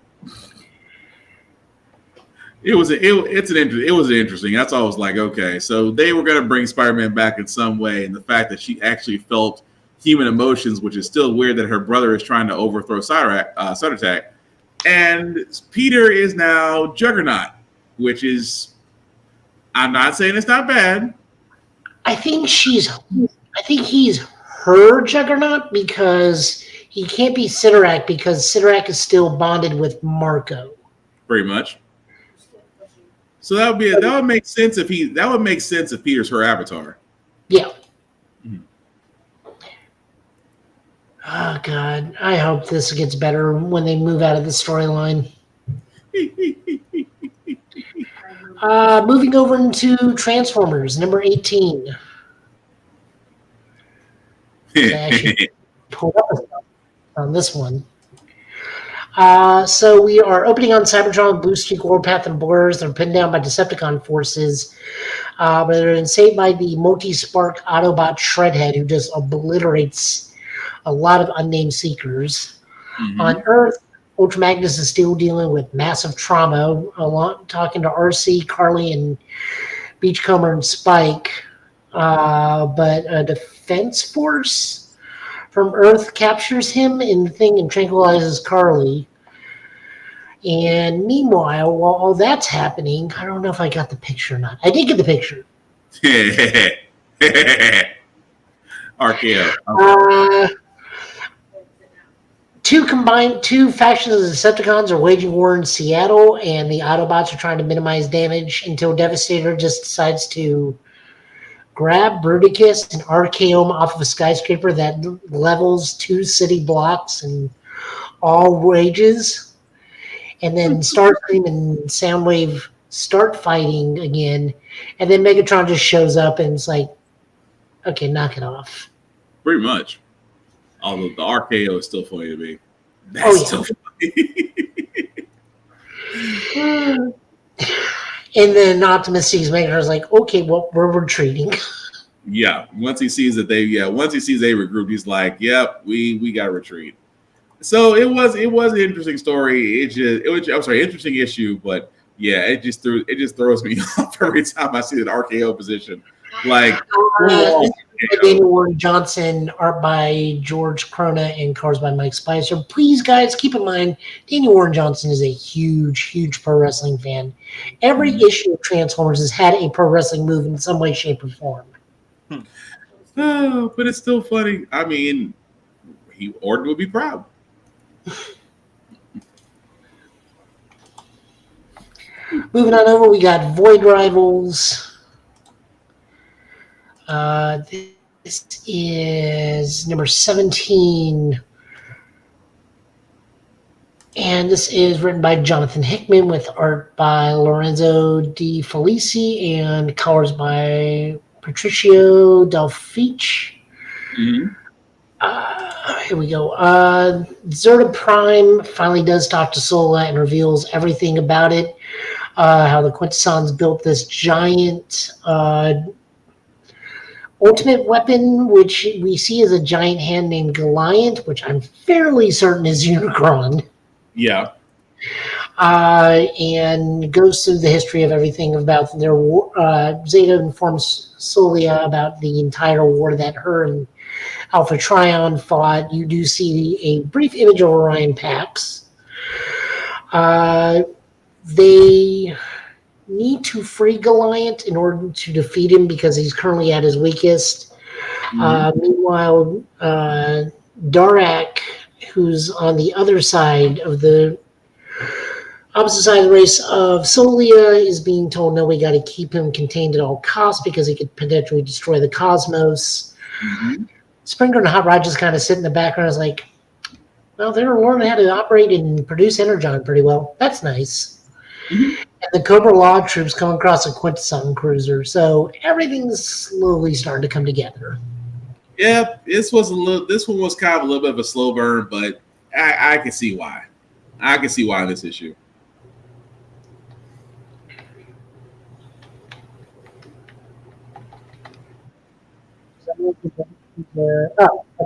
It was interesting. That's all I was like, okay. So they were going to bring Spider-Man back in some way, and the fact that she actually felt human emotions, which is still weird that her brother is trying to overthrow Sudatak. And Peter is now Juggernaut, which is, I'm not saying it's not bad. I think he's her Juggernaut because he can't be Sidorak because Sidorak is still bonded with Marco. Pretty much. So that would make sense if Peter's her avatar. Yeah. Oh God, I hope this gets better when they move out of the storyline. Moving over into Transformers, number 18. I actually pulled up on this one. So we are opening on Cybertron, Blue Streak, Warpath, and Blurs. They're pinned down by Decepticon forces. But they're saved by the multi-spark Autobot Shredhead, who just obliterates a lot of unnamed Seekers. Mm-hmm. On Earth, Ultra Magnus is still dealing with massive trauma, talking to RC, Carly, and Beachcomber and Spike. But a defense force from Earth captures him in the thing and tranquilizes Carly. And meanwhile, while all that's happening, I don't know if I got the picture or not. I did get the picture. RKO. Two factions of Decepticons are waging war in Seattle, and the Autobots are trying to minimize damage until Devastator just decides to grab Bruticus and RKO him off of a skyscraper that levels 2 city blocks and all rages. And then Starscream and Soundwave start fighting again, and then Megatron just shows up and it's like, okay, knock it off. Pretty much. Although the RKO is still funny to me. That's still funny. And then Optimus sees Megatron's like, okay, well, we're retreating. Yeah. Once he sees they regrouped, he's like, yep, we got to retreat. So it was an interesting story. Interesting issue, but yeah, it just throws me off every time I see an RKO position. Like Daniel Warren Johnson, art by George Crona, and colors by Mike Spicer. Please, guys, keep in mind, Daniel Warren Johnson is a huge pro wrestling fan. Every issue of Transformers has had a pro wrestling move in some way, shape, or form. Oh, but it's still funny. I mean, Orton would be proud. Moving on over, we got Void Rivals. This is number 17. And this is written by Jonathan Hickman with art by Lorenzo Di Felici and colors by Patricio Delfiche. Mm-hmm. Here we go. Zerta Prime finally does talk to Sola and reveals everything about it. How the Quintessons built this giant ultimate weapon, which we see as a giant hand named Goliath, which I'm fairly certain is Unicron. Yeah. And goes through the history of everything about their war. Zeta informs Solia about the entire war that her and Alpha Trion fought. You do see a brief image of Orion Pax. They need to free Goliath in order to defeat him because he's currently at his weakest. Meanwhile, Darak, who's on the other side of the opposite side of the race of Solia, is being told, no, we got to keep him contained at all costs because he could potentially destroy the cosmos. Springer and Hot Rod just kind of sit in the background. Is like, well, they're learning how to operate and produce Energon pretty well. That's nice. And the Cobra Law troops come across a Quintesson cruiser, so everything's slowly starting to come together. Yeah, this one was kind of a little bit of a slow burn, but I can see why. I can see why in this issue. I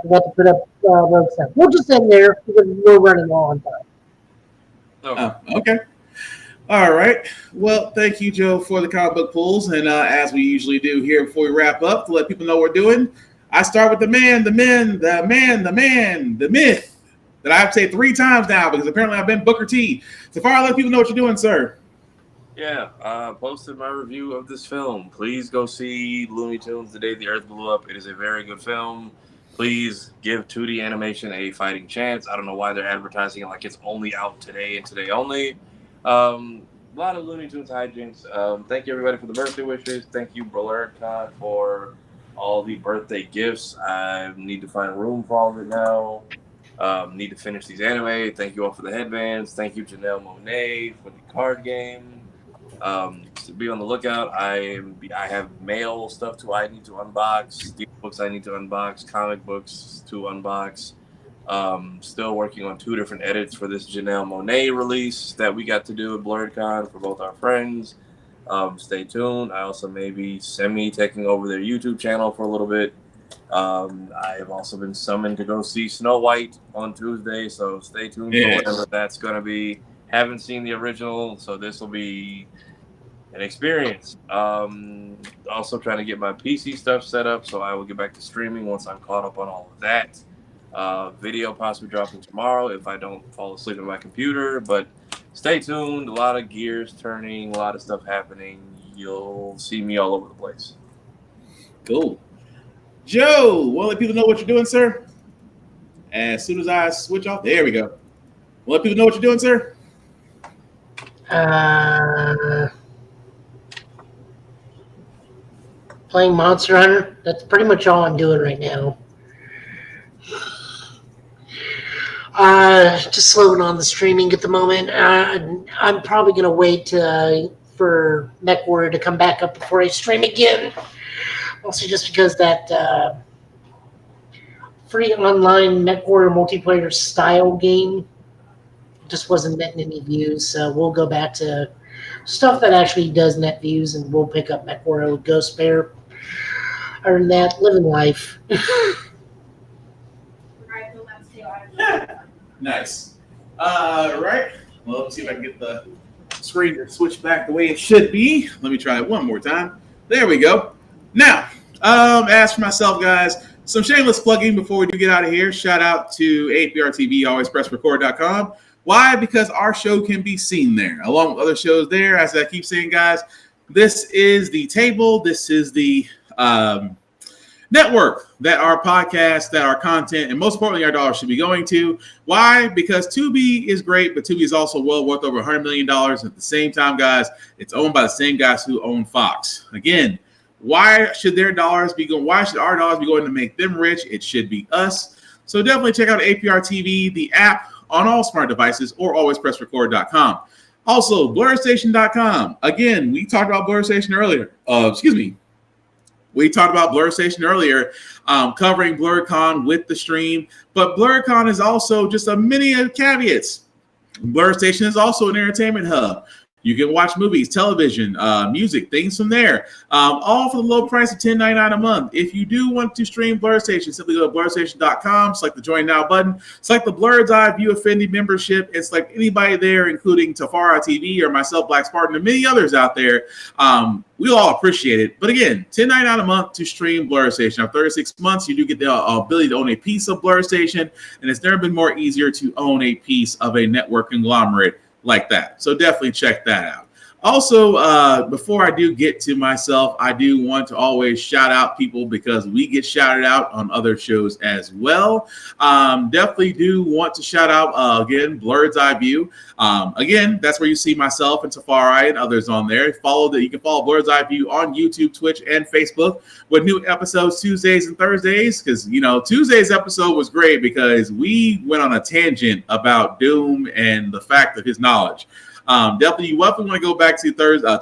forgot to put up road stuff. We'll just end there because we're running low on time. Okay. All right. Well, thank you, Joe, for the comic book pulls. And as we usually do here before we wrap up, to let people know what we're doing, I start with the man, the myth that I have to say 3 times now because apparently I've been Booker T. Safari, let people know what you're doing, sir. Yeah, posted my review of this film. Please go see Looney Tunes: The Day the Earth Blew Up. It is a very good film. Please give 2D animation a fighting chance. I don't know why they're advertising it like it's only out today and today only. A lot of Looney Tunes hijinks. Thank you, everybody, for the birthday wishes. Thank you, Blurcon, for all the birthday gifts. I need to find room for all of it now. Need to finish these anime. Thank you all for the headbands. Thank you, Janelle Monáe, for the card game. To be on the lookout. I have mail stuff I need to unbox, steel books I need to unbox, comic books to unbox. Still working on 2 different edits for this Janelle Monáe release that we got to do at BlurredCon for both our friends. Stay tuned. I also may be taking over their YouTube channel for a little bit. I have also been summoned to go see Snow White on Tuesday, so stay tuned for whatever that's going to be. Haven't seen the original, so this will be an experience. Also trying to get my PC stuff set up, so I will get back to streaming once I'm caught up on all of that. Video possibly dropping tomorrow if I don't fall asleep at my computer, but stay tuned. A lot of gears turning, a lot of stuff happening. You'll see me all over the place. Cool. Joe, want to let people know what you're doing, sir? As soon as I switch off, there we go. Want to let people know what you're doing, sir? Playing Monster Hunter. That's pretty much all I'm doing right now. Just slowing on the streaming at the moment. I'm probably going to wait for MechWarrior to come back up before I stream again. Also, just because that free online MechWarrior multiplayer style game just wasn't netting any views. So we'll go back to stuff that actually does net views, and we'll pick up MechWarrior with Ghost Bear. Other than that, living life. Nice. Right. Well, let's see if I can get the screen to switch back the way it should be. Let me try it one more time. There we go. Now, as for myself, guys, some shameless plugging before we do get out of here. Shout out to APR TV, alwayspressrecord.com. Why? Because our show can be seen there, along with other shows there. As I keep saying, guys, this is the table. This is the network that our podcast, that our content, and most importantly, our dollars should be going to. Why? Because Tubi is great, but Tubi is also well worth over $100 million. At the same time, guys, it's owned by the same guys who own Fox. Again, why should their dollars be going? Why should our dollars be going to make them rich? It should be us. So definitely check out APR TV, the app on all smart devices, or alwayspressrecord.com. Also, BlurStation.com. Again, we talked about BlurStation earlier. We talked about BlurStation earlier, covering BlurCon with the stream. But BlurCon is also just a many caveats. BlurStation is also an entertainment hub. You can watch movies, television, music, things from there, all for the low price of $10.99 a month. If you do want to stream BlurStation, simply go to BlurStation.com, select the Join Now button, select the Blurred's Eye View Affinity membership, and select anybody there, including Tafara TV or myself, Black Spartan, and many others out there. We'll all appreciate it. But again, $10.99 a month to stream BlurStation. After 36 months, you do get the ability to own a piece of BlurStation, and it's never been more easier to own a piece of a network conglomerate like that. So definitely check that out. Also, before I do get to myself, I do want to always shout out people because we get shouted out on other shows as well. Definitely do want to shout out, again, Blurred's Eye View. Again, that's where you see myself and Tafari and others on there. You can follow Blurred's Eye View on YouTube, Twitch, and Facebook with new episodes Tuesdays and Thursdays. Because, Tuesday's episode was great because we went on a tangent about Doom and the fact of his knowledge. Definitely want to go back to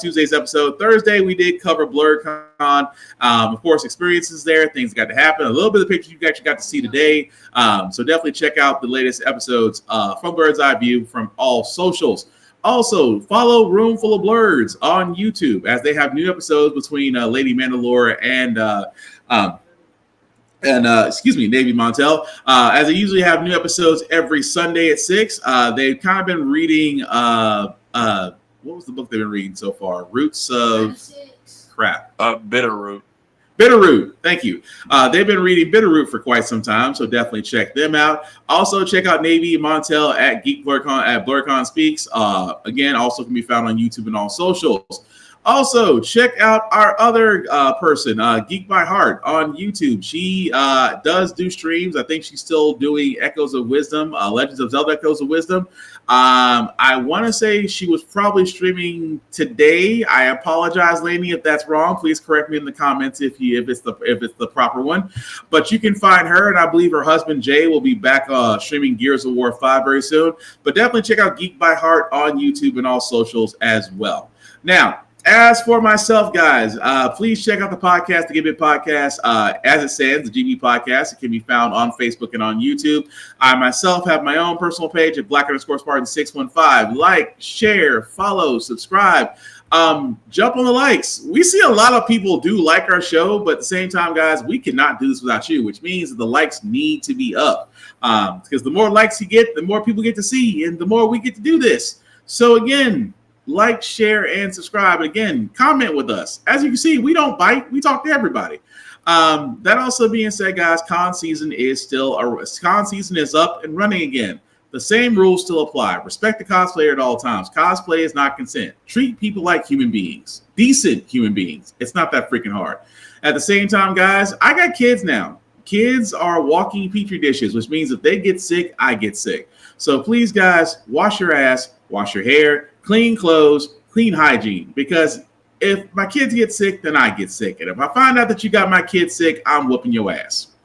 Tuesday's episode. Thursday, we did cover BlurredCon. Of course, experiences there, things got to happen. A little bit of the pictures you actually got to see today. So definitely check out the latest episodes from Blurred's Eye View from all socials. Also, follow Room Full of Blurs on YouTube as they have new episodes between Lady Mandalore and Navy Montel. As they usually have new episodes every Sunday at 6. They've kind of been reading, what was the book they've been reading so far? Roots of crap. Bitterroot. Bitterroot, thank you. They've been reading Bitterroot for quite some time, so definitely check them out. Also, check out Navy Montel at BlurCon Speaks. Again, also can be found on YouTube and all socials. Also, check out our other person, Geek by Heart, on YouTube. She does do streams. I think she's still doing Echoes of Wisdom, Legends of Zelda Echoes of Wisdom. I want to say she was probably streaming today. I apologize, Lainey, if that's wrong. Please correct me in the comments if it's the proper one. But you can find her, and I believe her husband Jay will be back streaming Gears of War 5 very soon. But definitely check out Geek by Heart on YouTube and all socials as well. Now, as for myself, guys, please check out the podcast, the Give It Podcast. As it stands, the GB Podcast. It can be found on Facebook and on YouTube. I myself have my own personal page at Black_Spartan615. Like, share, follow, subscribe. Jump on the likes. We see a lot of people do like our show, but at the same time, guys, we cannot do this without you, which means that the likes need to be up. Because the more likes you get, the more people get to see, and the more we get to do this. So again, like, share, and subscribe. Again, comment with us. As you can see, we don't bite. We talk to everybody. That also being said, guys, con season is up and running again. The same rules still apply. Respect the cosplayer at all times. Cosplay is not consent. Treat people like human beings. Decent human beings. It's not that freaking hard. At the same time, guys, I got kids now. Kids are walking petri dishes, which means if they get sick, I get sick. So please, guys, wash your ass, wash your hair, clean clothes, clean hygiene, because if my kids get sick, then I get sick. And if I find out that you got my kids sick, I'm whooping your ass.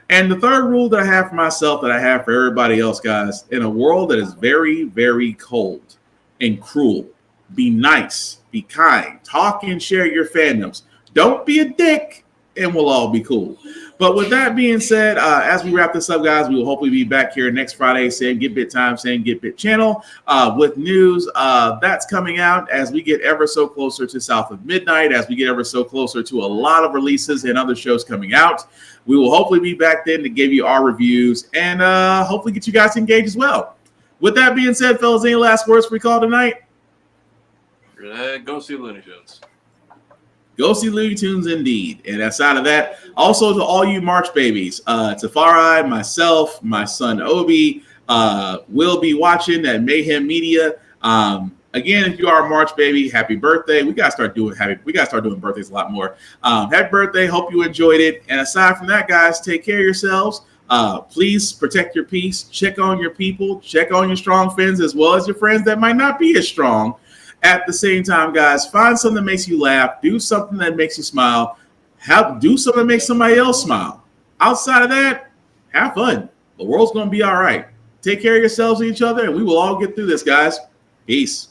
And the third rule that I have for myself, that I have for everybody else, guys, in a world that is very, very cold and cruel, be nice, be kind, talk and share your fandoms. Don't be a dick, and we'll all be cool. But with that being said, as we wrap this up, guys, we will hopefully be back here next Friday, same Get Bit time, same Get Bit channel, with news that's coming out as we get ever so closer to South of Midnight, as we get ever so closer to a lot of releases and other shows coming out. We will hopefully be back then to give you our reviews and hopefully get you guys engaged as well. With that being said, fellas, any last words for we call tonight? Go see Looney Tunes. Go see Looney Tunes indeed. And outside of that, also to all you March babies, Tafari, myself, my son Obi, will be watching at Mayhem Media. Again, if you are a March baby, happy birthday. We gotta start doing birthdays a lot more. Happy birthday, hope you enjoyed it. And aside from that, guys, take care of yourselves. Please protect your peace, check on your people, check on your strong friends as well as your friends that might not be as strong. At the same time, guys, find something that makes you laugh. Do something that makes you smile. Do something that makes somebody else smile. Outside of that, have fun. The world's going to be all right. Take care of yourselves and each other, and we will all get through this, guys. Peace.